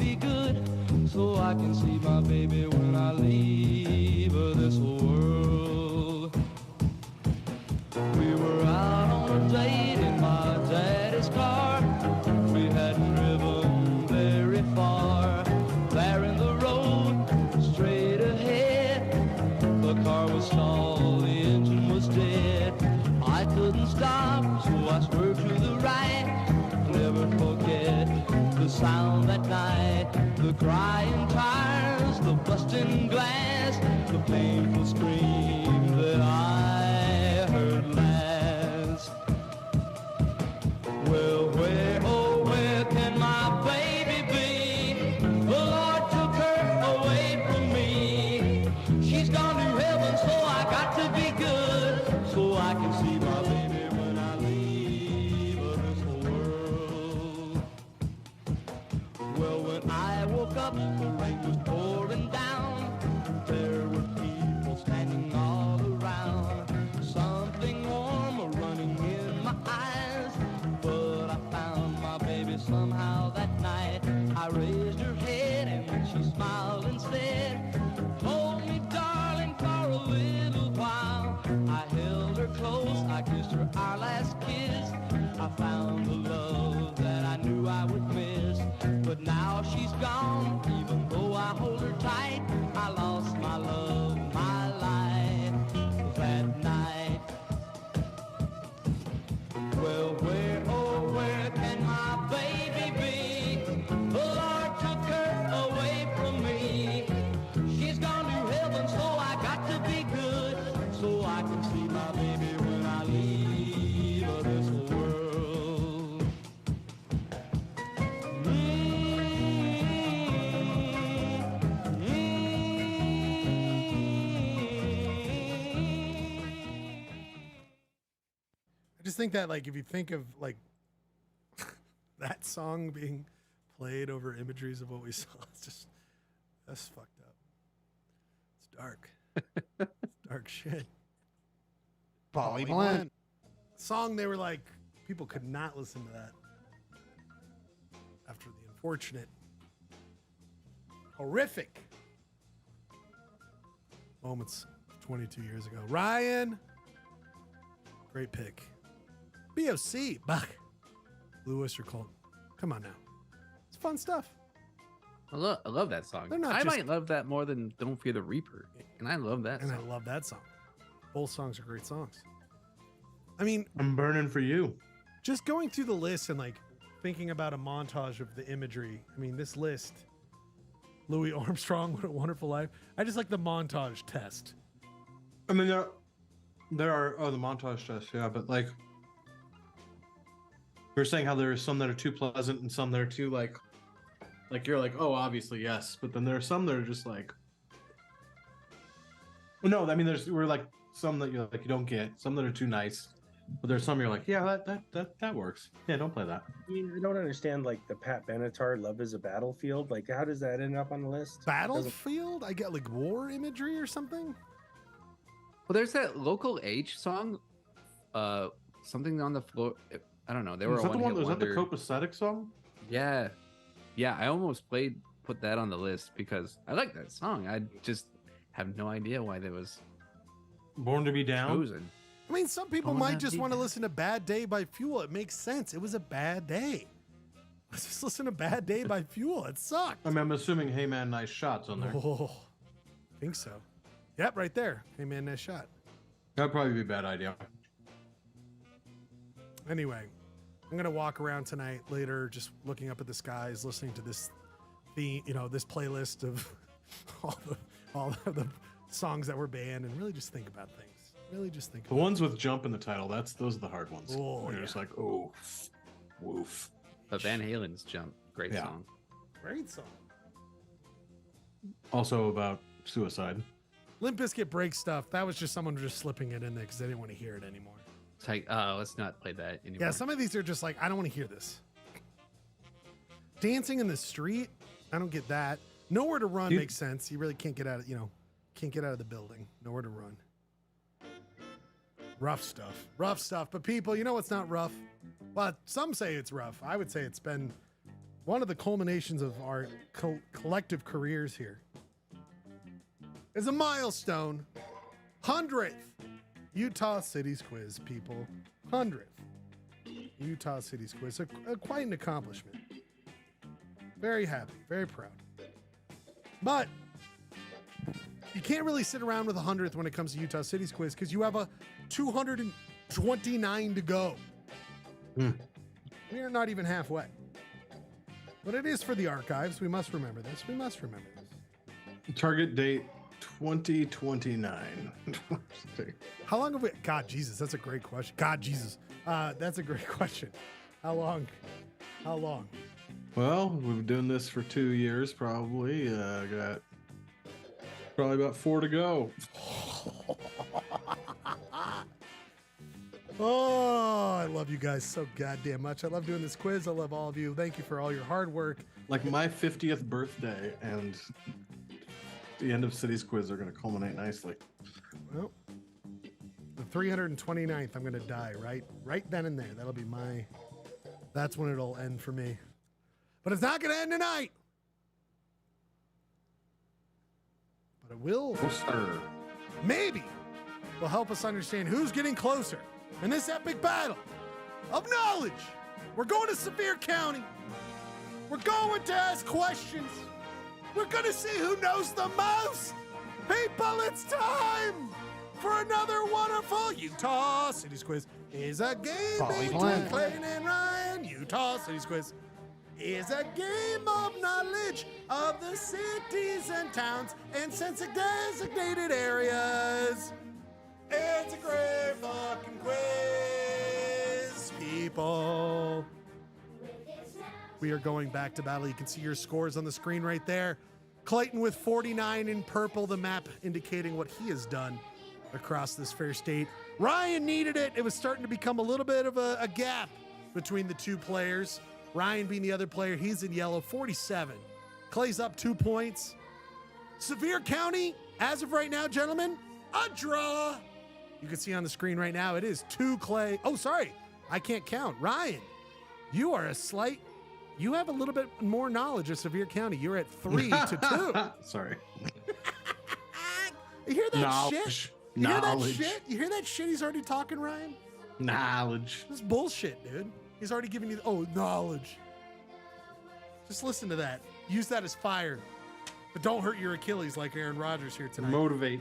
be good, so I can see my baby when I leave this world. We were out on a date in my daddy's car. We hadn't driven very far. There in the road, straight ahead, the car was stalled, the engine was dead. I couldn't stop, so I swerved to the right. Never forget the sound that night, the crying tires, the busting glass, the painful scream that I heard last. Well, where, oh, where can my baby be? The Lord took her away from me. She's gone to heaven, so I got to be good, so I can see my baby when I leave this world. Well, when I woke up, the rain was pouring down. There were people standing all around. Something warm running in my eyes. But I found my baby somehow that night. I raised her head and then she smiled and said, hold me, darling, for a little while. I held her close, I kissed her our last kiss. I found the love that I knew I would miss. But now she's gone, even though I hold her tight. I lost my love, my life that night. Well, where, oh, where can my baby be? The Lord took her away from me. She's gone to heaven, so I got to be good, so I can see my baby when I leave this world. I just think that, like, if you think of, like, that song being played over imageries of what we saw, it's just, that's fucked up. It's dark. It's dark shit. Poly Blend. Song, they were like, people could not listen to that after the unfortunate, horrific moments 22 years ago. Ryan, great pick. BOC, Bach, Blue Oyster Cult. Come on now. It's fun stuff. I love that song. They're not I just- might love that more than Don't Fear the Reaper. And I love that And song. I love that song. Both songs are great songs. I mean, I'm burning for you. just going through the list and like thinking about a montage of the imagery. I mean, this list, Louis Armstrong, What a Wonderful Life. I just like the montage test. I mean, there are the montage tests, yeah, but like we were saying how there are some that are too pleasant and some that are too like you're like, oh, obviously yes, but then there are some that are just like, well, no, I mean, we're like some that you're like you don't get, some that are too nice, but there's some you're like, yeah, that works. Yeah, don't play that. I mean, I don't understand like the Pat Benatar "Love Is a Battlefield." Like, how does that end up on the list? Battlefield? I get like war imagery or something. Well, there's that Local H song, something on the floor. I don't know. They were Was that the one? Was that the wonder. copacetic song? Yeah, yeah. I almost put that on the list because I like that song. I just have no idea why that was Born to Be Down. chosen. I mean, some people Oh, might that'd just be want to bad. listen to Bad Day by Fuel. It makes sense. It was a bad day. Let's just listen to Bad Day by Fuel. It sucked. I mean, I'm assuming Hey Man, Nice Shots on there. Oh, I think so. Yep, right there. Hey, man, nice shot. That'd probably be a bad idea. Anyway, I'm going to walk around tonight later just looking up at the skies, listening to this theme, this playlist of all the songs that were banned and really just think about things. Really just think The ones with jump in the title, those are the hard ones. Oh, Where you're yeah. just like, oh, woof. But Van Halen's Jump, great Yeah. song. Great song. Also about suicide. Limp Bizkit Break Stuff. That was just someone just slipping it in there because they didn't want to hear it anymore. It's like, oh, let's not play that anymore. Yeah, some of these are just like, I don't want to hear this. Dancing in the Street. I don't get that. Nowhere to Run makes sense. You really can't get out of, can't get out of the building. Nowhere to run. Rough stuff. Rough stuff. But people, you know what's not rough? Well, some say it's rough. I would say it's been one of the culminations of our collective careers here is a milestone. 100th Utah Cities Quiz, people. 100th Utah Cities Quiz. Quite an accomplishment. Very happy, very proud. But you can't really sit around with 100th when it comes to Utah Cities Quiz because you have a 229 to go. We are not even halfway. But it is for the archives. We must remember this. We must remember this. Target date 2029. How long have we? God, Jesus, that's a great question. God, Jesus, that's a great question. How long? How long? Well, we've been doing this for 2 years, probably. Got probably about 4 to go. Oh, I love you guys so goddamn much. I love doing this quiz. I love all of you. Thank you for all your hard work. Like my 50th birthday and the end of Cities Quiz are going to culminate nicely. Well, the 329th, I'm going to die, right then and there. That'll be that's when it'll end for me. But it's not going to end tonight. But it will. Maybe will help us understand who's getting closer in this epic battle of knowledge. We're going to Sevier County. We're going to ask questions. We're going to see who knows the most. People, it's time for another wonderful Utah Cities Quiz. Is a game between Clayton and Ryan. Utah Cities Quiz is a game of knowledge of the cities and towns and designated areas. It's a great fucking quiz, people. We are going back to battle. You can see your scores on the screen right there. Clayton with 49 in purple, the map indicating what he has done across this fair state. Ryan needed it. It was starting to become a little bit of a gap between the two players. Ryan being the other player, he's in yellow, 47. Clay's up 2 points. Sevier County, as of right now, gentlemen, a draw. You can see on the screen right now, it is 2 Clay. Oh, sorry, I can't count. Ryan, you are you have a little bit more knowledge of Sevier County. You're at 3 to 2. Sorry. You hear that Knowledge. shit? Knowledge. You hear that shit he's already talking, Ryan? Knowledge. This is bullshit, dude. He's already giving you, knowledge. Just listen to that. Use that as fire. But don't hurt your Achilles like Aaron Rodgers here tonight. Motivate.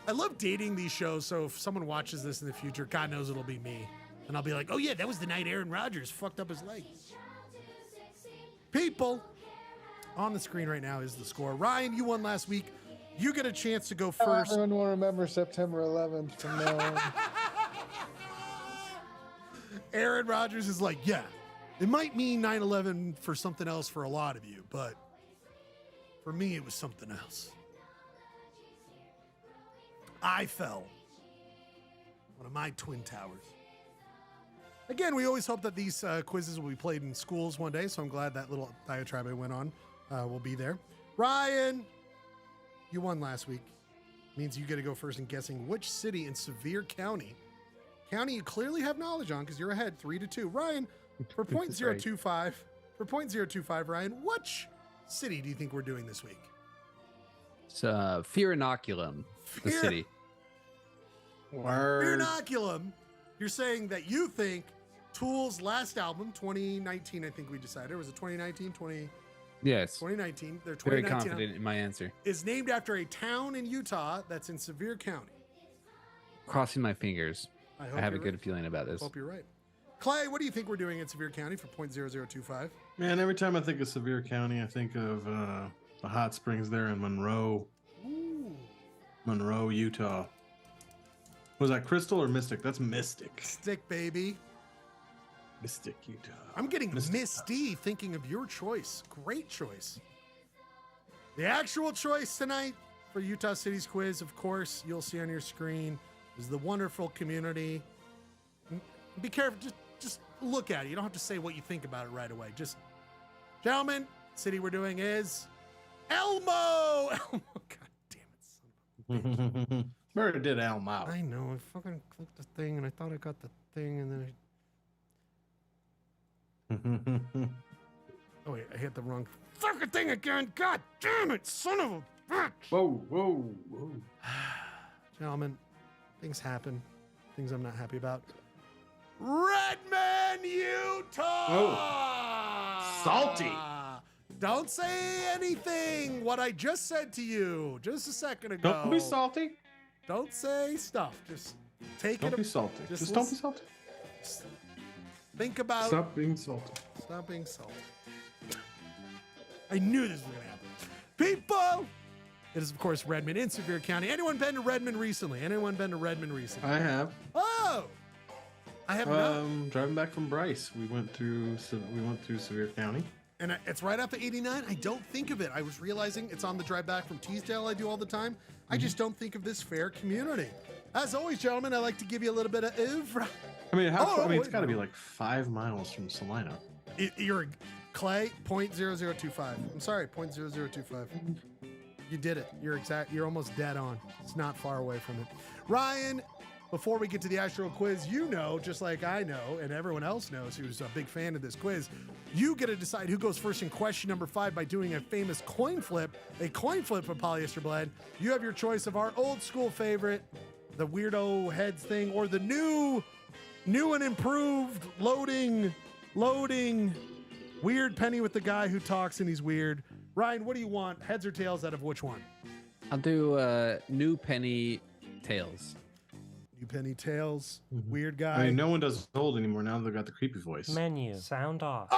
I love dating these shows, so if someone watches this in the future, God knows it'll be me. And I'll be like, oh yeah, that was the night Aaron Rodgers fucked up his leg. People, on the screen right now is the score. Ryan, you won last week. You get a chance to go first. Everyone will remember September 11th from now on. Aaron Rodgers is like, yeah, it might mean 9/11 for something else for a lot of you, but for me, it was something else. I fell. One of my twin towers. Again, we always hope that these quizzes will be played in schools one day, so I'm glad that little diatribe I went on will be there. Ryan, you won last week. Means you get to go first in guessing which city in Sevier County you clearly have knowledge on because you're ahead 3 to 2. Ryan, for .025, Ryan, which city do you think we're doing this week? It's Fear Inoculum, the city. Fear Inoculum. You're saying that you think Tool's last album, 2019, I think we decided. Was it 2019? Yes. 2019. Their 2019 Very confident in my answer. is named after a town in Utah that's in Sevier County. Crossing my fingers. I have a good right. feeling about this. Hope you're right. Clay, what do you think we're doing in Sevier County for .0025? Man, every time I think of Sevier County, I think of the hot springs there in Monroe. Ooh. Monroe, Utah. Was that Crystal or Mystic? That's Mystic. Stick, baby. Mystic, Utah. I'm getting misty thinking of your choice. Great choice. The actual choice tonight for Utah Cities Quiz, of course, you'll see on your screen, is the wonderful community. Be careful. Just look at it. You don't have to say what you think about it right away. Just, gentlemen, city we're doing is Elmo. God damn it, son of a bitch. Where did Elmo? I know. I fucking clicked the thing and I thought I got the thing and then Oh wait, I hit the wrong fucking thing again. God damn it, son of a bitch. Whoa, whoa, whoa. Gentlemen, things happen. Things I'm not happy about. Redmond, Utah. Oh, salty. Don't say anything. What I just said to you just a second ago. Don't be salty. Don't say stuff. Just take Don't it. be salty. Just don't be salty. Just think about. Stop being salty. Stop being salty. I knew this was going to happen. People! It is, of course, Redmond in Sevier County. Anyone been to Redmond recently? Anyone been to Redmond recently? I have. Oh! I have not. Driving back from Bryce, we went through Sevier County. And it's right off the 89. I don't think of it. I was realizing it's on the drive back from Teasdale I do all the time. I just don't think of this fair community. As always, gentlemen, I like to give you a little bit of oeuvre. I mean, it's got to be like 5 miles from Salina. You're Clay, 0.0025. I'm sorry, 0.0025. You did it. You're almost dead on. It's not far away from it. Ryan, before we get to the actual quiz, you know, just like I know, and everyone else knows who's a big fan of this quiz, you get to decide who goes first in question number 5 by doing a famous coin flip, a coin flip for Polyester Blend. You have your choice of our old school favorite, the weirdo heads thing, or the new and improved loading weird penny with the guy who talks and he's weird. Ryan, what do you want? Heads or tails out of which one? I'll do new penny tails. New penny tails. Weird guy. I mean, no one does old anymore now they've got the creepy voice. Menu. Sound off.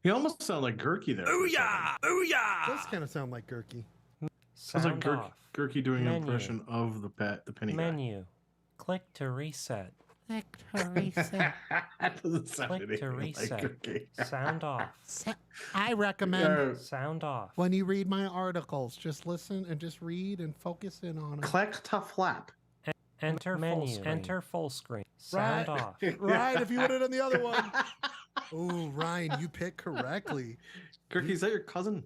He almost sounded like Gurky there. Ooh yeah! Ooh yeah! Does kind of sound like Gurky. Sounds like Sound off. Gurky doing an Menu. impression of the penny guy. Menu. Click to reset. Click to reset. That doesn't sound Click to anything reset. like Gurky. Sound off. I recommend Sound off. when you read my articles, just listen and just read and focus in on it. Click to flap. Enter Menu. full screen. Enter full screen. Sound Right. off. Ryan, if you would have done the other one. Oh, Ryan, you picked correctly. Gurky, is that your cousin?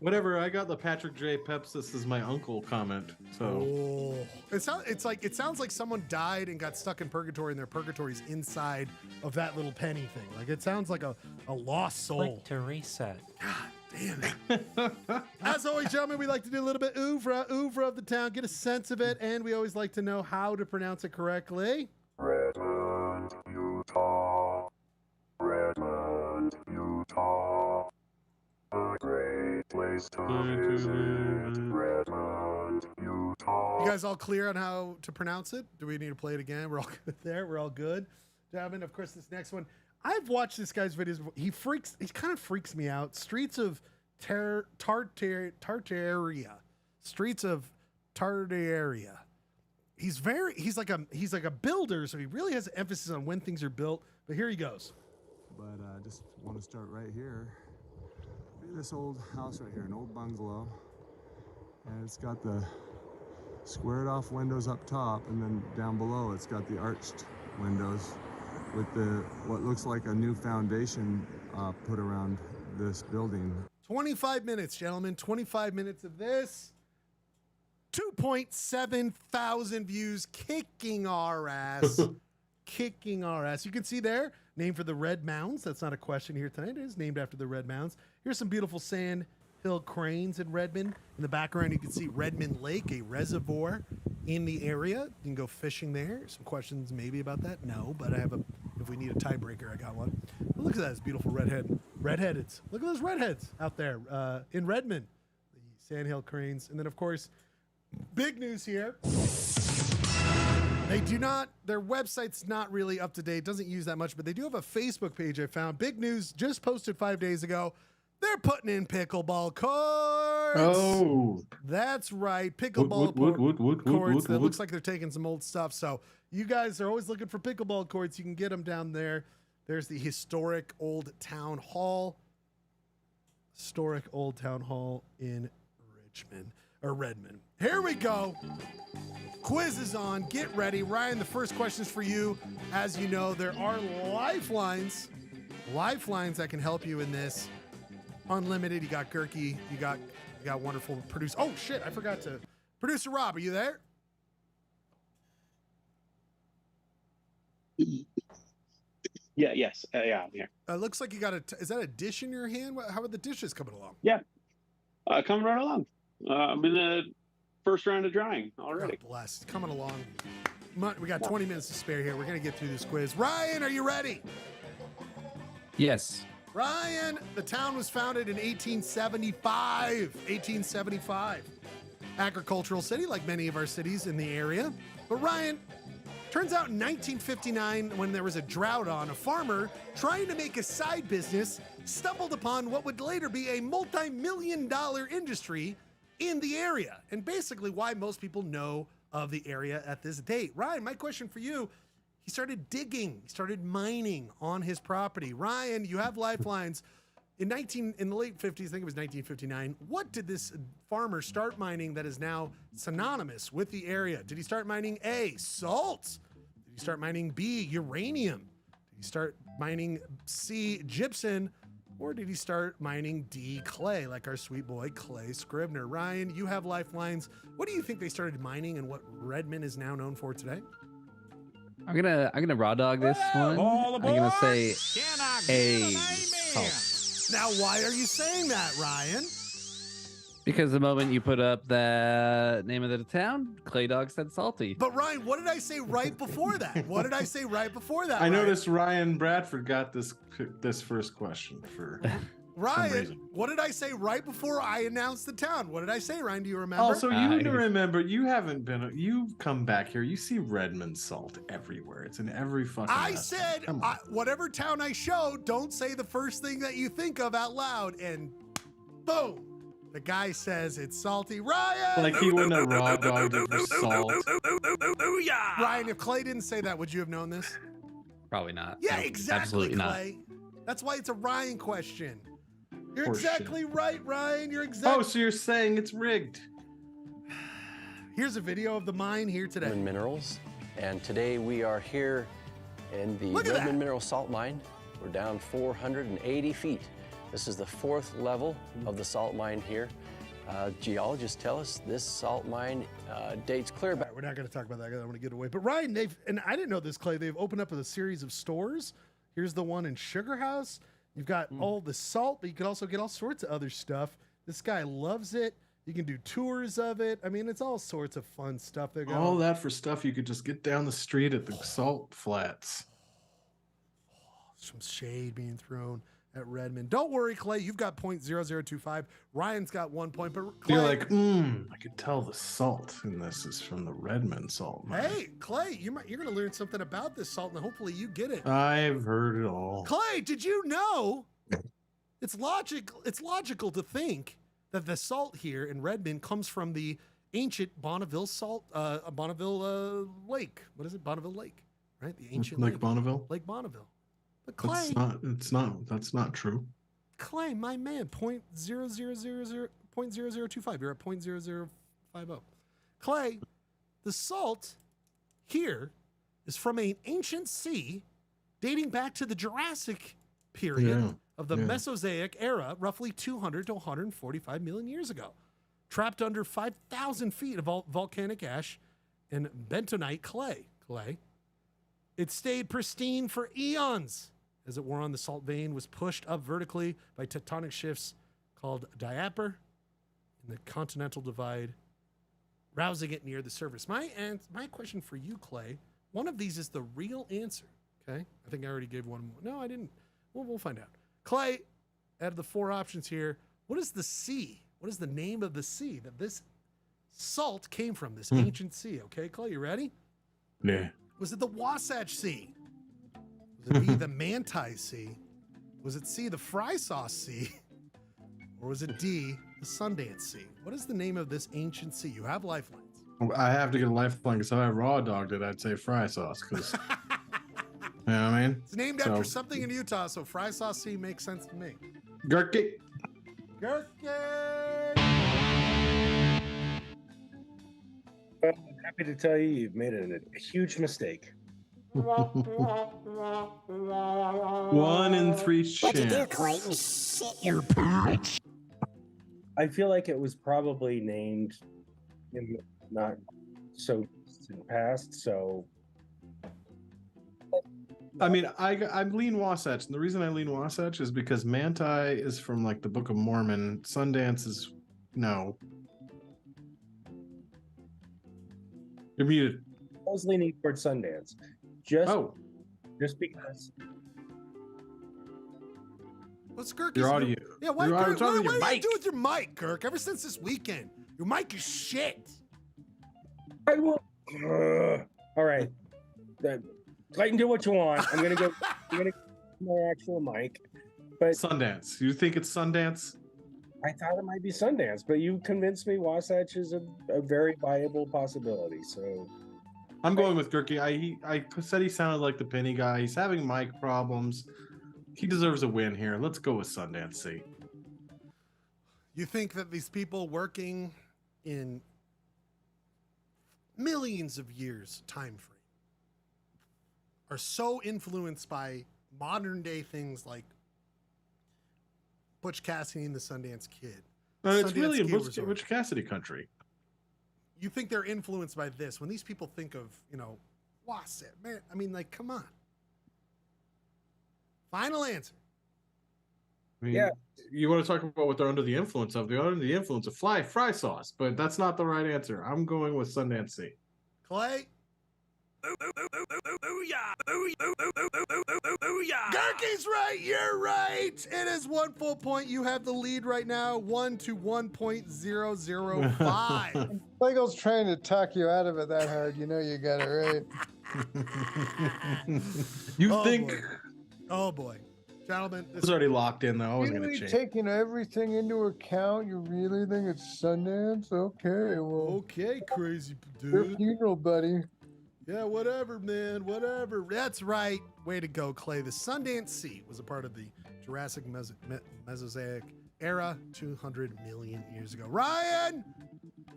Whatever, I got the Patrick J. Peps, this is my uncle comment. So It sounds like someone died and got stuck in purgatory and their purgatory's inside of that little penny thing. Like it sounds like a lost soul. Click to reset. Damn it. As always, gentlemen, we like to do a little bit oeuvre of the town, get a sense of it, and we always like to know how to pronounce it correctly. Redmond, Utah. Redmond, Utah. A great place to visit. Redmond, Utah. You guys all clear on how to pronounce it? Do we need to play it again? We're all good there. We're all good. Gentlemen, of course, this next one. I've watched this guy's videos before. He kind of freaks me out. Streets of Tartaria. Streets of Tartaria. He's like a builder, so he really has emphasis on when things are built. But here he goes. But I just want to start right here. This old house right here, an old bungalow, and it's got the squared off windows up top, and then down below it's got the arched windows with what looks like a new foundation put around this building. 25 minutes, gentlemen. 25 minutes of this. 2.7 thousand views, kicking our ass. Kicking our ass. You can see there, named for the Red Mounds. That's not a question here tonight. It is named after the Red Mounds. Here's some beautiful sand hill cranes in Redmond. In the background, you can see Redmond Lake, a reservoir in the area. You can go fishing there. Some questions maybe about that? No, but if we need a tiebreaker, I got one. But look at that, it's beautiful redheads. Look at those redheads out there in Redmond. The sand hill cranes. And then, of course, big news here. Their website's not really up to date, doesn't use that much, but they do have a Facebook page I found. Big news, just posted 5 days ago. They're putting in pickleball courts. Oh. That's right. Pickleball courts. That looks like they're taking some old stuff. So you guys are always looking for pickleball courts. You can get them down there. There's the historic old town hall. Historic old town hall in Redmond. Here we go. Quiz is on. Get ready. Ryan, the first question is for you. As you know, there are lifelines that can help you in this. Unlimited. You got Gurky. You got wonderful producer. Oh, shit. I forgot to. Producer Rob, are you there? Yes. Yeah, I'm here. Looks like you got is that a dish in your hand? How are the dishes coming along? Yeah. Coming right along. I'm in the first round of drying already. God bless. It's coming along. We got 20 minutes to spare here. We're going to get through this quiz. Ryan, are you ready? Yes. Ryan, the town was founded in 1875. 1875. Agricultural city, like many of our cities in the area. But Ryan, turns out in 1959, when there was a drought on, a farmer trying to make a side business stumbled upon what would later be a multi-million-dollar industry in the area, and basically why most people know of the area at this date. Ryan, my question for you, he started digging, he started mining on his property. Ryan, you have lifelines. In the late 50s, I think it was 1959, what did this farmer start mining that is now synonymous with the area? Did he start mining A, salt? Did he start mining B, uranium? Did he start mining C, gypsum? Or did he start mining D, clay, like our sweet boy Clay Scribner? Ryan, you have lifelines. What do you think they started mining and what Redmond is now known for today? I'm gonna raw dog this one. I'm gonna say A, salt. Now, why are you saying that, Ryan? Because the moment you put up the name of the town, Clay Dog said salty. But Ryan, what did I say right before that? What did I say right before that? I Ryan? noticed Ryan Bradford got this first question for Ryan, what did I say right before I announced the town? What did I say, Ryan? Do you remember? Also, you remember, you've come back here. You see Redmond salt everywhere. It's in every fucking. I said, whatever town I show, don't say the first thing that you think of out loud. And boom, the guy says it's salty. Ryan! Like he wouldn't have raw dogged it for salt. Ryan, if Clay didn't say that, would you have known this? Probably not. Yeah, Nope, exactly, absolutely Clay. That's why it's a Ryan question. You're Horseshit. exactly right, Ryan. You're exactly. Oh, so you're saying it's rigged? Here's a video of the mine here today. Redmond Minerals, and today we are here in the Look at that. Redmond Mineral Salt Mine. We're down 480 feet. This is the 4th level of the salt mine here. Geologists tell us this salt mine dates clear back. We're not going to talk about that because I want to get away. But Ryan, and I didn't know this, Clay, they've opened up a series of stores. Here's the one in Sugar House. You've got all the salt, but you can also get all sorts of other stuff. This guy loves it. You can do tours of it. I mean, it's all sorts of fun stuff. They're going. All that for stuff you could just get down the street at the salt flats. Some shade being thrown at Redmond. Don't worry, Clay. You've got .0025. Ryan's got 1 point. But Clay, You're like, I could tell the salt in this is from the Redmond salt mine. hey, Clay, you're going to learn something about this salt, and hopefully you get it. I've heard it all. Clay, did you know it's logical to think that the salt here in Redmond comes from the ancient Bonneville Lake. What is it? Bonneville Lake, right? The ancient Lake Bonneville. Lake Bonneville. But Clay, That's not true. Clay, my man, .0025. You're at .0050. Clay, the salt here is from an ancient sea dating back to the Jurassic period of the Mesozoic era, roughly 200 to 145 million years ago. Trapped under 5,000 feet of volcanic ash and bentonite clay. It stayed pristine for eons as it wore on. The salt vein was pushed up vertically by tectonic shifts called diaper in the continental divide, rousing it near the surface. My question for you, Clay, one of these is the real answer, okay? I think I already gave one more. No, I didn't. We'll find out. Clay, out of the 4 options here, what is the sea? What is the name of the sea that this salt came from, this ancient sea? Okay, Clay, you ready? Yeah. Was it the Wasatch Sea? Was it B, the Manti Sea? Was it C, the Fry Sauce Sea? Or was it D, the Sundance Sea? What is the name of this ancient sea? You have lifelines. I have to get a lifeline because if I raw dogged it, I'd say fry sauce. Because you know what I mean? It's named after something in Utah, so Fry Sauce Sea makes sense to me. Gherkin. I'm happy to tell you, you've made a huge mistake. 1 in 3 chance. What'd you do, Clayton? Shit your pants. I feel like it was probably named in the not so distant past, so I mean, I lean Wasatch, and the reason I lean Wasatch is because Manti is from like the Book of Mormon. Sundance is no. You're muted. I was leaning towards Sundance, just because. What's Kirk? Your audio. Yeah, what Your audio- Kirk, what your do you mic. do with your mic, Kirk? Ever since this weekend, your mic is shit. I will. All right. Clayton, do what you want. I'm gonna go my actual mic. But Sundance. You think it's Sundance? I thought it might be Sundance, but you convinced me Wasatch is a very viable possibility. So I'm going with Gurky. I said he sounded like the Penny guy. He's having mic problems. He deserves a win here. Let's go with Sundance C. You think that these people working in millions of years time frame are so influenced by modern day things like Butch Cassidy and the Sundance Kid? It's Sundance really in Kid Resort. Butch Cassidy country. You think they're influenced by this when these people think of, Wasatch, man? I mean, like, come on. Final answer. I mean, you want to talk about what they're under the influence of? They're under the influence of fry sauce, but that's not the right answer. I'm going with Sundance C. Clay? Gurky's right. You're right. It is 1 full point. You have the lead right now, 1 to 1.005. Michael's trying to talk you out of it that hard. You know you got it right. Boy. Oh boy, gentlemen, This is already locked in though. I wasn't going Really to change. taking everything into account, you really think it's Sundance? Okay, well. Okay, crazy Your dude. funeral, buddy. Yeah, whatever, man. Whatever. That's right. Way to go, Clay. The Sundance Sea was a part of the Jurassic Mesozoic era 200 million years ago. Ryan,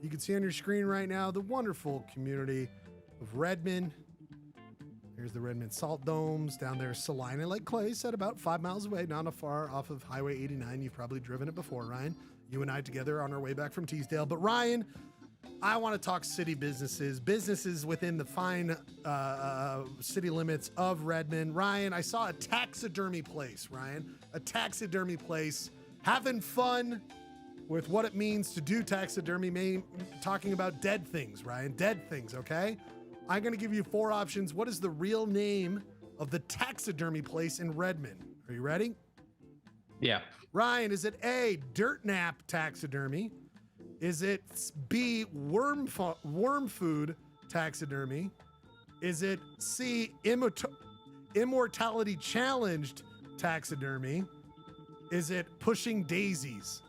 you can see on your screen right now the wonderful community of Redmond. Here's the Redmond Salt Domes. Down there, Salina, like Clay said, about 5 miles away, not far off of Highway 89. You've probably driven it before, Ryan. You and I together on our way back from Teesdale. But Ryan, I want to talk city businesses within the fine city limits of Redmond. Ryan, I saw a taxidermy place, having fun with what it means to do taxidermy, talking about dead things, Ryan, dead things, okay? I'm going to give you 4 options. What is the real name of the taxidermy place in Redmond? Are you ready? Yeah. Ryan, is it A, Dirt Nap Taxidermy? Is it B, Worm Food Taxidermy? Is it C, Immortality Challenged Taxidermy? Is it Pushing Daisies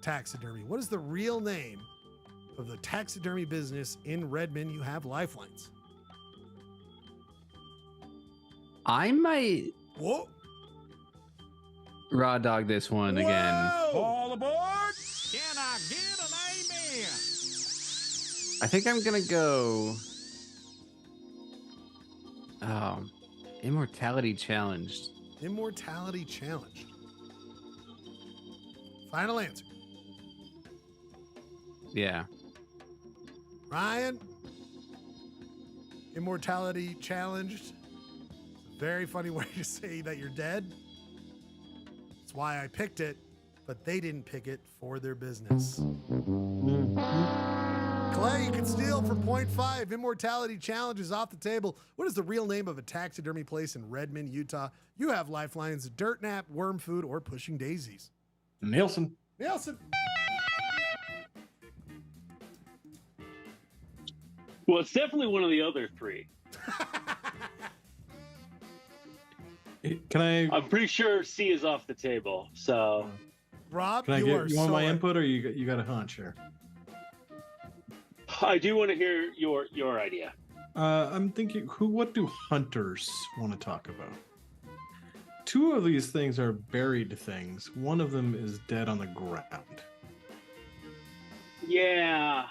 Taxidermy? What is the real name of the taxidermy business in Redmond? You have lifelines. I might Whoa. raw dog this one again. All aboard! Can I get an amen? I think I'm gonna go. Immortality Challenged. Immortality Challenged. Final answer. Yeah. Ryan, Immortality Challenged. Very funny way to say that you're dead. That's why I picked it, but they didn't pick it for their business. Clay, you can steal for 0.5. Immortality Challenge is off the table. What is the real name of a taxidermy place in Redmond, Utah? You have lifelines: Dirt Nap, Worm Food, or Pushing Daisies. Nielsen. Well, it's definitely one of the other 3. Can I? I'm pretty sure C is off the table. So, Rob, Can I get? You want my input, or you got a hunch here? I do want to hear your idea. I'm thinking, what do hunters want to talk about? 2 of these things are buried things. One of them is dead on the ground. Yeah.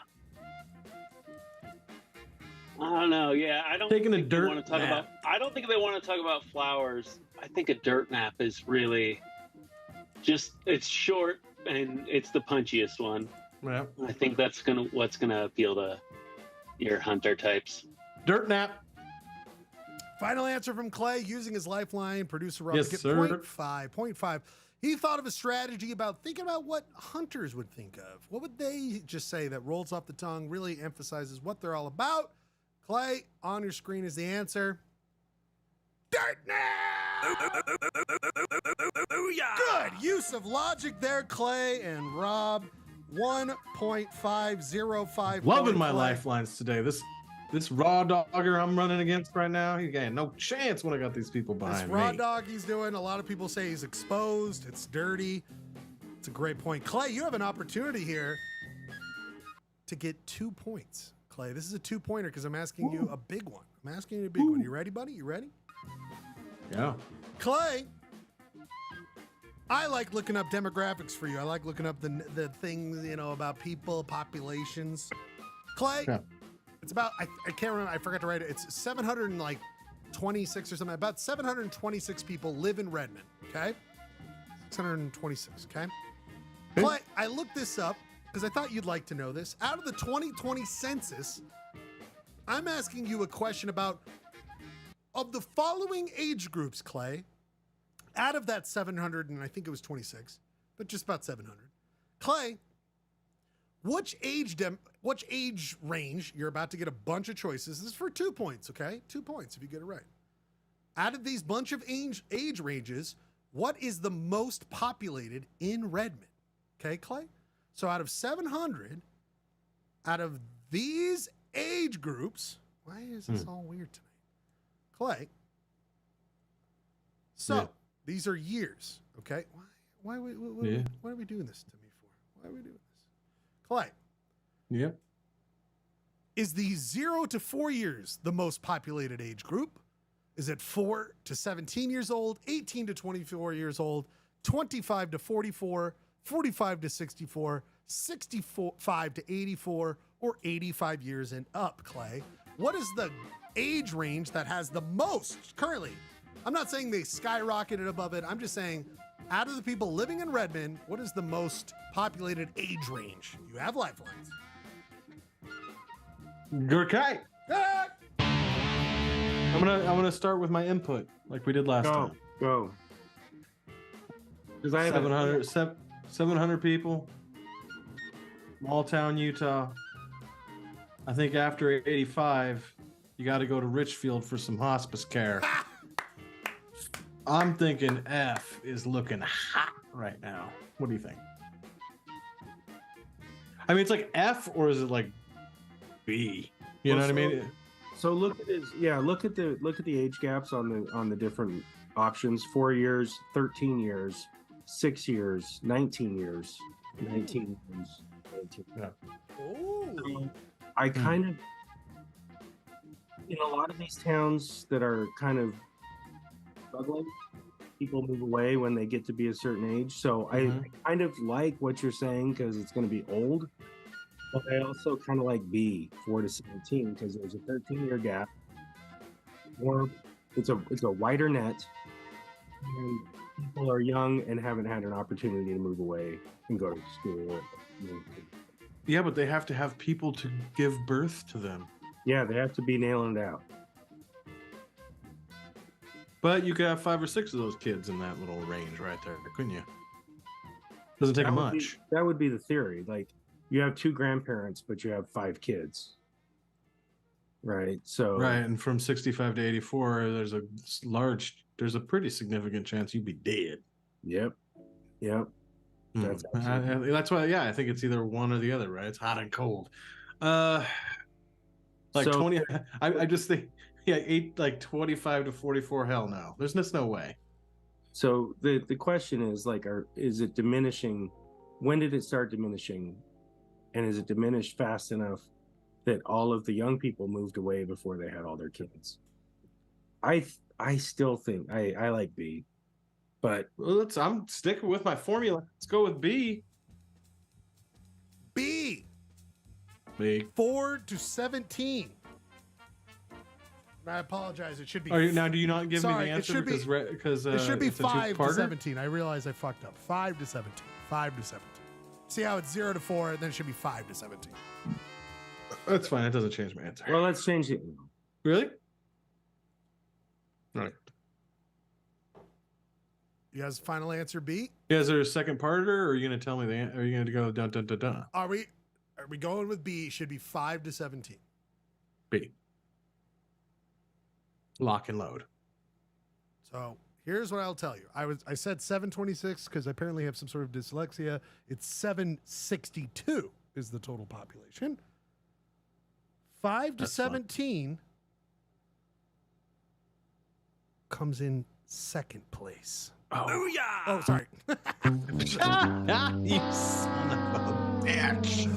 I don't know. Yeah, I don't Taking a think they dirt want to talk nap. about. I don't think they want to talk about flowers. I think a dirt nap is really just. It's short and it's the punchiest one. Yeah. I think that's what's gonna appeal to your hunter types. Dirt nap. Final answer from Clay. Using his lifeline, producer Rob Yes, get sir. 0.5. He thought of a strategy about thinking about what hunters would think of. What would they just say that rolls off the tongue, really emphasizes what they're all about? Clay, on your screen is the answer. Dirt Good use of logic there, Clay and Rob. 1.505. Loving my Clay. lifelines today. This raw dogger I'm running against right now, he got no chance when I got these people This behind raw me. dog he's doing, a lot of people say he's exposed. It's dirty. It's a great point. Clay, you have an opportunity here to get 2 points. Clay, this is a 2-pointer because I'm asking you a big one. I'm asking you a big one. You ready, buddy? You ready? Yeah. Clay, I like looking up demographics for you. I like looking up the things, about people, populations. Clay, Yeah. it's about, I can't remember, I forgot to write it. It's 726 or something. About 726 people live in Redmond, okay? 626, okay? Clay, I looked this up because I thought you'd like to know this. Out of the 2020 census, I'm asking you a question about, of the following age groups, Clay, out of that 700, and I think it was 26, but just about 700. Clay, which age range, you're about to get a bunch of choices. This is for 2 points, okay? 2 points if you get it right. Out of these bunch of age ranges, what is the most populated in Redmond? Okay, Clay? So out of 700, out of these age groups, why is this all weird to me? Clay. So these are years, okay? Why are we doing this to me for? Why are we doing this? Clay. Yep. Is the 0 to 4 years the most populated age group? Is it 4 to 17 years old, 18 to 24 years old, 25 to 44, 45 to 64, 65 to 84, or 85 years and up, Clay? What is the age range that has the most currently? I'm not saying they skyrocketed above it. I'm just saying out of the people living in Redmond, what is the most populated age range? You have lifelines. Okay. I'm gonna start with my input like we did last time. Go. Because I have 700 people. Small town, Utah. I think after 85, you got to go to Richfield for some hospice care. I'm thinking F is looking hot right now. What do you think? I mean, it's like F, or is it like B? You know what I mean? So look at look at the age gaps on the different options. 4 years, 13 years, 6 years, 19 years, 19 years. 19. Yeah. Ooh. I kind of, a lot of these towns that are kind of struggling, people move away when they get to be a certain age. So I kind of like what you're saying because it's going to be old, but I also kind of like B, 4 to 17, because there's a 13-year gap. Or it's a wider net, and people are young and haven't had an opportunity to move away and go to school. Yeah, but they have to have people to give birth to them. Yeah, they have to be nailing it out. But you could have 5 or 6 of those kids in that little range right there, couldn't you? Doesn't take much. That would be the theory. Like, you have 2 grandparents, but you have 5 kids. Right. So Right, and from 65 to 84, there's a pretty significant chance you'd be dead. Yep. That's That's why, I think it's either one or the other, right? It's hot and cold. Like So- 20. I just think, 25 to 44. Hell no. There's just no way. So the question is is it diminishing? When did it start diminishing? And is it diminished fast enough that all of the young people moved away before they had all their kids? I still think I like B, but I'm sticking with my formula. Let's go with B. B. B. 4 to 17. I apologize. It should be. Now, do you not give me the answer it should because it should be it's a 5 to two-parter? 17. I realize I fucked up. 5 to 17. 5 to 17. See how it's 0 to 4, then it should be 5 to 17. That's fine. It doesn't change my answer. Well, let's change it. Really? Right. You guys final answer B? Yeah, is there a second parter, or are you going to tell me are you going to go dun dun dun dun? Are we going with B? It should be 5 to 17. B. Lock and load. So here's what I'll tell you. I said 726 because I apparently have some sort of dyslexia. It's 762 is the total population. 5 to That's fun. 17 comes in second place. Oh, Oh, sorry. you son of a bitch.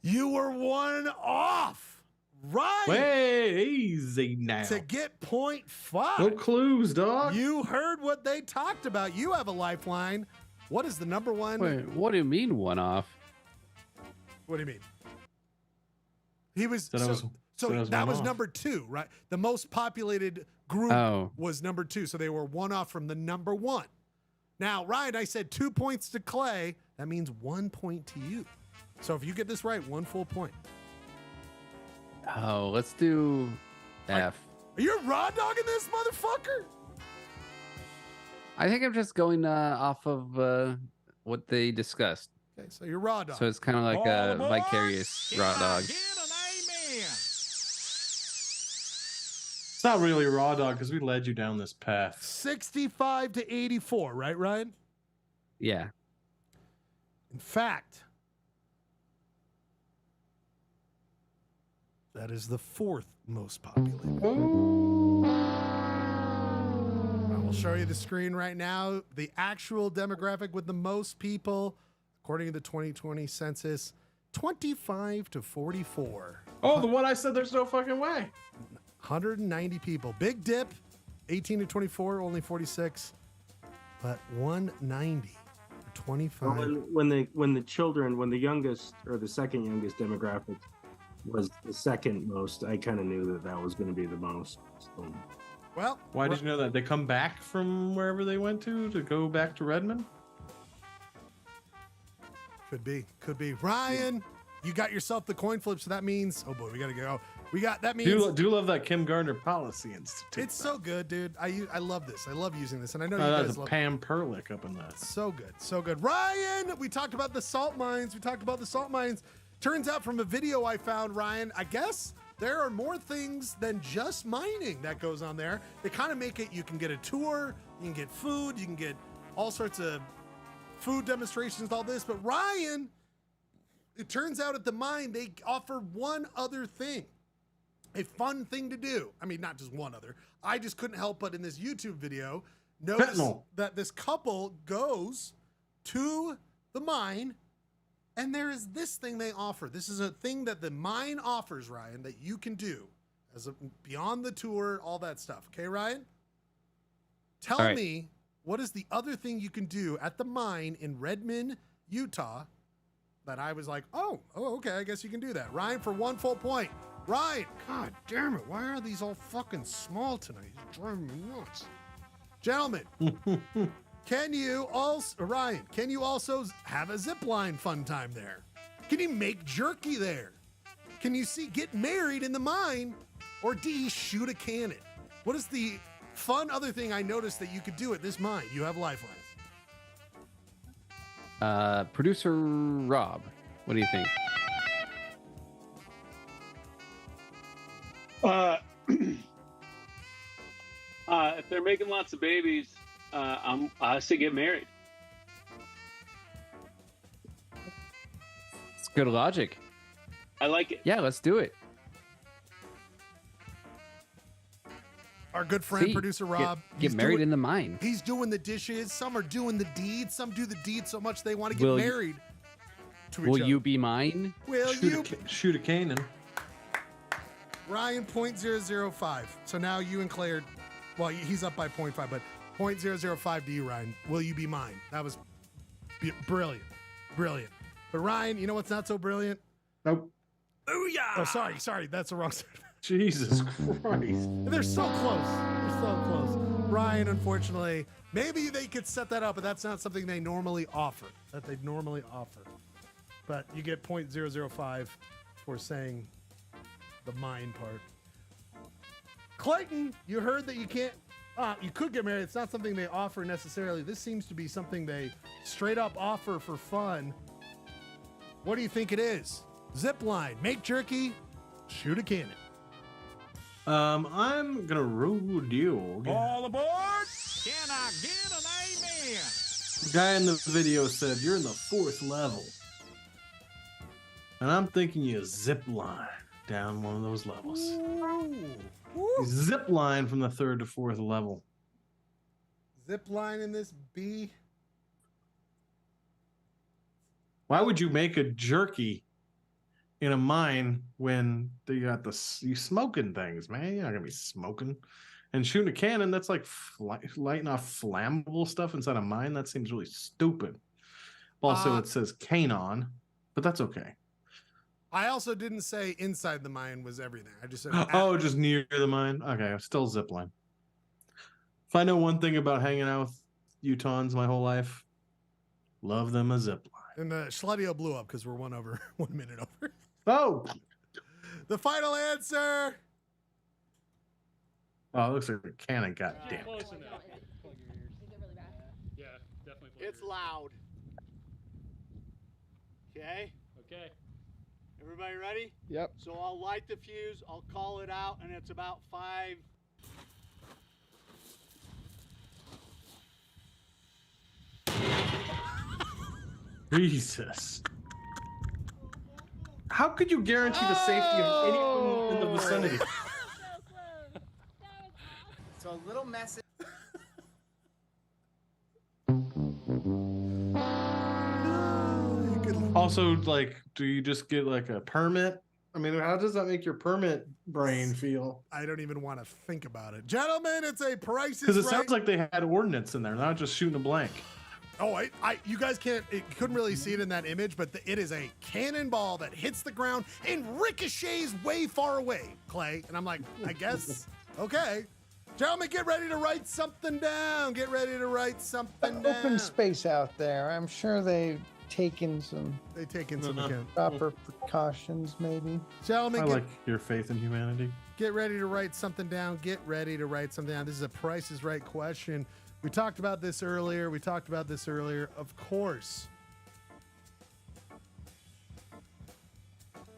You were one off. Right. Way easy now. To get 0.5. No clues, dog. You heard what they talked about. You have a lifeline. What is the number one? Wait, what do you mean one off? What do you mean? He was That was that one was off. number 2, right? The most populated group was number 2, so they were one off from the number 1. Now, Ryan, I said 2 points to Clay. That means 1 point to you. So if you get this right, 1 full point. Oh, let's do F. Are you raw dogging this motherfucker? I think I'm just going off of what they discussed. Okay, so you're raw dog. So it's kind of like a vicarious raw dog. It's not really a raw dog because we led you down this path. 65 to 84, right, Ryan? Yeah. In fact, that is the 4th most populated. I will show you the screen right now. The actual demographic with the most people, according to the 2020 census, 25 to 44. Oh, the one I said there's no fucking way. 190 people. Big dip. 18 to 24, only 46. But 190 for 25. When the youngest or the second youngest demographic was the second most, I kind of knew that was going to be the most. So. Well, why did you know that? They come back from wherever they went to go back to Redmond? Could be. Ryan, you got yourself the coin flip, so that means, oh boy, we got to go. That means. Do love that Kim Gardner Policy Institute. It's so good, dude. I love this. I love using this, and I know you That's guys a love Pam Perlick up in that. So good. Ryan, we talked about the salt mines. Turns out from a video I found, Ryan, I guess there are more things than just mining that goes on there. They kind of make it, you can get a tour, you can get food, you can get all sorts of food demonstrations, all this. But Ryan, it turns out at the mine, they offer one other thing, a fun thing to do. I mean, not just one other. I just couldn't help but in this YouTube video, notice that this couple goes to the mine. And there is this thing they offer. This is a thing that the mine offers, Ryan, that you can do as beyond the tour, all that stuff. Okay, Ryan? Tell me, what is the other thing you can do at the mine in Redmond, Utah, that I was like, oh, okay, I guess you can do that. Ryan, for 1 full point. Ryan, God damn it, why are these all fucking small tonight? You're driving me nuts. Gentlemen. Can you also have a zip line fun time there? Can you make jerky there? Can you get married in the mine? Or D, shoot a cannon? What is the fun other thing I noticed that you could do at this mine? You have lifelines. Producer Rob, what do you think? If they're making lots of babies, I say get married. It's good logic. I like it. Yeah, let's do it. Our good friend, producer Rob. Get married in the mine. He's doing the dishes. Some are doing the deeds. Some do the deeds so much they want to get married to each other. Will you be mine? Will you? Shoot a cannon. Ryan, 0.005. So now you and Clay are, well, he's up by 0.5, but 0.005 to you, Ryan. Will you be mine? That was brilliant. Brilliant. But Ryan, you know what's not so brilliant? Nope. Oh, sorry. That's the wrong side. Jesus Christ. They're so close. Ryan, unfortunately, maybe they could set that up, but that's not something they normally offer. But you get 0.005 for saying the mine part. Clayton, you heard that you can't You could get married. It's not something they offer necessarily. This seems to be something they straight up offer for fun. What do you think it is? Zip line, make jerky, shoot a cannon. I'm gonna rule deal. All aboard! Can I get an amen? The guy in the video said you're in the 4th level, and I'm thinking you zip line down one of those levels. You zip line from the 3rd to 4th level. Zip line in this B. Why would you make a jerky in a mine when you got you smoking things, man? You're not gonna be smoking. And shooting a cannon, that's like lighting off flammable stuff inside a mine. That seems really stupid. Also, it says Canon, but that's okay. I also didn't say inside the mine was everything. I just said just near the mine. Okay, still zipline. If I know one thing about hanging out with Utahns my whole life, love them a zipline. And the Schledio blew up because we're 1 minute over. Oh, the final answer. Oh, it looks like the cannon got damn. Close enough. Yeah, definitely. It's loud. Okay. Okay. Everybody ready? Yep. So I'll light the fuse, I'll call it out, and it's about 5. Jesus. How could you guarantee the safety of anyone in the vicinity? So a little message. Also, like, do you just get like a permit? I mean, how does that make your permit brain feel? I don't even want to think about it. Gentlemen, it's a Price is Because it Right. sounds like they had ordnance in there, not just shooting a blank. Oh, you guys couldn't really see it in that image, but it is a cannonball that hits the ground and ricochets way far away, Clay. And I'm like, I guess, okay. Gentlemen, get ready to write something down. Get ready to write something down. Open space out there. I'm sure they've taken some. Proper precautions, maybe. Gentlemen, I like your faith in humanity. Get ready to write something down. Get ready to write something down. This is a Price is Right question. We talked about this earlier. Of course.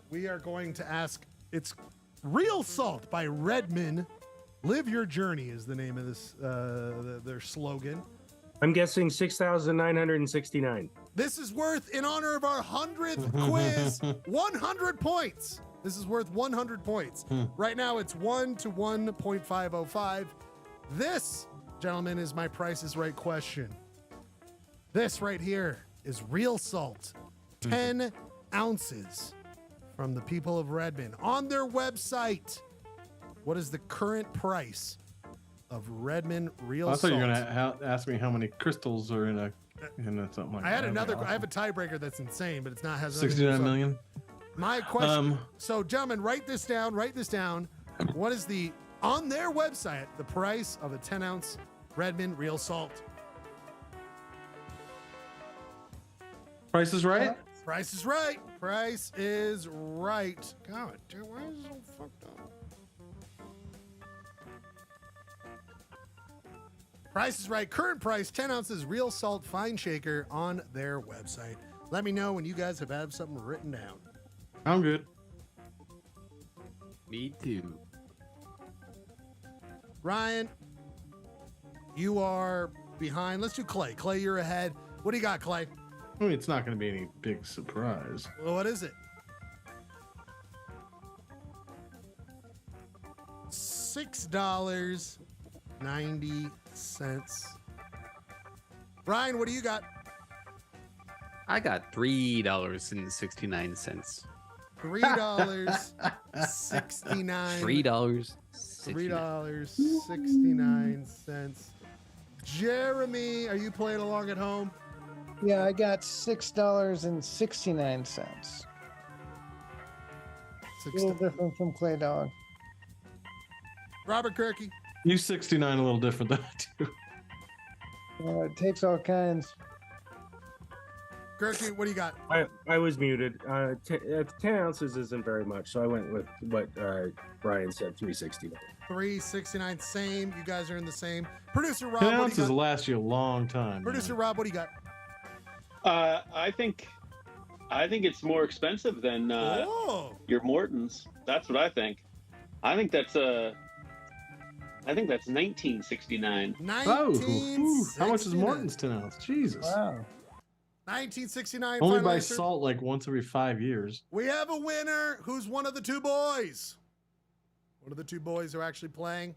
We are going to ask. It's Real Salt by Redmond. Live Your Journey is the name of this, their slogan. I'm guessing 6,969. This is worth, in honor of our 100th quiz, 100 points. This is worth 100 points. Right now it's 1 to 1.505. This, gentlemen, is my Price is Right question. This right here is Real Salt, 10 ounces from the people of Redmond. On their website, what is the current price of Redmond Real Salt? I thought you were going to ask me how many crystals are in something like that. I have a tiebreaker that's insane, but it's not has 69 million. My question. So, gentlemen, write this down. What is on their website the price of a 10-ounce Redmond Real Salt? Price is Right. Price is Right. Price is Right. God, dude, why is it so fucked up? Price is Right. Current price, 10 ounces Real Salt Fine Shaker on their website. Let me know when you guys have had something written down. I'm good. Me too. Ryan, you are behind. Let's do Clay. Clay, you're ahead. What do you got, Clay? I mean, it's not going to be any big surprise. Well, what is it? $6.90. Ryan, what do you got? I got $3.69. $3.69. $3.69. Jeremy, are you playing along at home? Yeah, I got $6.69. A little different from Clay Dog. Robert Kirky. You 69 a little different than I do. It takes all kinds. Gerke, what do you got? I was muted. 10 ounces isn't very much, so I went with what Brian said, 360. 369, same. You guys are in the same. Producer Rob, 10 what do you ounces got? last you a long time. Producer Rob, what do you got? I think it's more expensive than your Morton's. That's what I think. I think that's 1969. How much is Morton's 10 ounce? Jesus. Wow. 1969. Only final buy answer. salt like once every 5 years. We have a winner. Who's one of the two boys? One of the two boys who are actually playing.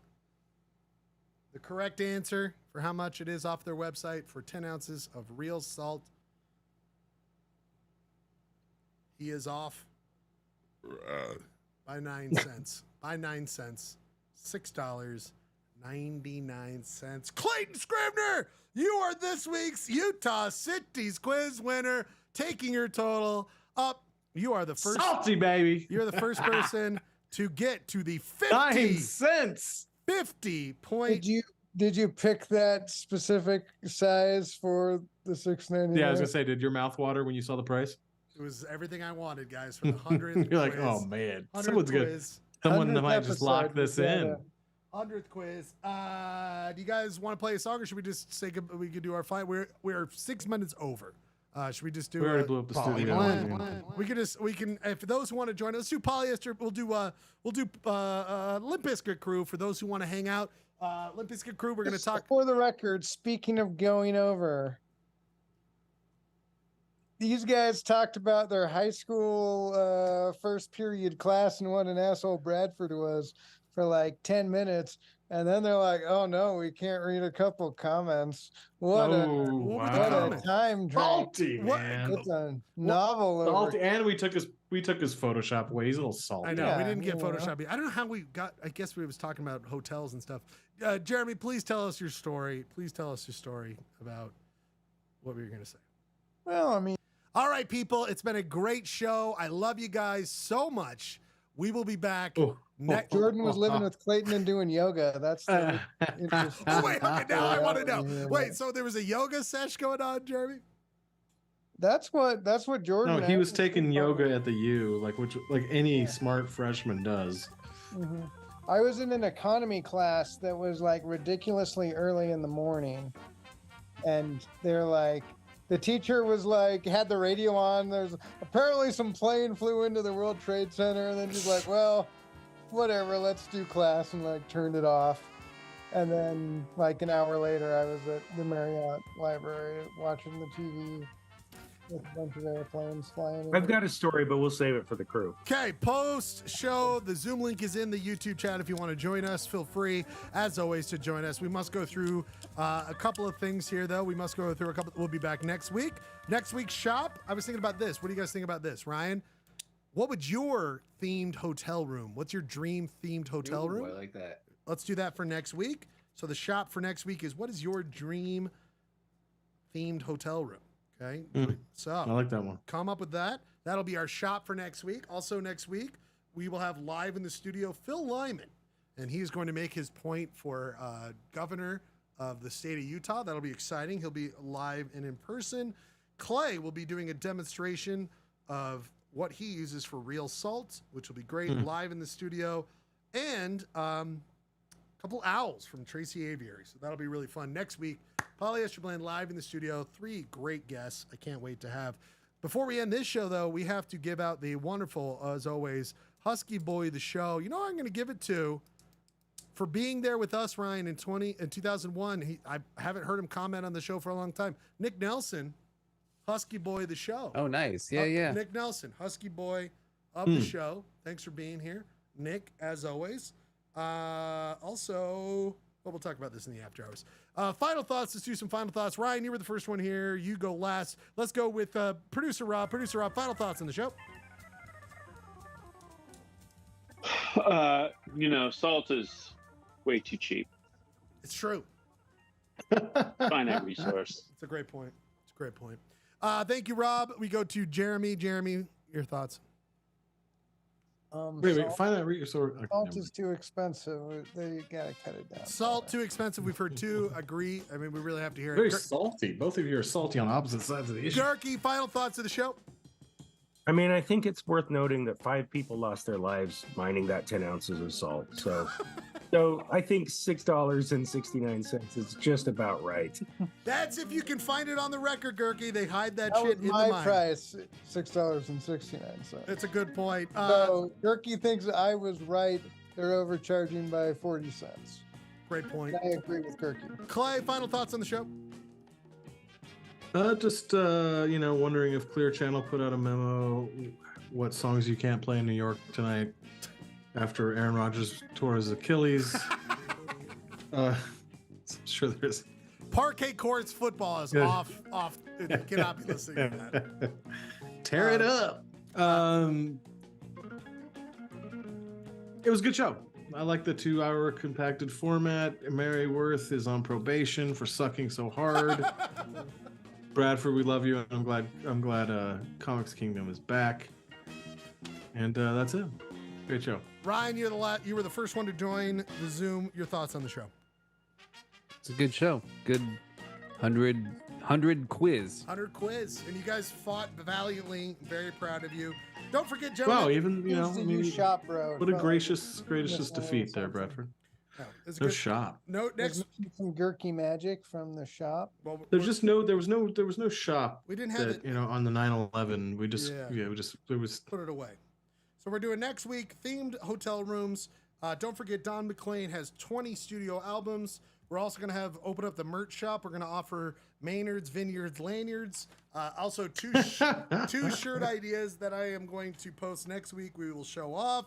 The correct answer for how much it is off their website for 10 ounces of real salt. He is off by 9 cents. By 9 cents. $6.99. Clayton Scribner, you are this week's Utah Cities quiz winner, taking your total up. You are the first. Salty, baby. You're the first person to get to the 9 cents. 50 point. Did you pick that specific size for the $6.99? Yeah, I was gonna say, did your mouth water when you saw the price? It was everything I wanted, guys, for the 100th You're like, quiz. oh man, 100th someone's good. quiz. Someone 100th might just lock episode, this we in. gotta- 100th quiz. Do you guys want to play a song, or should we just say we could do our fight? We're 6 minutes over. Should we just do? We already blew up the studio. Blend. We can. For those who want to join us, do Polyester. We'll do Limp Bizkit crew for those who want to hang out. Limp Bizkit crew. We're going to talk. For the record, speaking of going over, these guys talked about their high school first period class and what an asshole Bradford was for like 10 minutes. And then they're like, oh no, we can't read a couple comments. What a time drain. Salty, man. It's a novel. Salty, and we took his Photoshop away. He's a little salty. I know we didn't get Photoshop. I don't know how we got. I guess we was talking about hotels and stuff. Jeremy, please tell us your story. Please tell us your story about what we were going to say. Well, I mean, all right, people. It's been a great show. I love you guys so much. We will be back. Jordan was living with Clayton and doing yoga. That's the interesting. Oh, wait, okay, now I want to know. Wait, so there was a yoga sesh going on, Jeremy? That's what Jordan. No, he was asked. taking yoga at the U, like any smart freshman does. Mhm. I was in an economy class that was like ridiculously early in the morning, and they're like, the teacher was like, had the radio on. There's apparently some plane flew into the World Trade Center, and then she's like, well, whatever, let's do class, and like turned it off. And then like an hour later, I was at the Marriott Library watching the TV with a bunch of airplanes flying. I've got a story, but we'll save it for the crew. Okay, post show. The Zoom link is in the YouTube chat. If you want to join us, feel free, as always, to join us. We must go through a couple of things here, though. We must go through a couple. We'll be back next week. Next week's shop. I was thinking about this. What do you guys think about this, Ryan? What would your themed hotel room? What's your dream themed hotel room? I like that. Let's do that for next week. So the shop for next week is, what is your dream themed hotel room? Okay. So I like that one. come up with that. That'll be our shop for next week. Also next week, we will have live in the studio Phil Lyman, and he's going to make his point for governor of the state of Utah. That'll be exciting. He'll be live and in person. Clay will be doing a demonstration of what he uses for real salt, which will be great, live in the studio. And a couple owls from Tracy Aviary. So that'll be really fun. Next week, Polyester Blend live in the studio. 3 great guests I can't wait to have. Before we end this show, though, we have to give out the wonderful, as always, Husky Boy the show. You know who I'm going to give it to for being there with us, Ryan, in 2001. I haven't heard him comment on the show for a long time. Nick Nelson, Husky Boy the show. Oh, nice. Yeah. Nick Nelson, Husky Boy of the show. Thanks for being here, Nick, as always. Also, we'll talk about this in the after hours. Final thoughts. Let's do some final thoughts. Ryan, you were the first one here. You go last. Let's go with producer Rob. Producer Rob, final thoughts on the show. Salt is way too cheap. It's true. Finite resource. It's a great point. Thank you, Rob. We go to Jeremy. Jeremy, your thoughts? Wait, salt, find that. salt is too expensive. They gotta cut it down. Salt too expensive. We've heard two. Agree. I mean, we really have to hear Very it. salty. Both of you are salty on opposite sides of the issue. Garky, final thoughts of the show. I mean, I think it's worth noting that 5 people lost their lives mining that 10 ounces of salt. So, I think $6.69 is just about right. That's if you can find it on the record, Gerke. They hide that, That shit was in my the mine. price, $6.69. That's a good point. So Gerke thinks I was right. They're overcharging by 40 cents. Great point. I agree with Gerke. Clay, final thoughts on the show? Just wondering if Clear Channel put out a memo what songs you can't play in New York tonight after Aaron Rodgers tore his Achilles. I'm sure there's Parquet courts football is off. It cannot be listening to that. Tear it up. It was a good show. I like the 2-hour compacted format. Mary Worth is on probation for sucking so hard. Bradford, we love you, and I'm glad Comics Kingdom is back. And that's it. Great show. Ryan, you were the first one to join the Zoom. Your thoughts on the show? It's a good show. Good 100 quiz. 100 quiz, and you guys fought valiantly. Very proud of you. Don't forget, gentlemen. Wow, even shop, bro. What a gracious defeat there, Bradford. No shop. No, next some Gerke magic from the shop. Well, there was no shop. We didn't have that, it. on the 9/11. We just it was put it away. So we're doing next week themed hotel rooms. Don't forget, Don McLean has 20 studio albums. We're also going to open up the merch shop. We're going to offer Maynard's Vineyards lanyards. Also, two shirt ideas that I am going to post next week. We will show off.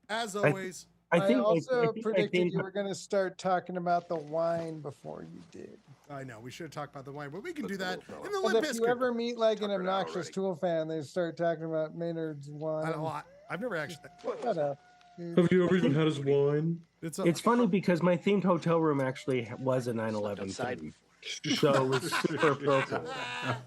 As always, I also predicted you were going to start talking about the wine before you did. I know we should have talked about the wine, but we can do that in the But Limp if you Bizkit. ever meet like an obnoxious Tool fan, they start talking about Maynard's wine. I've never actually. Shut up. Have you ever even had his wine? It's funny because my themed hotel room actually was a 9/11 theme. So it was super appropriate.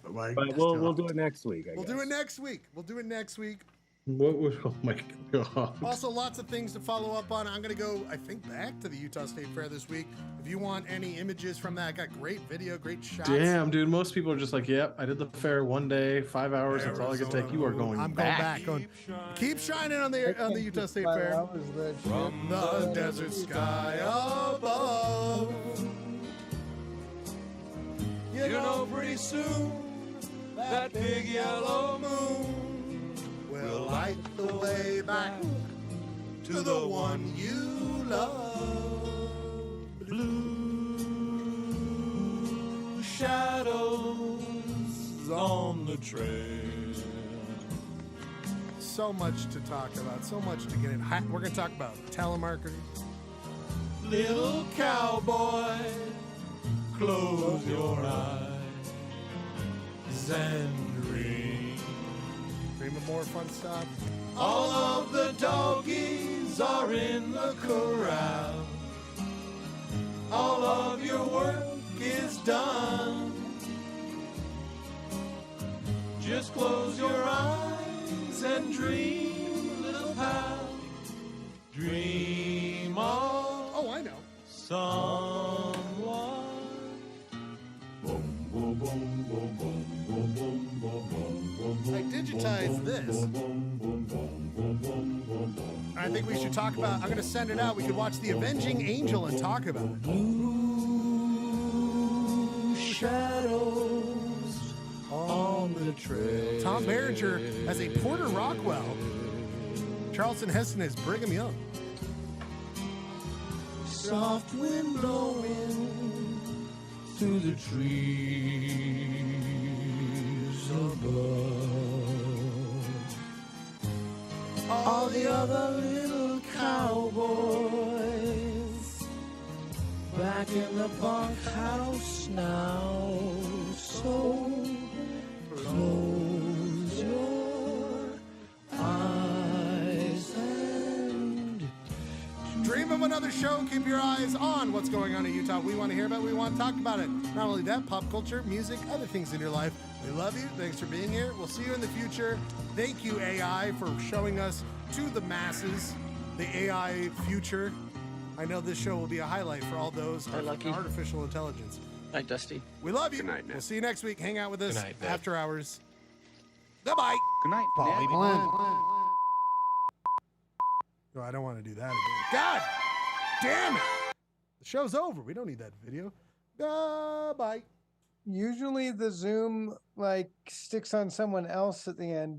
But we'll do it next week. We'll do it next week. We'll do it next week. What would? Oh my god! Also, lots of things to follow up on. I'm going to go, I think, back to the Utah State Fair this week. If you want any images from that, I got great video, great shots. Damn, dude. Most people are just like, "Yep, I did the fair one day, 5 hours. That's all I could take." You are going. I'm back. going back. Keep shining on the Utah State Fair. From the desert sky above. You know, pretty soon that big yellow moon will light the way back to the one you love. Blue shadows on the trail. So much to talk about, so much to get in. We're going to talk about telemarketers. Little cowboy, close your eyes and dream. Dream of more fun stuff. All of the doggies are in the corral. All of your work is done. Just close your eyes and dream, little pal. Dream of. Oh, I know. Someone. Boom, boom, boom, boom, boom, boom, boom, boom, boom. I digitized this. I think we should talk about. I'm going to send it out. We could watch The Avenging Angel and talk about it. Blue shadows on the trail. Tom Berenger as a Porter Rockwell. Charleston Heston is Brigham Young. Soft wind blowing through the trees above. All the other little cowboys back in the bunkhouse now. So close your eyes and dream of another show, keep your eyes on what's going on in Utah. We want to hear about it. We want to talk about it. Not only that, pop culture, music, other things in your life. We love you. Thanks for being here. We'll see you in the future. Thank you, AI, for showing us to the masses the AI future. I know this show will be a highlight for all those artificial intelligence. Night, Dusty. We love you. Good night, We'll see you next week. Hang out with us Good night, Dad. after hours. Goodbye. Good night, Polly Blend. No, I don't want to do that again. God damn it. The show's over. We don't need that video. Goodbye. Usually the Zoom like sticks on someone else at the end.